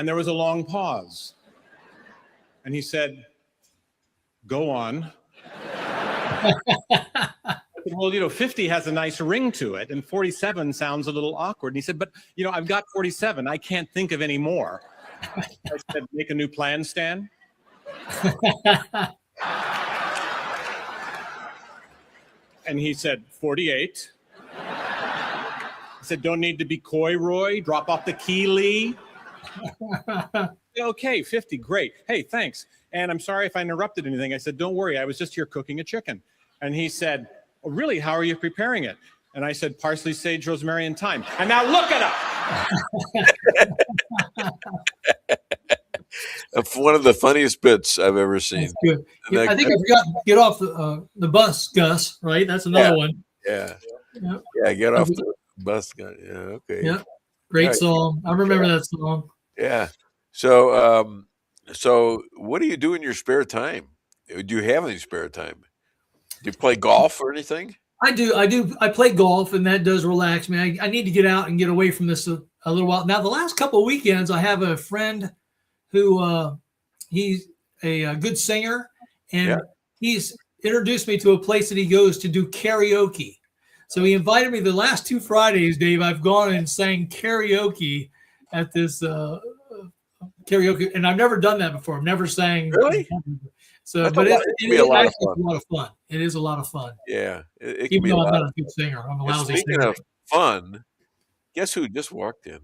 there was a long pause. And he said, go on. Well, 50 has a nice ring to it, and 47 sounds a little awkward. And he said, but, I've got 47. I can't think of any more. I said, make a new plan, Stan. And he said, 48. I said, don't need to be coy, Roy. Drop off the key, Lee. Okay, 50, great. Hey, thanks. And I'm sorry if I interrupted anything. I said, don't worry, I was just here cooking a chicken. And he said, oh, really, how are you preparing it? And I said, parsley, sage, rosemary, and thyme. And now look it up. One of the funniest bits I've ever seen. That's good. I think I forgot to get off the bus, Gus, right? That's another one. Yeah. Yeah, get off the bus, Gus. Yeah, okay. Yeah, great song. I remember that song. Yeah. So, so what do you do in your spare time? Do you have any spare time? Do you play golf or anything? I do. I play golf, and that does relax me. I need to get out and get away from this a little while. Now, the last couple of weekends, I have a friend who he's a good singer, and he's introduced me to a place that he goes to do karaoke. So he invited me the last 2 Fridays, Dave. I've gone and sang karaoke at this karaoke, and I've never done that before. I've never sang. Really? So, That's but a lot- it it can be a is lot of actually fun. a lot of fun. It is a lot of fun. Yeah, it can Even be a though I'm lot. not a good singer, I'm a And lousy speaking singer. of fun, guess who just walked in?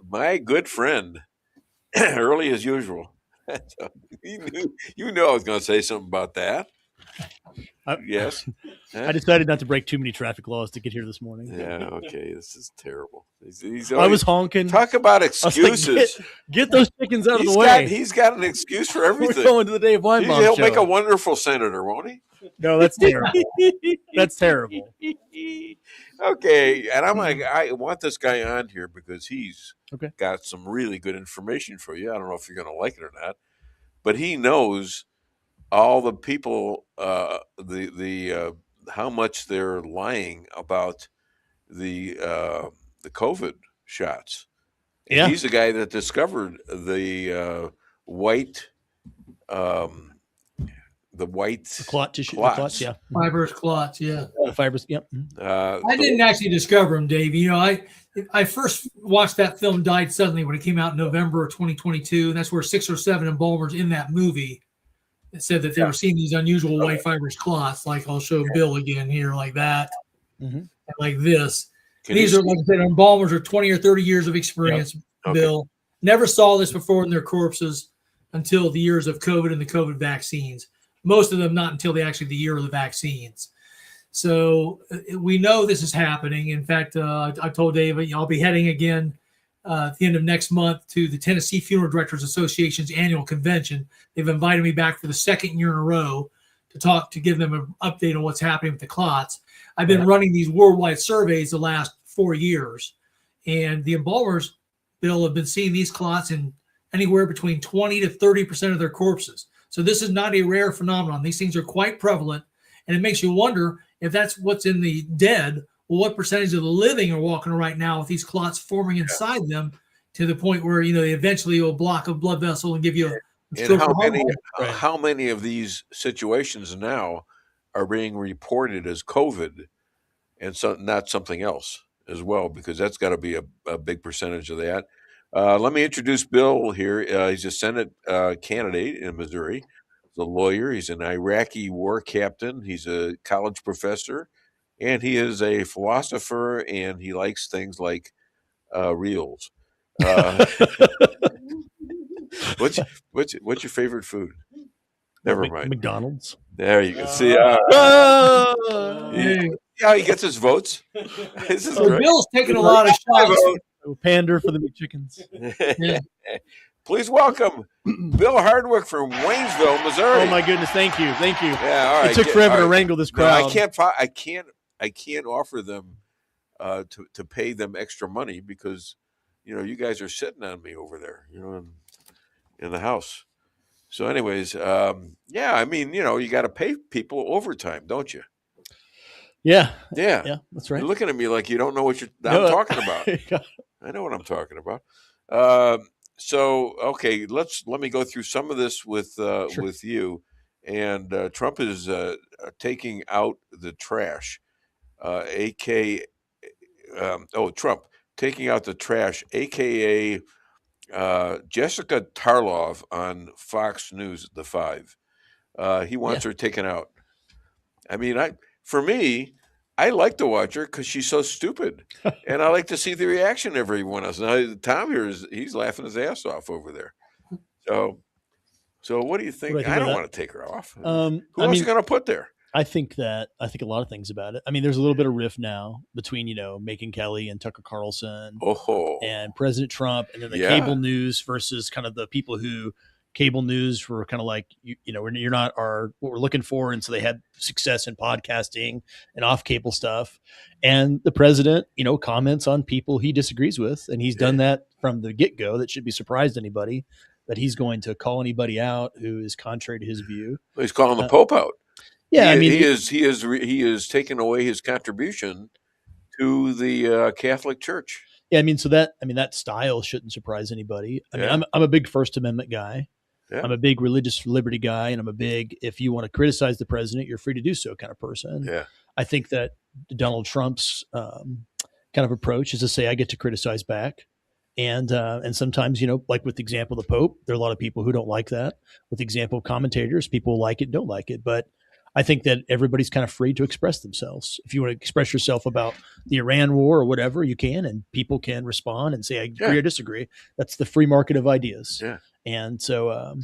My good friend, early as usual. You knew I was going to say something about that. Yes. I decided not to break too many traffic laws to get here this morning. Yeah. Okay. This is terrible. He's I was honking. Talk about I was like, excuses. get those chickens out of the way. He's got an excuse for everything. We're going to the Dave Weinbaum He'll Show. make a wonderful senator, won't he? No, that's terrible. That's terrible. Okay, and I'm like, I want this guy on here because he's Okay. got some really good information for you. I don't know if you're going to like it or not, but he knows all the people, how much they're lying about the COVID shots. And Yeah. he's the guy that discovered the white. The clot tissue, clots. the clots, yeah. Fibrous clots, yeah. The fibers, yep. I didn't actually discover them, Dave. You know, I first watched that film Died Suddenly when it came out in November of 2022. And that's where 6 or 7 embalmers in that movie said that they were seeing these unusual white fibrous clots. Like I'll show Bill again here, like that, and like this. These are, like I said, embalmers are 20 or 30 years of experience. Yep. Okay. Bill never saw this before in their corpses until the years of COVID and the COVID vaccines. Most of them not until the year of the vaccines. So we know this is happening. In fact, I told David I'll be heading again at the end of next month to the Tennessee Funeral Directors Association's annual convention. They've invited me back for the 2nd year in a row to give them an update on what's happening with the clots. I've been running these worldwide surveys the last 4 years, and the embalmers, Bill, have been seeing these clots in anywhere between 20 to 30% of their corpses. So this is not a rare phenomenon. These things are quite prevalent, and it makes you wonder if that's what's in the dead. Well, what percentage of the living are walking right now with these clots forming inside them to the point where they eventually will block a blood vessel and give you a And stroke or heart attack. how many of these situations now are being reported as COVID and so not something else as well? Because that's got to be a big percentage of that. Let me introduce Bill here. He's a Senate candidate in Missouri. He's a lawyer. He's an Iraqi war captain. He's a college professor, and he is a philosopher. And he likes things like reels. What's your favorite food? Never mind. McDonald's. There you go. See, see how he gets his votes. This is So great. Bill's taking a lot of shots. Pander for the McChickens. Please welcome Bill Hardwick from Waynesville, Missouri. Oh my goodness! Thank you. Yeah, all right. It took forever to wrangle this No, crowd. I can't offer them to pay them extra money because you guys are sitting on me over there, in the house. So, anyways, yeah, I mean, you got to pay people overtime, don't you? Yeah, that's right. You're looking at me like you don't know what I'm talking about. I know what I'm talking about. So, okay, let me go through some of this with you. And Trump is taking out the trash, Trump taking out the trash, aka Jessica Tarlov on Fox News at the 5. He wants her taken out. I mean, I like to watch her because she's so stupid, and I like to see the reaction of everyone else. Now, Tom here he's laughing his ass off over there. So what do you think? I don't want to take her off. Who else are you going to put there? I think a lot of things about it. I mean, there's a little bit of rift now between Megyn Kelly and Tucker Carlson, and President Trump, and then the cable news versus kind of the people who cable news were kind of like you're not what we're looking for, and so they had success in podcasting and off cable stuff. And the president, comments on people he disagrees with, and he's done that from the get go. That should be surprised anybody that he's going to call anybody out who is contrary to his view. He's calling the Pope out. Yeah, he is taking away his contribution to the Catholic Church. Yeah, that style shouldn't surprise anybody. I mean, I'm a big First Amendment guy. Yeah. I'm a big religious liberty guy, and I'm a big, if you want to criticize the president, you're free to do so kind of person. Yeah. I think that Donald Trump's kind of approach is to say, I get to criticize back. And sometimes, like with the example of the Pope, there are a lot of people who don't like that. With the example of commentators, people like it, don't like it. But I think that everybody's kind of free to express themselves. If you want to express yourself about the Iran war or whatever, you can, and people can respond and say, I agree or disagree. That's the free market of ideas. Yeah. And so,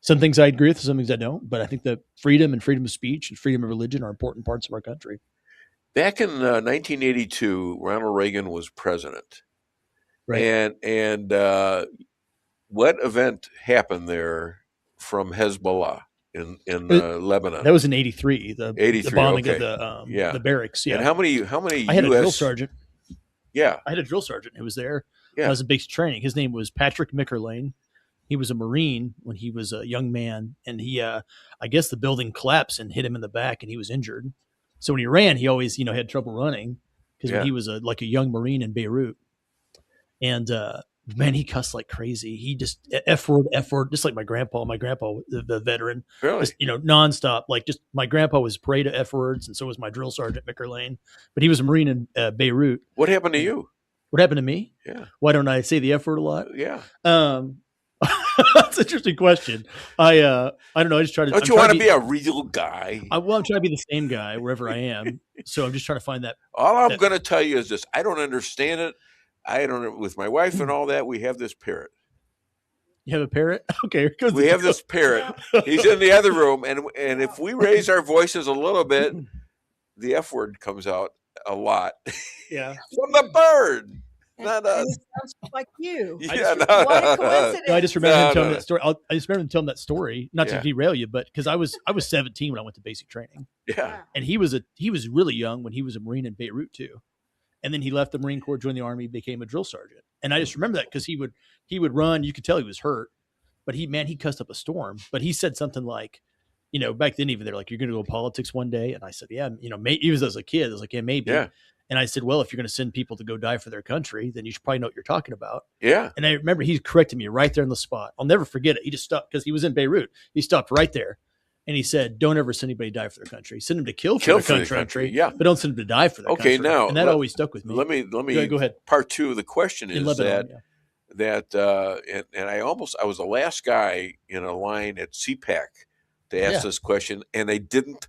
some things I agree with, some things I don't. But I think that freedom and freedom of speech and freedom of religion are important parts of our country. Back in 1982, Ronald Reagan was president. Right. And what event happened there from Hezbollah in Lebanon? That was in 83. The 83, the bombing okay. of the barracks. Yeah. And how many I had a drill US sergeant. Yeah. I had a drill sergeant who was there. Yeah. I was in basic training. His name was Patrick Mickerlane. He was a Marine when he was a young man, and he, I guess the building collapsed and hit him in the back, and he was injured. So when he ran, he always, had trouble running because when he was like a young Marine in Beirut, and man, he cussed like crazy. He just F word, just like my grandpa. My grandpa, the veteran, really, just, nonstop. Like just my grandpa was prey to F words, and so was my drill sergeant Mickerlane. But he was a Marine in Beirut. What happened to you? What happened to me? Yeah. Why don't I say the F word a lot? Yeah. That's an interesting question. I don't know. I just try to. Don't you want to be a real guy? I'm trying to be the same guy wherever I am. So I'm just trying to find that. All I'm going to tell you is this: I don't understand it. I don't. With my wife and all that, we have this parrot. You have a parrot? Okay. We have this parrot. He's in the other room, and if we raise our voices a little bit, the F word comes out a lot. Yeah. From the bird. Not us. And it sounds like you. Yeah, What a coincidence. No, I just remember him telling that story. I just remember him telling that story, not to Yeah. derail you, but because I was 17 when I went to basic training. Yeah. And he was really young when he was a Marine in Beirut too. And then he left the Marine Corps, joined the Army, became a drill sergeant. And I just remember that because he would run. You could tell he was hurt, but he cussed up a storm. But he said something like, back then even they're like, you're going to go politics one day. And I said, yeah, even as a kid, I was like, yeah, maybe. Yeah. And I said, well, if you're going to send people to go die for their country, then you should probably know what you're talking about. Yeah. And I remember he corrected me right there on the spot. I'll never forget it. He just stopped because he was in Beirut. He stopped right there. And he said, don't ever send anybody to die for their country. Send them to kill for their country. Yeah. But don't send them to die for their country. Okay, now. And that always stuck with me. Let me go ahead. Part two of the question is Lebanon, and I was the last guy in a line at CPAC to ask this question, and they didn't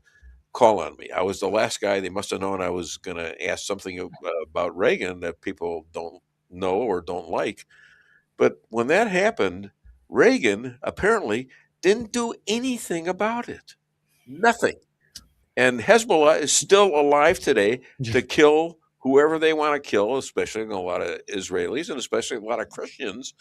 call on me. I was the last guy. They must have known I was going to ask something about Reagan that people don't know or don't like. But when that happened, Reagan apparently didn't do anything about it. Nothing. And Hezbollah is still alive today to kill whoever they want to kill, especially a lot of Israelis and especially a lot of Christians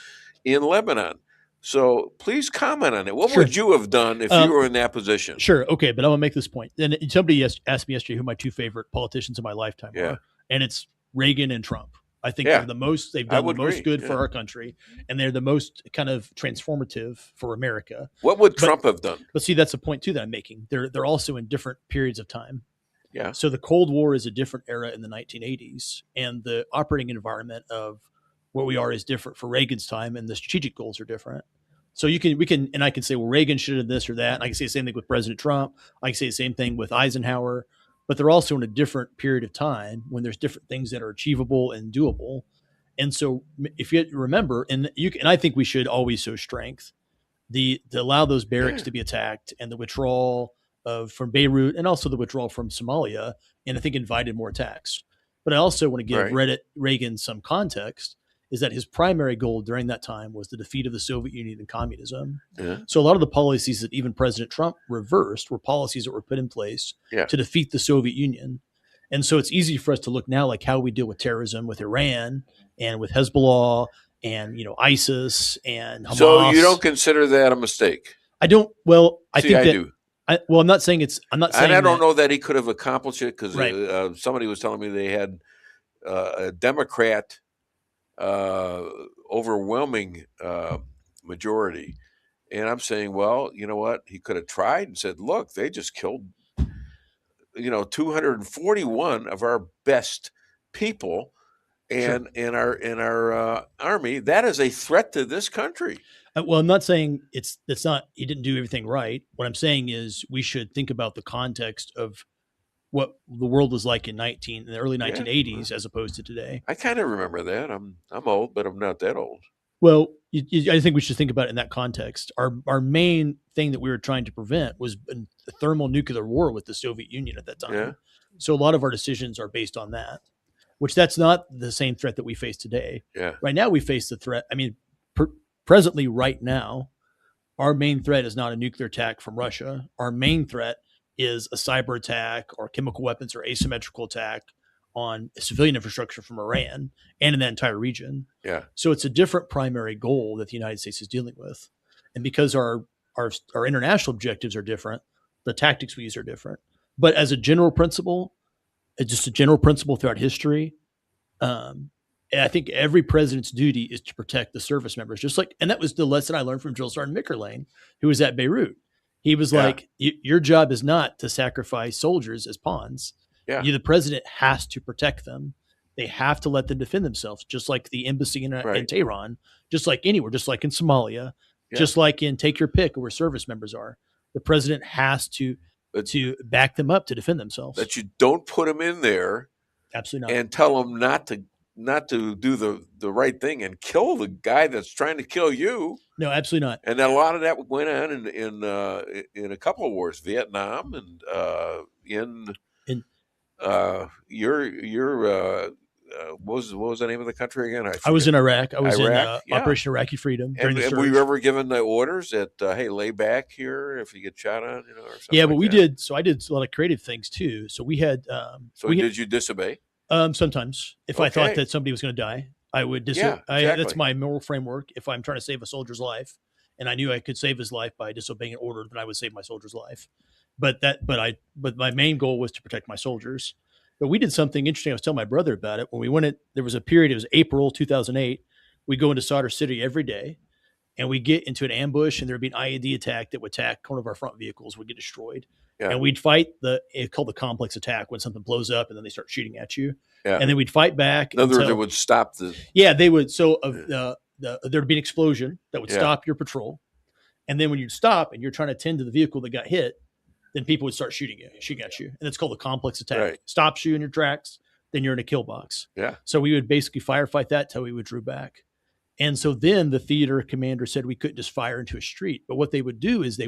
in Lebanon. So please comment on it. What would you have done if you were in that position? Sure. Okay. But I want to make this point. And somebody asked me yesterday who my two favorite politicians in my lifetime are. And it's Reagan and Trump. I think they're the most, they've done the most good for our country. And they're the most kind of transformative for America. What would Trump have done? But see, that's the point too that I'm making. They're also in different periods of time. Yeah. So the Cold War is a different era in the 1980s. And the operating environment of where we are is different for Reagan's time, and the strategic goals are different. So we can, and I can say, well, Reagan should have done this or that. And I can say the same thing with President Trump. I can say the same thing with Eisenhower, but they're also in a different period of time when there's different things that are achievable and doable. And so if you remember, and I think we should always show strength, to allow those barracks to be attacked and the withdrawal from Beirut and also the withdrawal from Somalia, and I think invited more attacks. But I also want to give Reagan some context, is that his primary goal during that time was the defeat of the Soviet Union and communism. Yeah. So a lot of the policies that even President Trump reversed were policies that were put in place to defeat the Soviet Union. And so it's easy for us to look now like how we deal with terrorism with Iran and with Hezbollah and, ISIS and Hamas. So you don't consider that a mistake? I don't. Well, I think I that, do. I'm not saying I'm not saying and I don't know that he could have accomplished it because Right. Somebody was telling me they had a Democrat overwhelming majority. And I'm saying, well, you know what? He could have tried and said, look, they just killed, 241 of our best people and in our army. That is a threat to this country. Well, I'm not saying it's not, he didn't do everything right. What I'm saying is we should think about the context of what the world was like in the early 1980s as opposed to today. I kind of remember that. I'm old, but I'm not that old. Well, I think we should think about it in that context. Our main thing that we were trying to prevent was a thermonuclear war with the Soviet Union at that time. Yeah. So a lot of our decisions are based on that, which that's not the same threat that we face today. Yeah. Right now we face the threat. I mean, presently right now, our main threat is not a nuclear attack from Russia. Our main threat is a cyber attack or chemical weapons or asymmetrical attack on civilian infrastructure from Iran and in that entire region. Yeah. So it's a different primary goal that the United States is dealing with. And because our international objectives are different, the tactics we use are different. But as a general principle, just a general principle throughout history, I think every president's duty is to protect the service members, and that was the lesson I learned from Drill Sergeant Mickerlane, who was at Beirut. He was like, your job is not to sacrifice soldiers as pawns. Yeah. The president has to protect them. They have to let them defend themselves, just like the embassy in Tehran, just like anywhere, just like in Somalia, just like in take your pick where service members are. The president has to back them up to defend themselves. That you don't put them in there. Absolutely not. And tell them not to do the right thing and kill the guy that's trying to kill you. No, absolutely not. And a lot of that went on in a couple of wars, Vietnam and what was the name of the country again? I was in Iraq. I was in Operation Iraqi Freedom. And were you ever given the orders that hey, lay back here if you get shot on, or something? Yeah, but we did. So I did a lot of creative things too. So we had. Did you disobey? Sometimes, if I thought that somebody was going to die, I would disobey. Exactly. That's my moral framework. If I'm trying to save a soldier's life, and I knew I could save his life by disobeying an order, then I would save my soldier's life. But my main goal was to protect my soldiers. But we did something interesting. I was telling my brother about it when we went. There was a period. It was April 2008. We go into Sadr City every day, and we get into an ambush, and there'd be an IED attack that would attack one of our front vehicles. Would get destroyed. Yeah. And we'd fight it's called the complex attack, when something blows up and then they start shooting at you. Yeah. And then we'd fight back. In other words, it would stop the. Yeah, they would. So there'd be an explosion that would stop your patrol. And then when you'd stop and you're trying to tend to the vehicle that got hit, then people would start shooting at you. And it's called the complex attack. Right. Stops you in your tracks, then you're in a kill box. Yeah. So we would basically firefight that till we withdrew back. And so then the theater commander said we couldn't just fire into a street. But what they would do is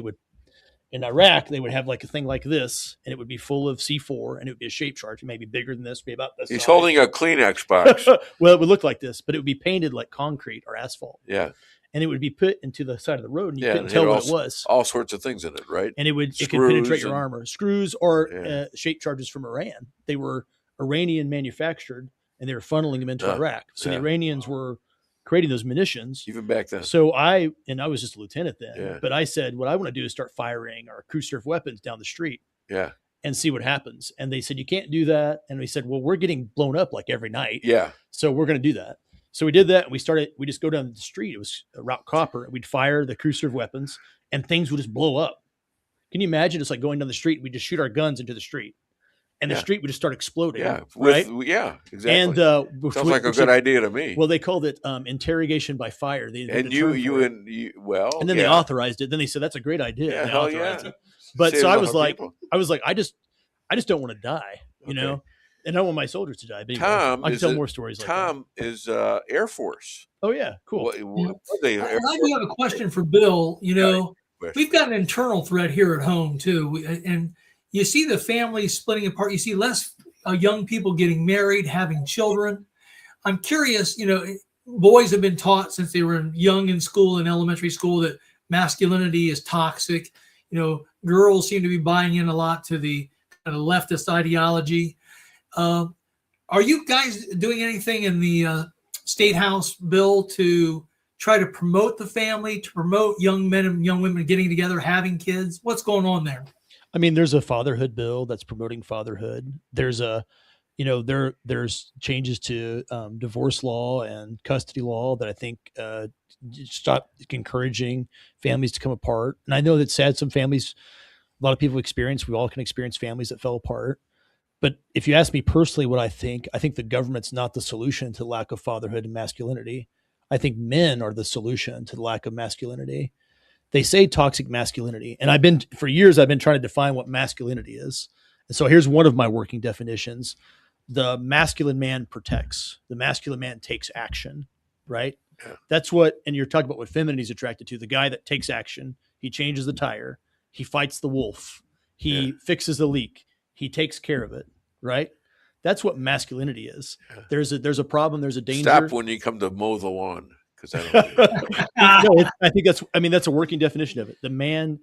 in Iraq, they would have like a thing like this, and it would be full of C4, and it would be a shape charge, maybe bigger than this, maybe about this. He's size. Holding a Kleenex box. Well, it would look like this, but it would be painted like concrete or asphalt. Yeah. And it would be put into the side of the road, and you couldn't tell what it was. All sorts of things in it, right? And it could penetrate your armor. Screws or shape charges from Iran. They were Iranian manufactured, and they were funneling them into Iraq. So the Iranians were creating those munitions even back then. So I was just a lieutenant then, but I said, what I want to do is start firing our crew serve weapons down the street and see what happens. And they said, you can't do that. And we said, well, we're getting blown up like every night. Yeah. So we're going to do that. So we did that. And we just go down the street. It was a route copper. We'd fire the crew serve weapons and things would just blow up. Can you imagine? It's like going down the street. We just shoot our guns into the street. And the street would just start exploding. Yeah, right. Exactly. And sounds like a good idea to me. Well, they called it interrogation by fire. They and and then they authorized it. Then they said that's a great idea. Yeah, hell yeah. It. But so I was like, I just don't want to die, you know, and I don't want my soldiers to die. But anyway, I can tell more stories. Tom is Air Force. Oh yeah, cool. I do have a question for Bill. You know, we've got an internal threat here at home too, and you see the families splitting apart. You see less young people getting married, having children. I'm curious, you know, boys have been taught since they were young in school, in elementary school, that masculinity is toxic. You know, girls seem to be buying in a lot to the kind of leftist ideology. Are you guys doing anything in the State House bill to try to promote the family, to promote young men and young women getting together, having kids? What's going on there? I mean, there's a fatherhood bill that's promoting fatherhood. There's there's changes to divorce law and custody law that I think stop encouraging families to come apart. And I know that's sad. Some families, a lot of people experience, we all can experience families that fell apart. But if you ask me personally what I think the government's not the solution to the lack of fatherhood and masculinity. I think men are the solution to the lack of masculinity. They say toxic masculinity. And for years, I've been trying to define what masculinity is. So here's one of my working definitions. The masculine man protects. The masculine man takes action, right? Yeah. That's what, and you're talking about what femininity is attracted to. The guy that takes action, he changes the tire, he fights the wolf, he fixes the leak, he takes care of it, right? That's what masculinity is. Yeah. There's a problem, there's a danger. Stop when you come to mow the lawn, because I don't. No, I think that's a working definition of it. The man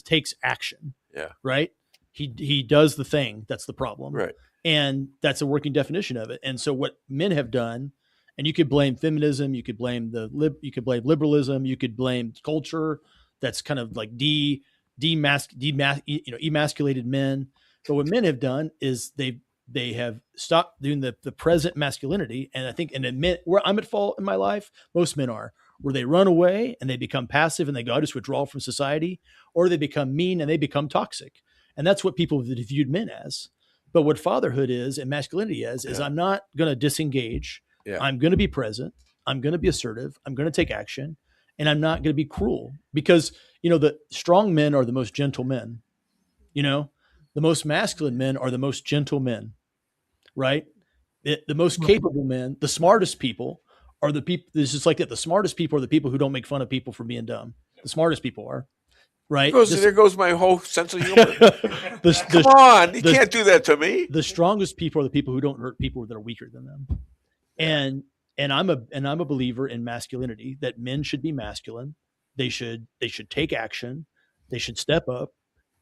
takes action. Yeah. Right. He does the thing. That's the problem. Right. And that's a working definition of it. And so what men have done, and you could blame feminism, you could blame liberalism, you could blame culture that's kind of like emasculated men. But what men have done is they have stopped doing the present masculinity. And I think, and admit where I'm at fault in my life, most men are, where they run away and they become passive and they go, I just withdraw from society, or they become mean and they become toxic. And that's what people have viewed men as. But what fatherhood is and masculinity is I'm not going to disengage. Yeah. I'm going to be present. I'm going to be assertive. I'm going to take action, and I'm not going to be cruel, because, the strong men are the most gentle men. The most masculine men are the most gentle men, right? The most capable men, the smartest people are the people. This is like that. The smartest people are the people who don't make fun of people for being dumb. The smartest people are. Right. There goes my whole sense of humor. Come on, you can't do that to me. The strongest people are the people who don't hurt people that are weaker than them. And I'm a believer in masculinity, that men should be masculine. They should take action. They should step up.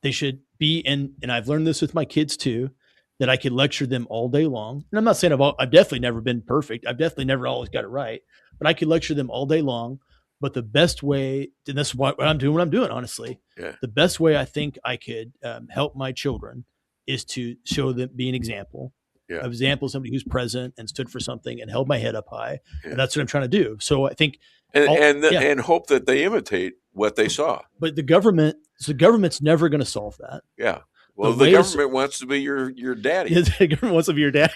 They should be and I've learned this with my kids too, that I could lecture them all day long. And I'm not saying I've definitely never been perfect. I've definitely never always got it right, but I could lecture them all day long. But the best way, and that's what I'm doing, honestly. Yeah. The best way I think I could help my children is to show them, be an example. Yeah. An example of somebody who's present and stood for something and held my head up high. Yeah. And that's what I'm trying to do. So I think, and hope that they imitate what they saw. But the government's never going to solve that. Yeah. Well, the government wants to be your daddy. The government wants to be your daddy.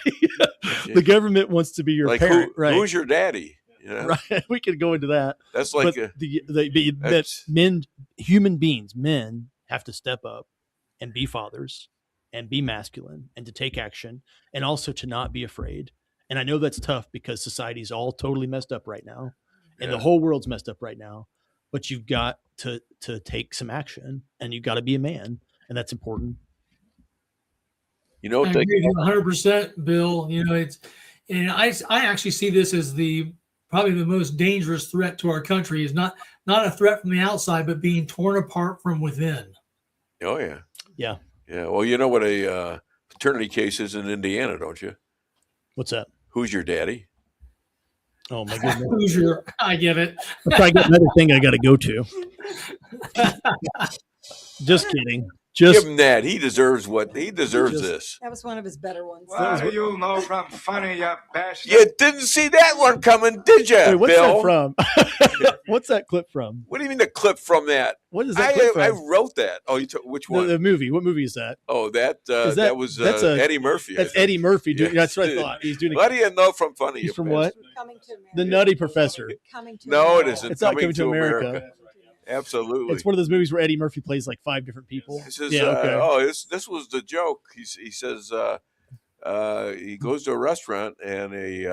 The government wants to be your parent. Right. Who's your daddy? Right. We could go into that. That's like human beings, men have to step up and be fathers and be masculine and to take action, and also to not be afraid. And I know that's tough because society's all totally messed up right now, and the whole world's messed up right now. But you've got to take some action, and you've got to be a man, and that's important. I agree with you 100%, Bill. I actually see this as probably the most dangerous threat to our country is not a threat from the outside, but being torn apart from within. Oh, yeah. Yeah. Yeah. Well, you know what a paternity case is in Indiana, don't you? What's that? Who's your daddy? Oh, my goodness. I get it. I probably got another thing I got to go to. Just kidding. Give him that. He deserves this. That was one of his better ones. Well, you know from funny, you bastard. You didn't see that one coming, did you, what's Bill? That from? What's that clip from? What do you mean the clip from that? What is that clip from? I wrote that. Oh, you took which one? The movie. What movie is that? Oh, that was Eddie Murphy. That's Eddie Murphy. That's what I thought. He's doing. What do you know from funny? He's from what? Coming to America. The Nutty Professor. No, it isn't. It's not Coming to America. Absolutely. It's one of those movies where Eddie Murphy plays like 5 different people. He says, this was the joke. He says he goes to a restaurant and he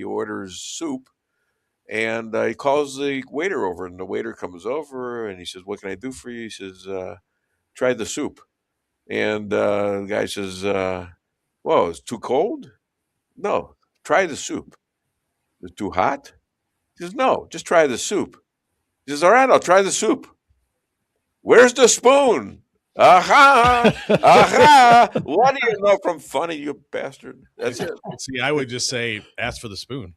orders soup, and he calls the waiter over, and the waiter comes over and he says, "What can I do for you?" He says, "Try the soup." And the guy says, "Whoa, it's too cold?" "No, try the soup." "Is it too hot?" He says, "No, just try the soup." He says, "All right, I'll try the soup." "Where's the spoon?" Aha! Aha! What do you know from funny, you bastard? That's it. See, I would just say, ask for the spoon.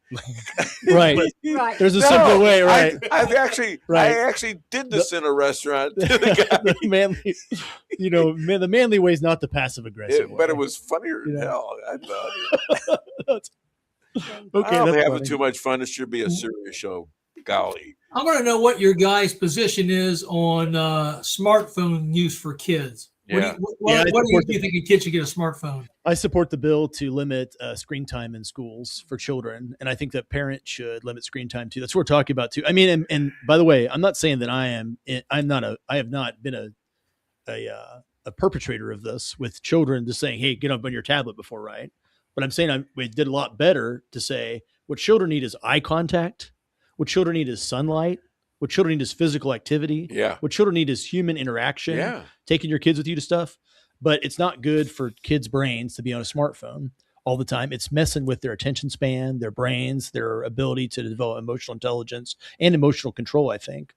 Right. Right. There's a simple way, right? I actually did this in a restaurant. The manly, the manly way is not the passive aggressive way. But it was funnier than hell. I thought. Okay, I'm having too much fun. It should be a serious show. Golly. I want to know what your guys' position is on smartphone use for kids. Yeah. What do you think a kid should get a smartphone? I support the bill to limit screen time in schools for children, and I think that parents should limit screen time too. That's what we're talking about too. I mean, and by the way, I'm not saying that I have not been a a perpetrator of this with children just saying, hey, get up on your tablet before, right? But I'm saying we did a lot better to say what children need is eye contact. What children need is sunlight. What children need is physical activity. Yeah. What children need is human interaction. Yeah. Taking your kids with you to stuff. But it's not good for kids' brains to be on a smartphone all the time. It's messing with their attention span, their brains, their ability to develop emotional intelligence and emotional control, I think.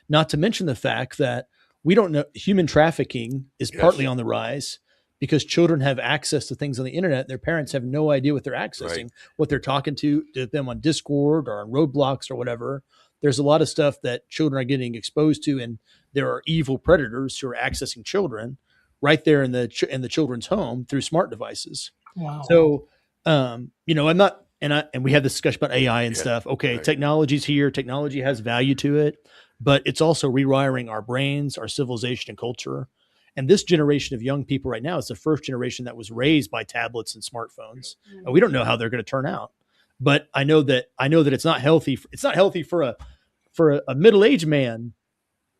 Not to mention the fact that we don't know, human trafficking is partly on the rise because children have access to things on the internet. Their parents have no idea what they're accessing, what they're talking to them on Discord or on Roblox or whatever. There's a lot of stuff that children are getting exposed to, and there are evil predators who are accessing children right there in the children's home through smart devices. Wow. So, I'm not, and we had this discussion about AI and stuff. Okay. Technology's here. Technology has value to it, but it's also rewiring our brains, our civilization and culture. And this generation of young people right now is the first generation that was raised by tablets and smartphones. And we don't know how they're going to turn out, but I know that it's not healthy. It's not healthy for a middle-aged man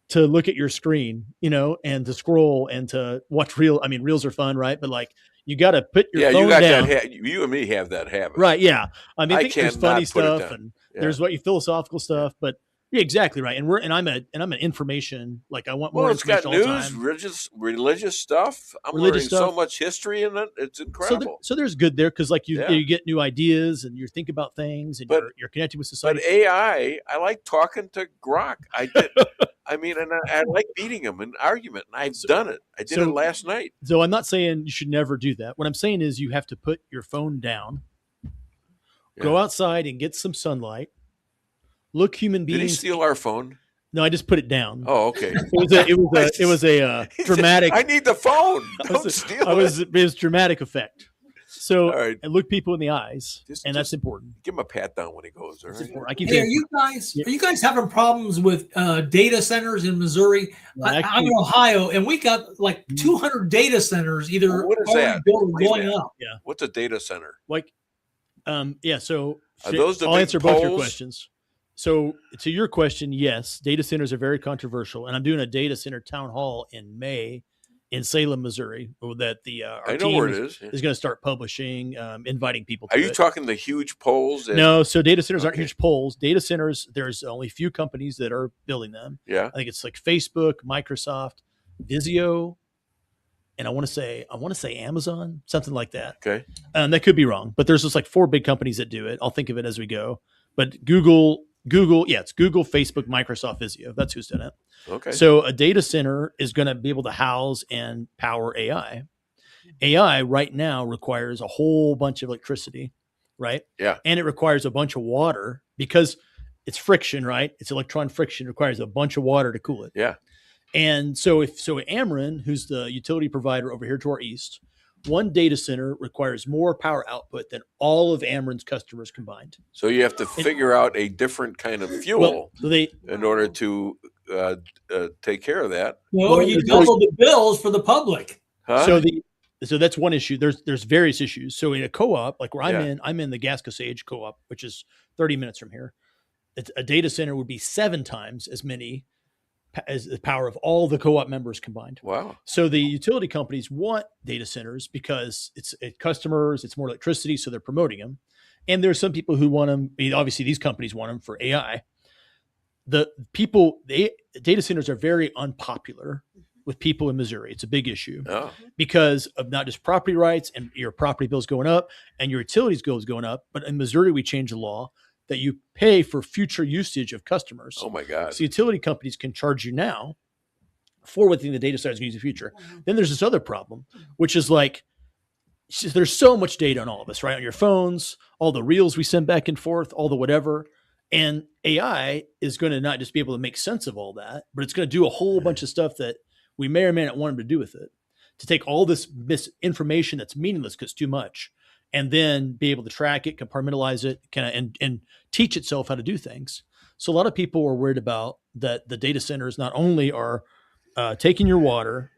to look at your screen, and to scroll and to watch reels are fun, right? But like, you got to put your phone down. You and me have that habit. Right. Yeah. I think there's funny stuff and there's philosophical stuff, but yeah, exactly right. And I'm an information, like I want more information all the time. It's got news, religious stuff. I'm learning so much history in it. It's incredible. So there's good there because like you get new ideas and you think about things and you're connected with society. But AI, I like talking to Grok. I did. And I like beating him in argument, and I've done it. I did it last night. So I'm not saying you should never do that. What I'm saying is you have to put your phone down, go outside and get some sunlight. Look human beings. Did he steal our phone? No, I just put it down. Oh, okay. It was a dramatic. I need the phone. Don't steal it. It was dramatic effect. So and look people in the eyes, and that's important. Give him a pat down when he goes. All right. Hey, are you guys having problems with data centers in Missouri? I'm in Ohio, and we got like 200 data centers either already built or going up. Yeah. What's a data center? Like, So are those I'll answer both your questions. So to your question, yes, data centers are very controversial, and I'm doing a data center town hall in May in Salem, Missouri, that our team where it is going to start publishing, inviting people to Are you talking the huge poles? No, so data centers aren't huge poles. Data centers, there's only a few companies that are building them. Yeah. I think it's like Facebook, Microsoft, Vizio, and I want to say Amazon, something like that. Okay. That could be wrong, but there's just like 4 big companies that do it. I'll think of it as we go. But Google, it's Google, Facebook, Microsoft, Vizio. That's who's done it. Okay. So a data center is going to be able to house and power AI. AI right now requires a whole bunch of electricity, right? Yeah. And it requires a bunch of water because it's friction, right? It's electron friction. It requires a bunch of water to cool it. Yeah. And so Ameren, who's the utility provider over here to our east, one data center requires more power output than all of Ameren's customers combined. So you have to figure out a different kind of fuel in order to take care of that. Well, you double the bills for the public. Huh? So that's one issue. There's various issues. So in a co-op, like where I'm in the Gascosage co-op, which is 30 minutes from here. A data center would be 7 times as many as the power of all the co-op members combined. Wow. So the utility companies want data centers because it's customers, it's more electricity, so they're promoting them. And there's some people who want them. Obviously, these companies want them for AI. The data centers are very unpopular with people in Missouri. It's a big issue because of not just property rights and your property bills going up and your utilities bills going up, but in Missouri, we changed the law that you pay for future usage of customers. Oh my God. So utility companies can charge you now for what the data center is going to use in the future. Then there's this other problem, which is like, there's so much data on all of us, right? On your phones, all the reels we send back and forth, all the whatever. And AI is going to not just be able to make sense of all that, but it's going to do a whole bunch of stuff that we may or may not want them to do with it. To take all this information that's meaningless because it's too much, and then be able to track it, compartmentalize it, and teach itself how to do things. So a lot of people are worried about that the data centers not only are taking your water,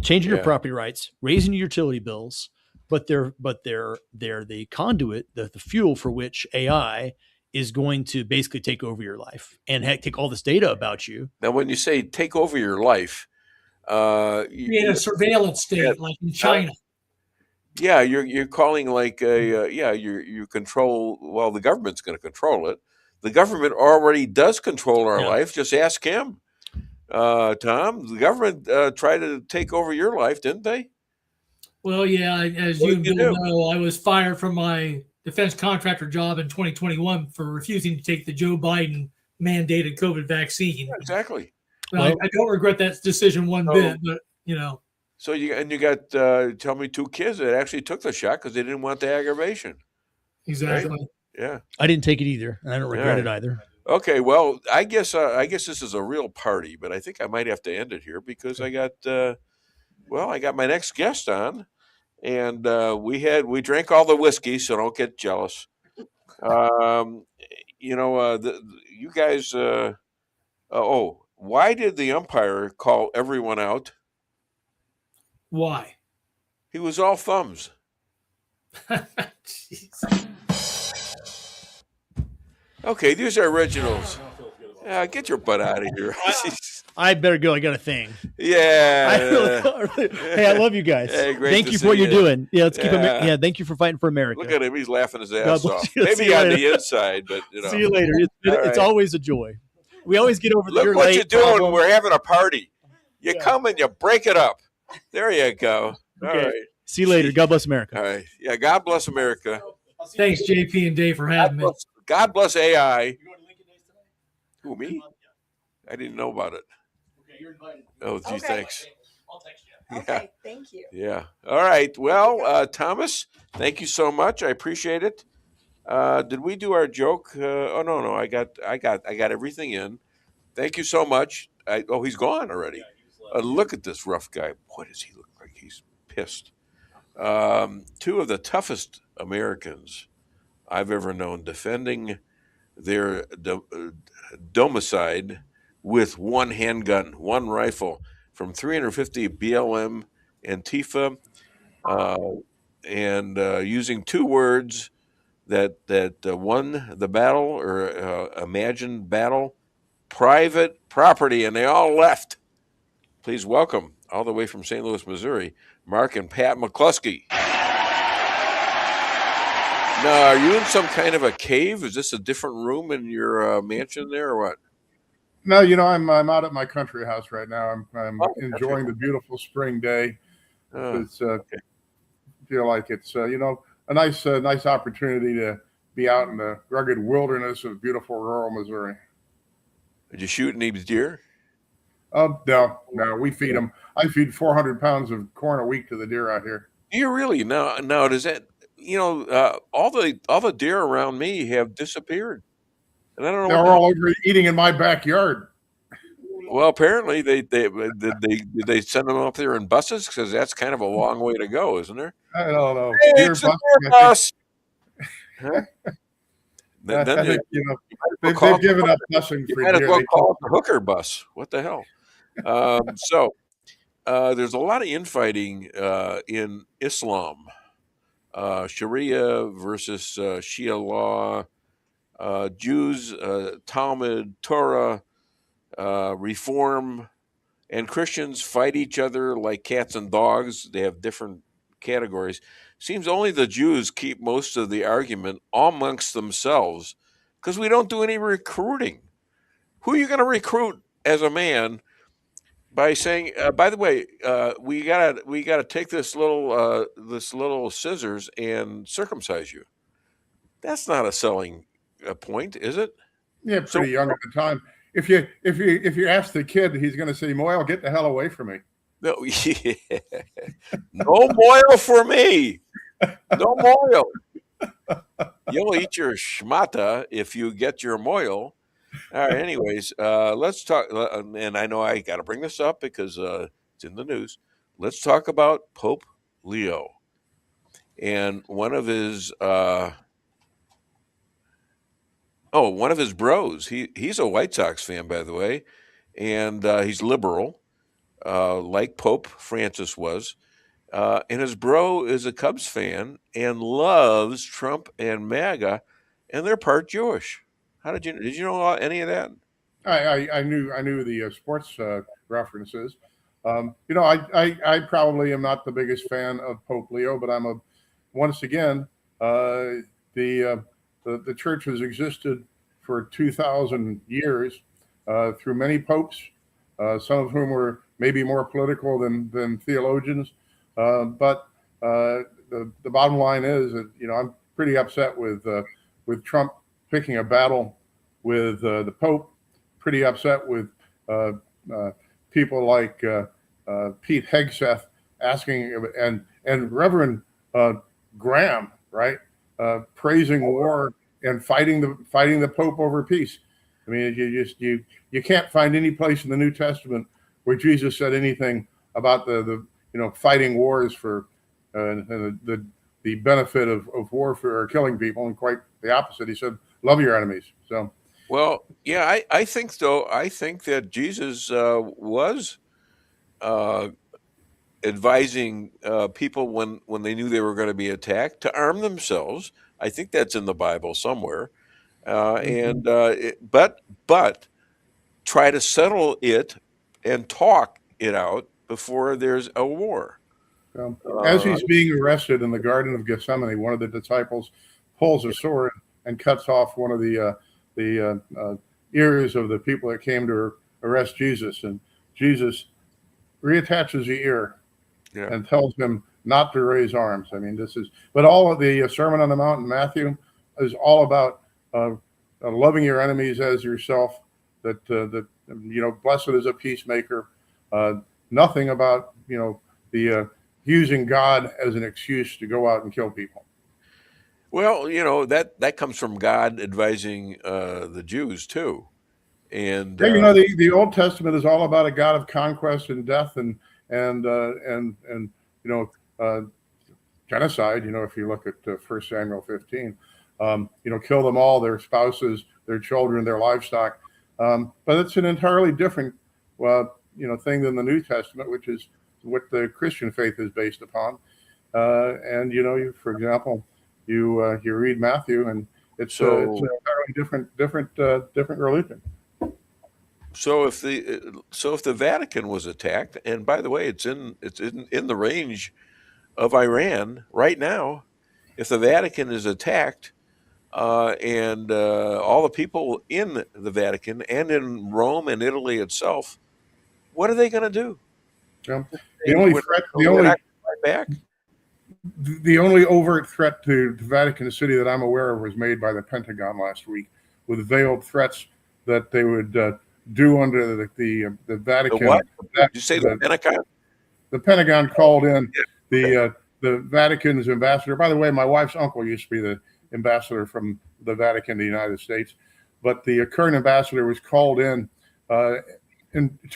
changing your property rights, raising your utility bills, but they're the conduit, the fuel for which AI is going to basically take over your life and take all this data about you. Now, when you say take over your life, Create a surveillance state like in China. Yeah, you're calling like you control. Well, the government's going to control it. The government already does control our life. Just ask him, Tom. The government tried to take over your life, didn't they? Well, yeah, as you and Bill know, I was fired from my defense contractor job in 2021 for refusing to take the Joe Biden mandated COVID vaccine. Exactly. Well, I don't regret that decision one bit, but So you got tell me 2 kids that actually took the shot because they didn't want the aggravation. Exactly. Right? Yeah. I didn't take it either, and I don't regret it either. Okay, well, I guess this is a real party, but I think I might have to end it here because I got my next guest on, and we drank all the whiskey, so don't get jealous. You guys. Why did the umpire call everyone out? Why? He was all thumbs. Okay, these are originals. Get your butt out of here. I better go. I got a thing. Yeah. Hey, I love you guys. Hey, great thank to you for see what you're you. doing. Yeah, let's keep it. Thank you for fighting for America. Look at him. He's laughing his God ass bless off. you. See Maybe you on later. the inside, but See you later. It's always a joy. We always get over. Look what you're doing. We're having a party. You come and you break it up. There you go. All right. See you later. God bless America. All right. Yeah. God bless America. Thanks, JP and Dave, for having me. God bless AI. Who, me? I didn't know about it. Okay, you're invited. Oh, gee, thanks. I'll text you. Okay, thank you. Yeah. All right. Well, Thomas, thank you so much. I appreciate it. Did we do our joke? No. I got everything in. Thank you so much. He's gone already. Look at this rough guy. What does he look like? He's pissed. 2 of the toughest Americans I've ever known defending their domicile with 1 handgun, 1 rifle from 350 BLM Antifa, and using 2 words that won the battle or imagined battle, private property, and they all left. Please welcome, all the way from St. Louis, Missouri, Mark and Pat McCloskeys. Now, are you in some kind of a cave? Is this a different room in your mansion there, or what? No, I'm out at my country house right now. I'm enjoying the beautiful spring day. It's feel like it's a nice opportunity to be out in the rugged wilderness of beautiful rural Missouri. Did you shoot any deer? No, we feed them. I feed 400 pounds of corn a week to the deer out here. Do you really? No. Does that? All the deer around me have disappeared, and I don't know. They're all over eating in my backyard. Well, apparently they send them up there in buses because that's kind of a long way to go, isn't there? I don't know. Hey, it's a deer bus. Huh? I think, they've given up busing for might as deer. well call it the hooker bus. What the hell? So there's a lot of infighting in Islam. Sharia versus Shia law, Jews, Talmud, Torah, Reform, and Christians fight each other like cats and dogs. They have different categories. Seems only the Jews keep most of the argument amongst themselves because we don't do any recruiting. Who are you going to recruit as a man by saying, by the way, we gotta take this little scissors and circumcise you? That's not a selling point, is it? Yeah, pretty young at the time. If you ask the kid, he's going to say, "Moyle, get the hell away from me." No, yeah. No moil for me. No moil. You'll eat your schmata if you get your moil. All right. Anyways, let's talk. And I know I got to bring this up because it's in the news. Let's talk about Pope Leo and one of his bros. He's a White Sox fan, by the way, and he's liberal, like Pope Francis was. And his bro is a Cubs fan and loves Trump and MAGA, and they're part Jewish. Did you know any of that? I knew the sports references. I probably am not the biggest fan of Pope Leo, but once again, the church has existed for 2,000 years through many popes, some of whom were maybe more political than theologians. But the bottom line is that, I'm pretty upset with Trump picking a battle with the Pope, pretty upset with people like Pete Hegseth asking, and Reverend Graham, right, praising war and fighting the Pope over peace. I mean, you can't find any place in the New Testament where Jesus said anything about the fighting wars for the benefit of warfare or killing people, and quite the opposite. He said, "Love your enemies." So, well, yeah, I think that Jesus was advising people when they knew they were going to be attacked to arm themselves. I think that's in the Bible somewhere, but try to settle it and talk it out before there's a war. As he's being arrested in the Garden of Gethsemane, one of the disciples pulls a sword and cuts off one of the ears of the people that came to arrest Jesus, and Jesus reattaches the ear and tells him not to raise arms. I mean, but all of the Sermon on the Mount in Matthew is all about loving your enemies as yourself. That blessed is a peacemaker. Nothing about the using God as an excuse to go out and kill people. Well, that comes from God advising the Jews too, and the Old Testament is all about a God of conquest and death and genocide. If you look at 1 Samuel 15, kill them all, their spouses, their children, their livestock. But it's an entirely different thing than the New Testament, which is what the Christian faith is based upon. For example, you read Matthew, and it's an entirely different religion. So if the Vatican was attacked, and by the way, it's in the range of Iran right now. If the Vatican is attacked, and all the people in the Vatican and in Rome and Italy itself, what are they going to do? The only overt threat to Vatican City that I'm aware of was made by the Pentagon last week, with veiled threats that they would do under the Vatican. The what? Did you say the Pentagon? The Pentagon called in the Vatican's ambassador. By the way, my wife's uncle used to be the ambassador from the Vatican to the United States, but the current ambassador was called in to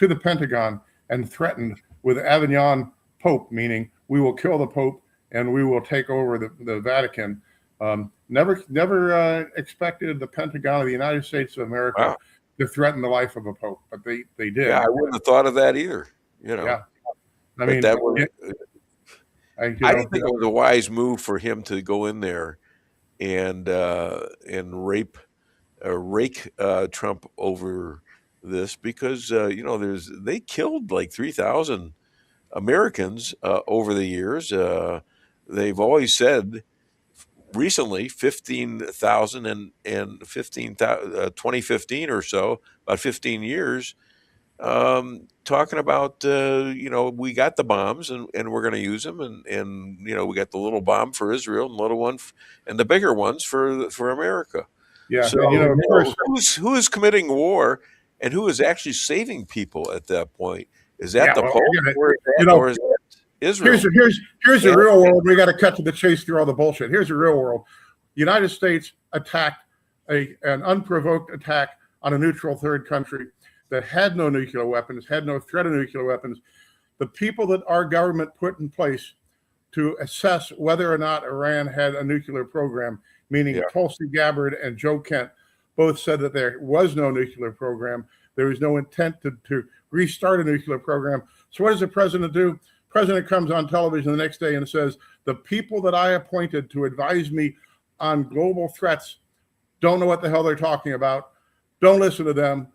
the Pentagon and threatened with Avignon Pope, meaning we will kill the Pope and we will take over the Vatican. Never expected the Pentagon of the United States of America to threaten the life of a Pope, but they did. Yeah, I wouldn't have thought of that either. Yeah. I think it was a wise move for him to go in there and rake Trump over this, because they killed like 3,000 Americans over the years. They've always said recently 15,000 and 2015 or so, about 15 years, talking about we got the bombs and we're going to use them, and we got the little bomb for Israel and the little one and the bigger ones for America. Yeah. So of course, who is committing war and who is actually saving people at that point? Is that the Pope, or is that Israel? Here's the real world. We got to cut to the chase through all the bullshit. Here's the real world. The United States attacked an unprovoked attack on a neutral third country that had no nuclear weapons, had no threat of nuclear weapons. The people that our government put in place to assess whether or not Iran had a nuclear program, meaning Tulsi Gabbard and Joe Kent, both said that there was no nuclear program. There was no intent to restart a nuclear program. So what does the president do? The president comes on television the next day and says, the people that I appointed to advise me on global threats don't know what the hell they're talking about. Don't listen to them.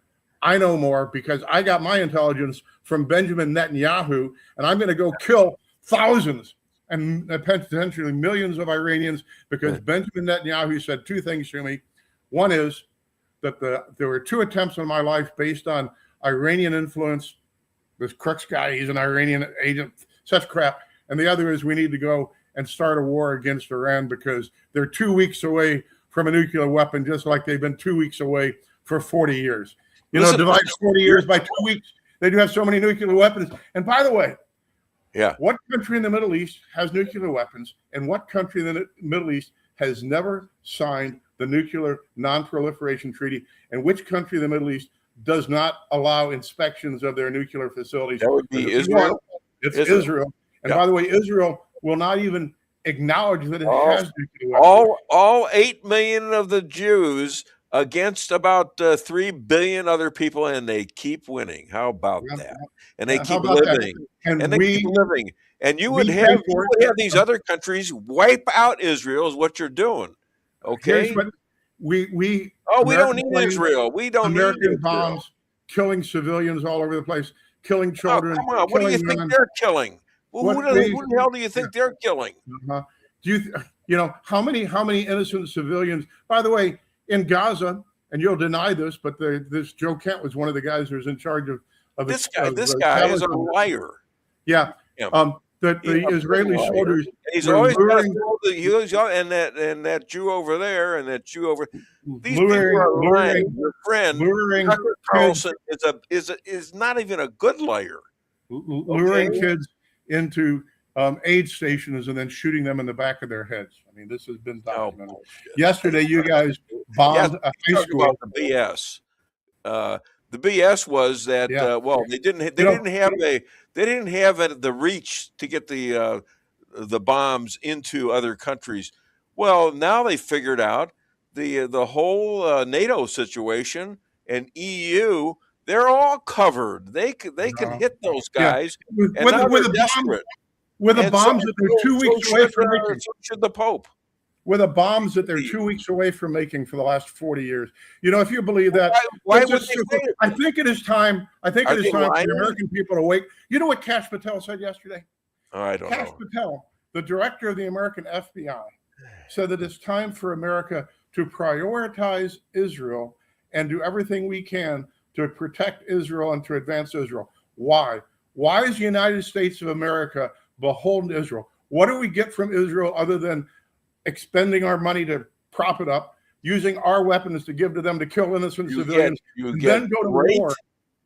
I know more because I got my intelligence from Benjamin Netanyahu, and I'm going to go kill thousands and potentially millions of Iranians because Benjamin Netanyahu said two things to me. One is that there were two attempts in my life based on Iranian influence. This Crooks guy, he's an Iranian agent, such crap. And the other is we need to go and start a war against Iran because they're 2 weeks away from a nuclear weapon, just like they've been 2 weeks away for 40 years. Divide 40 years by 2 weeks. They do have so many nuclear weapons. And by the way, what country in the Middle East has nuclear weapons, and what country in the Middle East has never signed the Nuclear Non-Proliferation Treaty, and which country in the Middle East does not allow inspections of their nuclear facilities? That would be Israel. It's Israel. And by the way, Israel will not even acknowledge that it has nuclear weapons. All 8 million of the Jews against about 3 billion other people, and they keep winning. How about that? And they keep living. And they keep living. And you would have these other countries wipe out Israel is what you're doing. Okay? We don't need Israel. We don't need Israel. Bombs killing civilians all over the place, killing children. Come on, what do you think they're killing? Who the hell do you think they're killing? Do you how many innocent civilians? By the way, in Gaza, and you'll deny this, but this Joe Kent was one of the guys who was in charge of this guy. This guy is a liar. Yeah. The Israeli soldiers. He's always and that Jew over there and that Jew over. These people are lying. Your friend Tucker Carlson is not even a good liar. Luring kids into aid stations and then shooting them in the back of their heads. I mean, this has been documented. Yesterday, you guys bombed a high school. About the BS. The BS was that they didn't have the reach to get the bombs into other countries. Well, now they figured out the whole NATO situation and EU. They're all covered. They can hit those guys. With the bombs that they're 2 weeks away from making. So should the Pope. With the bombs that they're 2 weeks away from making for the last 40 years. If you believe that, why would they say it? I think it is time. I think it is time for the American people to wake. You know what Kash Patel said yesterday? I don't know. Kash Patel, the director of the American FBI, said that it's time for America to prioritize Israel and do everything we can to protect Israel and to advance Israel. Why? Why is the United States of America beholden to Israel? What do we get from Israel other than expending our money to prop it up, using our weapons to give to them to kill innocent civilians, and then go to war?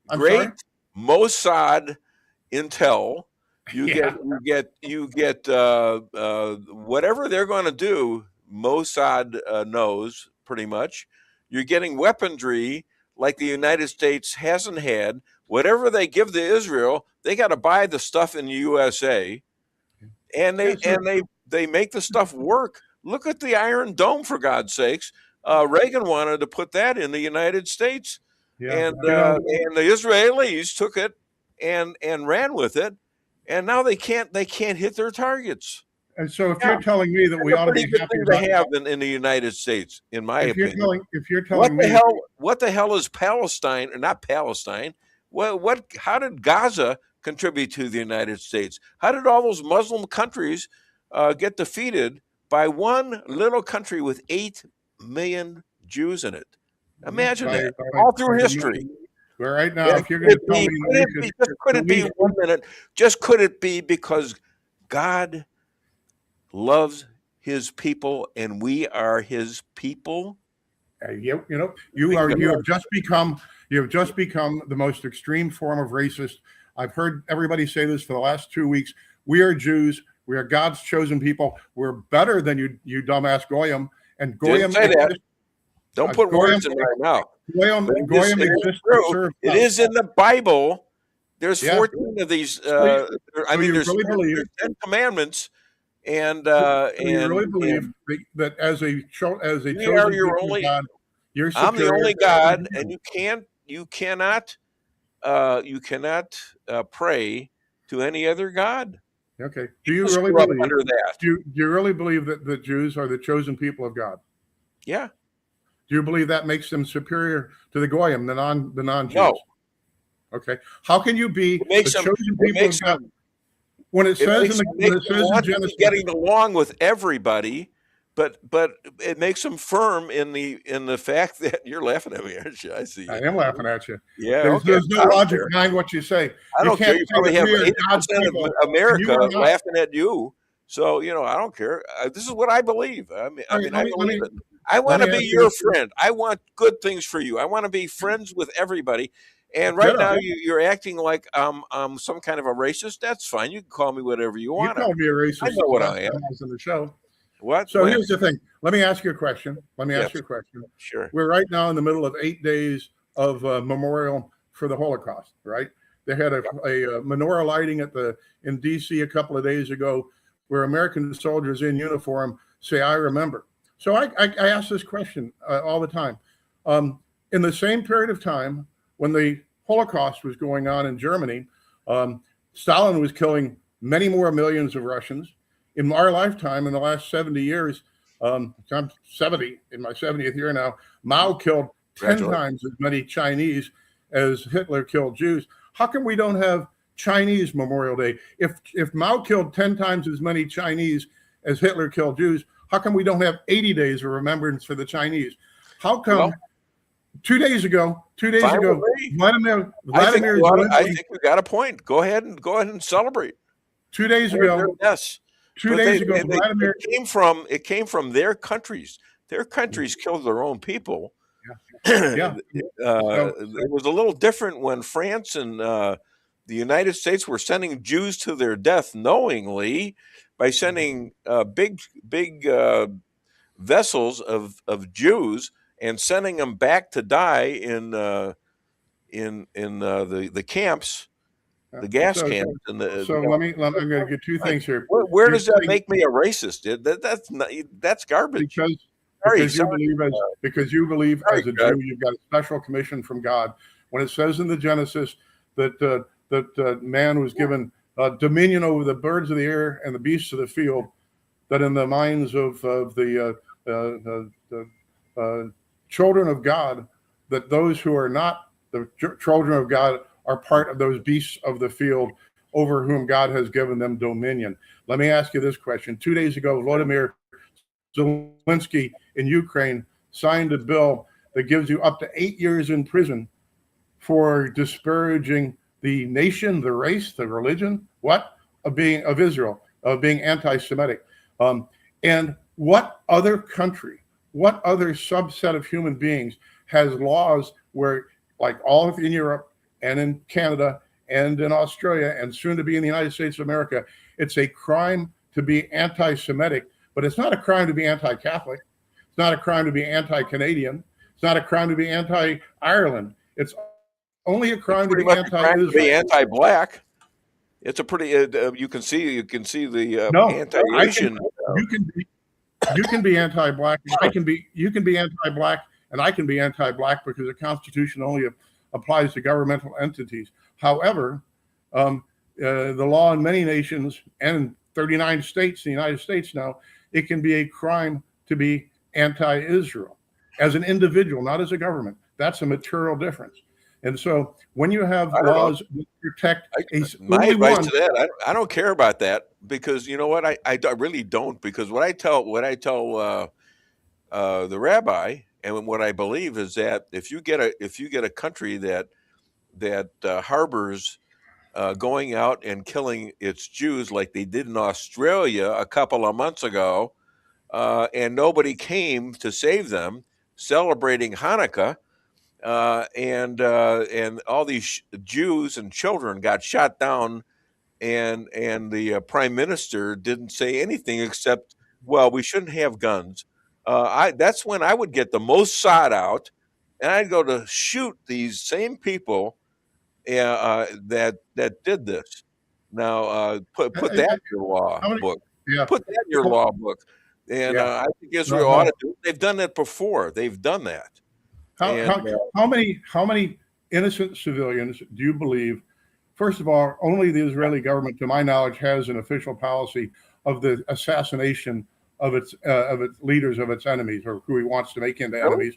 Great Mossad intel. You get whatever they're going to do. Mossad knows pretty much. You're getting weaponry like the United States hasn't had. Whatever they give to Israel, they got to buy the stuff in the USA, and they make the stuff work. Look at the Iron Dome, for God's sakes. Reagan wanted to put that in the United States, and the Israelis took it and ran with it, and now they can't hit their targets. And so, if you're telling me that we ought to be happy to have in the United States, in my opinion, if you're telling me what the hell is Palestine or not Palestine? How did Gaza contribute to the United States? How did all those Muslim countries get defeated by one little country with 8 million Jews in it? Imagine that. All through history. Well, right now, if you're going to tell me, could it be 1 minute? Just could it be because God loves his people and we are his people? You have just become the most extreme form of racist. I've heard everybody say this for the last 2 weeks. We are Jews. We are God's chosen people. We're better than you dumbass Goyim. And Goyim. Don't put words in my mouth. Goyim exists to serve. It is in the Bible. There's 14 of these. There's 10 commandments. And you really believe that as a chosen people, God, you're superior. I'm the only God, and you cannot pray to any other God. Okay. Do you really believe under that? Do you really believe that the Jews are the chosen people of God? Yeah. Do you believe that makes them superior to the goyim, the non-Jews? No. Okay. How can you be the chosen people of God? When it says in Genesis, getting along with everybody, but it makes them firm in the fact that you're laughing at me, aren't you? I see. I am laughing at you. Yeah, there's no logic behind what you say. I don't care. You probably have 80% of America laughing at you. So I don't care. This is what I believe. I believe it. I want to be your friend. I want good things for you. I want to be friends with everybody. And right now you're acting like I'm some kind of a racist. That's fine. You can call me whatever you want. You call me a racist. I know what I am. On the show. What? So here's the thing. Let me ask you a question. Sure. We're right now in the middle of 8 days of memorial for the Holocaust, right? They had a menorah lighting in D.C. a couple of days ago where American soldiers in uniform say, "I remember." So I ask this question all the time. In the same period of time when the Holocaust was going on in Germany, Stalin was killing many more millions of Russians. In our lifetime, in the last 70 years, I'm 70, in my 70th year now, Mao killed 10 times as many Chinese as Hitler killed Jews. How come we don't have Chinese Memorial Day? If Mao killed 10 times as many Chinese as Hitler killed Jews, how come we don't have 80 days of remembrance for the Chinese? How come 2 days ago, Vladimir I think we got a point. Go ahead and celebrate. 2 days ago, yes. 2 days ago, Vladimir it came from their countries. Their countries killed their own people. Yeah. It was a little different when France and the United States were sending Jews to their death knowingly by sending big vessels of Jews and sending them back to die in the camps. The gas cans and the. So I'm going to get two things here. Where does that make me a racist? That's garbage. Because you believe as a Jew you've got a special commission from God. When it says in the Genesis that man was given dominion over the birds of the air and the beasts of the field, that in the minds of the children of God, that those who are not the children of God are part of those beasts of the field over whom God has given them dominion. Let me ask you this question. 2 days ago, Volodymyr Zelensky in Ukraine signed a bill that gives you up to 8 years in prison for disparaging the nation, the race, the religion, of Israel, of being anti-Semitic. And what other country, what other subset of human beings has laws where, like all in Europe, and in Canada and in Australia and soon to be in the United States of America, it's a crime to be anti-Semitic, but it's not a crime to be anti-Catholic. It's not a crime to be anti-Canadian. It's not a crime to be anti-Ireland. It's only a crime to be anti-Israel. To be anti-black. It's a pretty. You can see the anti-Asian. You can be anti-black. You can be anti-black, and I can be anti-black because the Constitution only applies to governmental entities. However, the law in many nations and 39 states in the United States now, it can be a crime to be anti-Israel as an individual, not as a government. That's a material difference. And so when you have laws that protect my advice to that, I don't care about that, because you know what, I really don't, because what I tell the rabbi, and what I believe is that if you get a country that harbors going out and killing its Jews like they did in Australia a couple of months ago, and nobody came to save them, celebrating Hanukkah, and all these Jews and children got shot down, and the prime minister didn't say anything except, well, we shouldn't have guns. That's when I would get the most sod out, and I'd go to shoot these same people that did this. Now, put that in your law book. Yeah. Put that in your law book. And I think Israel ought to do it. They've done that before. They've done that. How many innocent civilians do you believe? First of all, only the Israeli government, to my knowledge, has an official policy of the assassination of its leaders, of its enemies, or who he wants to make into enemies.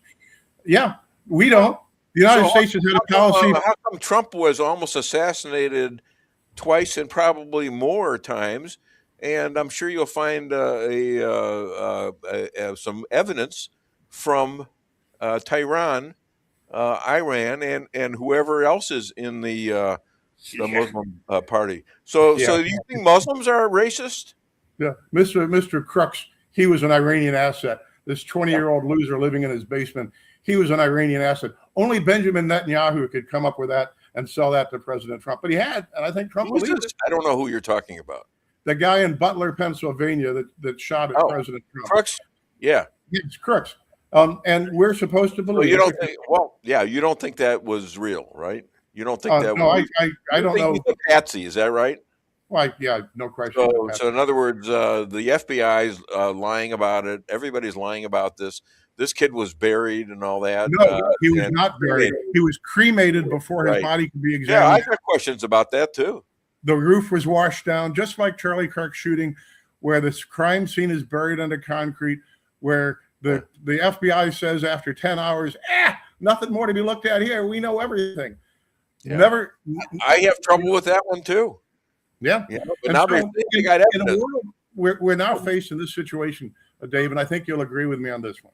Yeah, we don't. The United States has had a policy. How come Trump was almost assassinated twice and probably more times? And I'm sure you'll find some evidence from Tehran, Iran, and whoever else is in the Muslim party. So do you think Muslims are racist? Yeah, Mr. Crooks, he was an Iranian asset. This 20-year-old loser living in his basement, he was an Iranian asset. Only Benjamin Netanyahu could come up with that and sell that to President Trump. But he had, and I think Trump believed it. I don't know who you're talking about. The guy in Butler, Pennsylvania that shot at President Trump. Crooks? Yeah. It's Crooks. And we're supposed to believe. You don't think? Well, yeah, you don't think that was real, right? You don't think that? No, was, I don't know. He's a patsy, is that right? Well, yeah, no question. So in other words, the FBI is lying about it. Everybody's lying about this. This kid was buried and all that. No, he was not buried. He was cremated before his body could be examined. Yeah, I got questions about that too. The roof was washed down, just like Charlie Kirk's shooting, where this crime scene is buried under concrete, where the FBI says after 10 hours, nothing more to be looked at here. We know everything. Yeah. Never. I have trouble with that one too. Yeah. But now they got in a world, we're now facing this situation, Dave, and I think you'll agree with me on this one.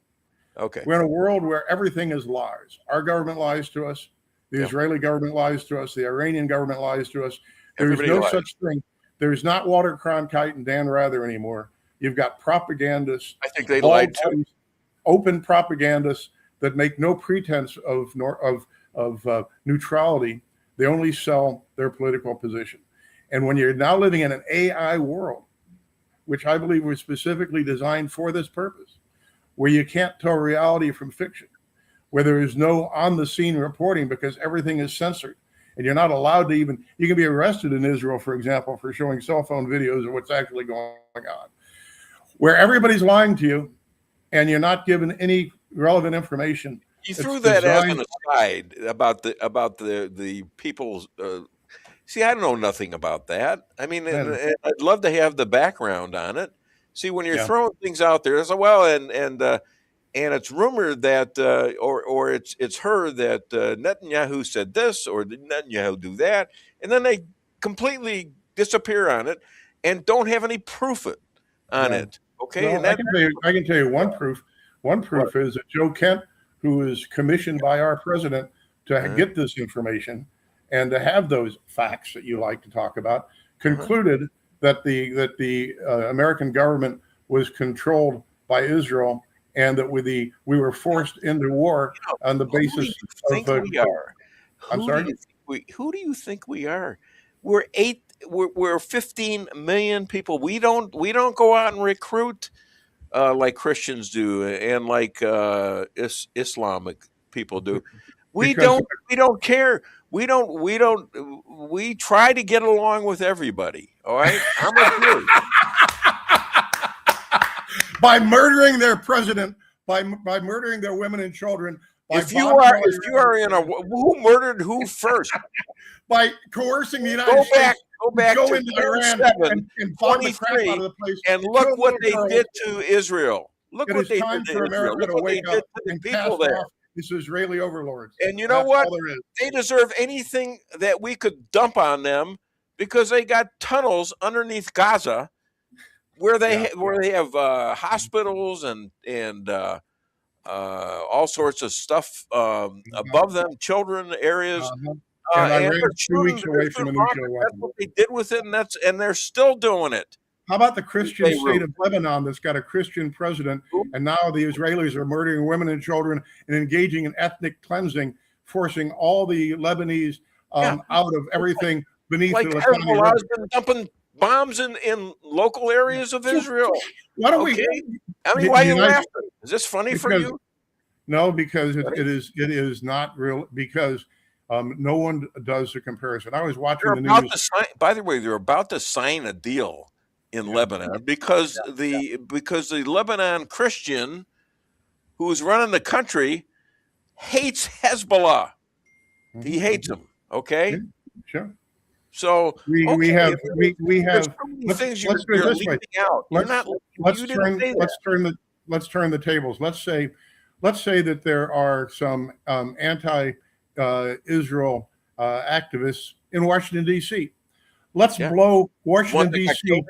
Okay. We're in a world where everything is lies. Our government lies to us. The Israeli government lies to us. The Iranian government lies to us. There's no such thing. There's not Walter Cronkite and Dan Rather anymore. You've got propagandists. I think they lied too. Open propagandists that make no pretense of neutrality. They only sell their political position. And when you're now living in an AI world, which I believe was specifically designed for this purpose, where you can't tell reality from fiction, where there is no on-the-scene reporting because everything is censored, and you're not allowed to even, you can be arrested in Israel, for example, for showing cell phone videos of what's actually going on, where everybody's lying to you, and you're not given any relevant information. You threw that as an aside about the people's. See, I don't know nothing about that. I mean, I'd love to have the background on it. See, when you're throwing things out there, it's like, well, and it's rumored that, or it's heard that Netanyahu said this, or did Netanyahu do that, and then they completely disappear on it and don't have any proof on it. Okay, well, and I can tell you one proof. One proof is that Joe Kent, who is commissioned by our president to get this information and to have those facts that you like to talk about, concluded that the American government was controlled by Israel, and that we were forced into war on the basis of we are. I'm sorry. Who do you think we are? We're 15 million people. We don't go out and recruit like Christians do and like Islamic people do. We don't care. We try to get along with everybody. All right, I'm with you. By murdering their president, by murdering their women and children. If you are in a who murdered who first? By coercing the United States. Go back go to into Iran and bomb the crap out of the place. And look what they did to Israel. Look what they did to Israel. Look what they did to the people there. This Israeli overlords. And you know what? They deserve anything that we could dump on them because they got tunnels underneath Gaza where they have hospitals and all sorts of stuff above them, children areas. And Iran's 2 weeks away from a nuclear weapon. That's what they did with it, and they're still doing it. How about the Christian state of Lebanon that's got a Christian president, and now the Israelis are murdering women and children and engaging in ethnic cleansing, forcing all the Lebanese out of everything beneath the Hezbollah has been dumping bombs in local areas of Israel. Why don't why are you laughing? Is this funny for you? No, because it is not real. Because no one does the comparison. I was watching the news. By the way, they're about to sign a deal in Lebanon because the Lebanon Christian who's running the country hates Hezbollah. He hates them. Okay. Sure. So we have things you're leaving out. Let's turn the tables. Let's say let's say that there are some anti-Israel activists in Washington D.C. Let's blow Washington D.C.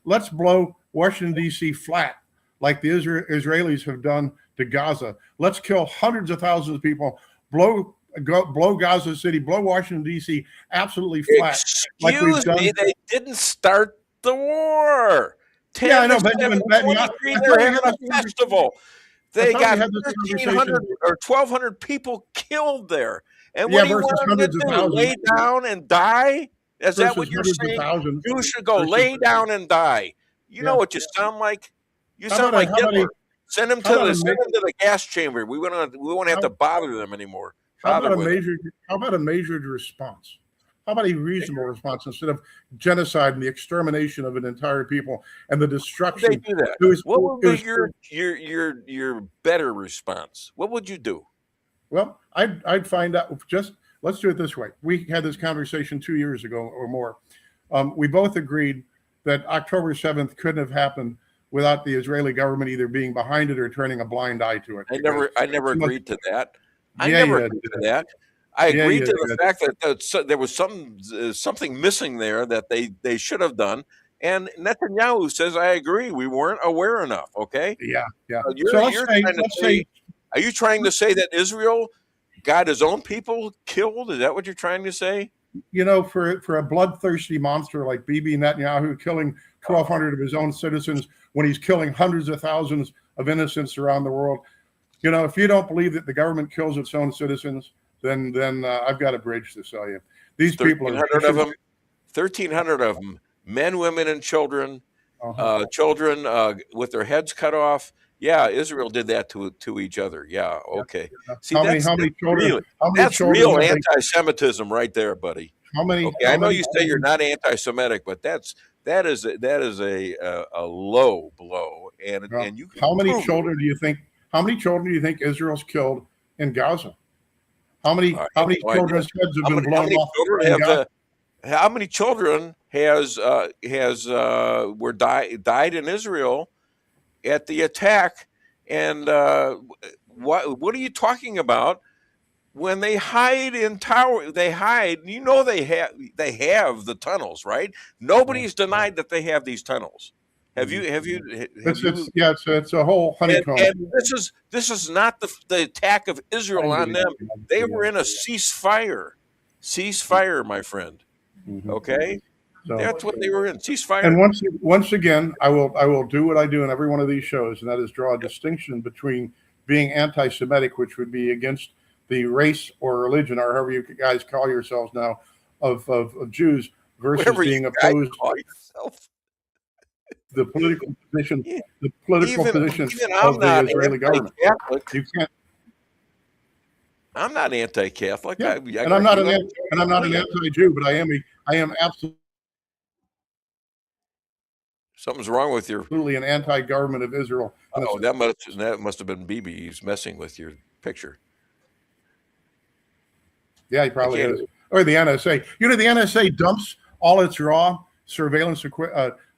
Let's blow Washington D.C. flat, like the Israelis have done to Gaza. Let's kill hundreds of thousands of people. Blow Gaza City. Blow Washington D.C. absolutely flat. Excuse me, they didn't start the war. Yeah, I know. Benjamin Netanyahu. They're having a festival. They got 1,300 or 1,200 people killed there. And what do you want them to do? Lay down and die? Is that what you're saying? You should go lay down and die. You know what you sound like? You sound like Hitler. Send them to the gas chamber. We won't have to bother them anymore. How about a measured response? How about a reasonable response instead of genocide and the extermination of an entire people and the destruction? They do that. What would be your better response? What would you do? Well, I'd find out. Let's do it this way. We had this conversation 2 years ago or more. We both agreed that October 7th couldn't have happened without the Israeli government either being behind it or turning a blind eye to it. I never agreed to that. I never agreed to that. I agreed to the fact that there was something missing there that they should have done. And Netanyahu says, I agree. We weren't aware enough. Okay. Yeah. Are you trying to say that Israel got his own people killed? Is that what you're trying to say? You know, for a bloodthirsty monster like Bibi Netanyahu killing 1,200 of his own citizens when he's killing hundreds of thousands of innocents around the world. You know, if you don't believe that the government kills its own citizens, then I've got a bridge to sell you. These people are 1,300 of them, men, women, and children, children with their heads cut off. Yeah, Israel did that to each other. Yeah, okay. See, that's real anti-Semitism right there, buddy. I know you say you're not anti-Semitic, but that is a low blow. And you how many children do you think? How many children do you think Israel's killed in Gaza? How many children's heads have been blown off? How many children died in Israel at the attack? And what are you talking about? When they hide in tower, they hide. You know they have the tunnels, right? Nobody's denied that they have these tunnels. Have you? It's a whole honeycomb. And this is not the attack of Israel on them. They were in a ceasefire, my friend. Okay, so that's what they were in, ceasefire. And once again, I will do what I do in every one of these shows, and that is draw a distinction between being anti-Semitic, which would be against the race or religion, or however you guys call yourselves now, of Jews, versus being opposed. The political position, of the Israeli government. You can't. I'm not anti-Catholic. Yeah. I'm not an anti-Jew, but I am absolutely. Something's wrong with your. Absolutely an anti-government of Israel. Oh, that must have been Bibi. He's messing with your picture. Yeah, he probably is. Or the NSA. You know, the NSA dumps all its raw surveillance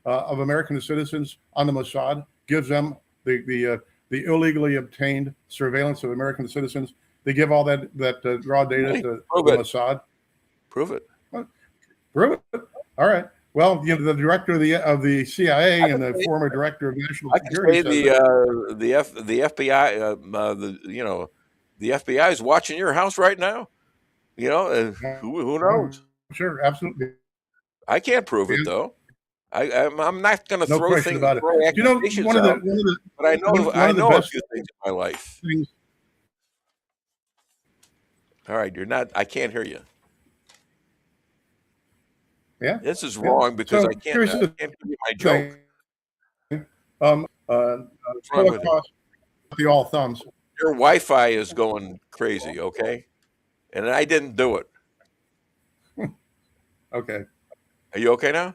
of American citizens on the Mossad, gives them the illegally obtained surveillance of American citizens. They give all that raw data to the Mossad. Prove it. Prove it. All right. Well, you know, the director of the CIA and the former director of national security. I can say the FBI. The FBI is watching your house right now. You know, who knows? Sure, absolutely. I can't prove it though. I'm not going to throw things about it. You know, but I know a few things in my life. All right, you're not. I can't hear you. Yeah, this is wrong because I can't give you my joke. The all thumbs. Your Wi-Fi is going crazy. Okay, and I didn't do it. Okay. Are you okay now?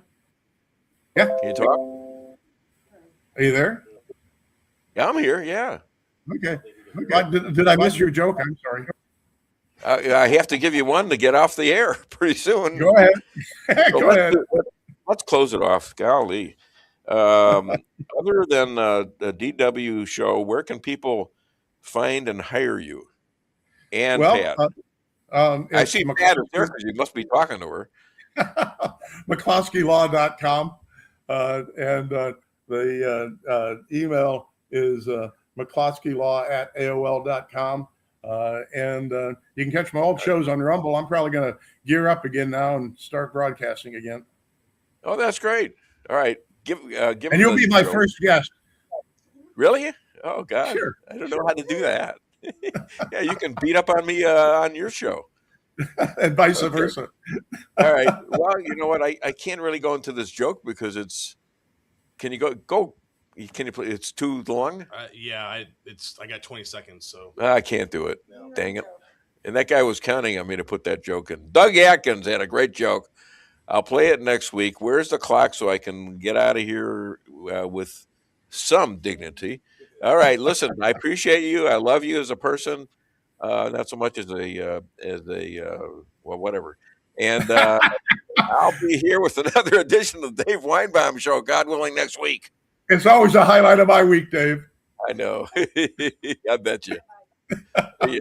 Yeah. Can you talk? Are you there? Yeah, I'm here. Yeah. Okay. Did I miss your joke? I'm sorry. I have to give you one to get off the air pretty soon. Go ahead. Go ahead. Let's close it off. Golly. Other than the DW show, where can people find and hire you? And Well, Pat. I see Pat is there because you must be talking to her. McCloskeys.com. And the email is McCloskeys@AOL.com. And you can catch my old shows on Rumble. I'm probably going to gear up again now and start broadcasting again. Oh, that's great. All right. Give and you'll be my first guest. Really? Oh, God. Sure. I don't know how to do that. Yeah, you can beat up on me on your show. And vice versa. All right. Well, you know what? I can't really go into this joke because it's. Can you go? Can you play? It's too long. I got 20 seconds, so I can't do it. No. Dang it! And that guy was counting on me to put that joke in. Doug Atkins had a great joke. I'll play it next week. Where's the clock so I can get out of here with some dignity? All right. Listen, I appreciate you. I love you as a person, not so much as a well, whatever. And I'll be here with another edition of the Dave Weinbaum Show, God willing, next week. It's always a highlight of my week, Dave. I know. I bet you. Yeah.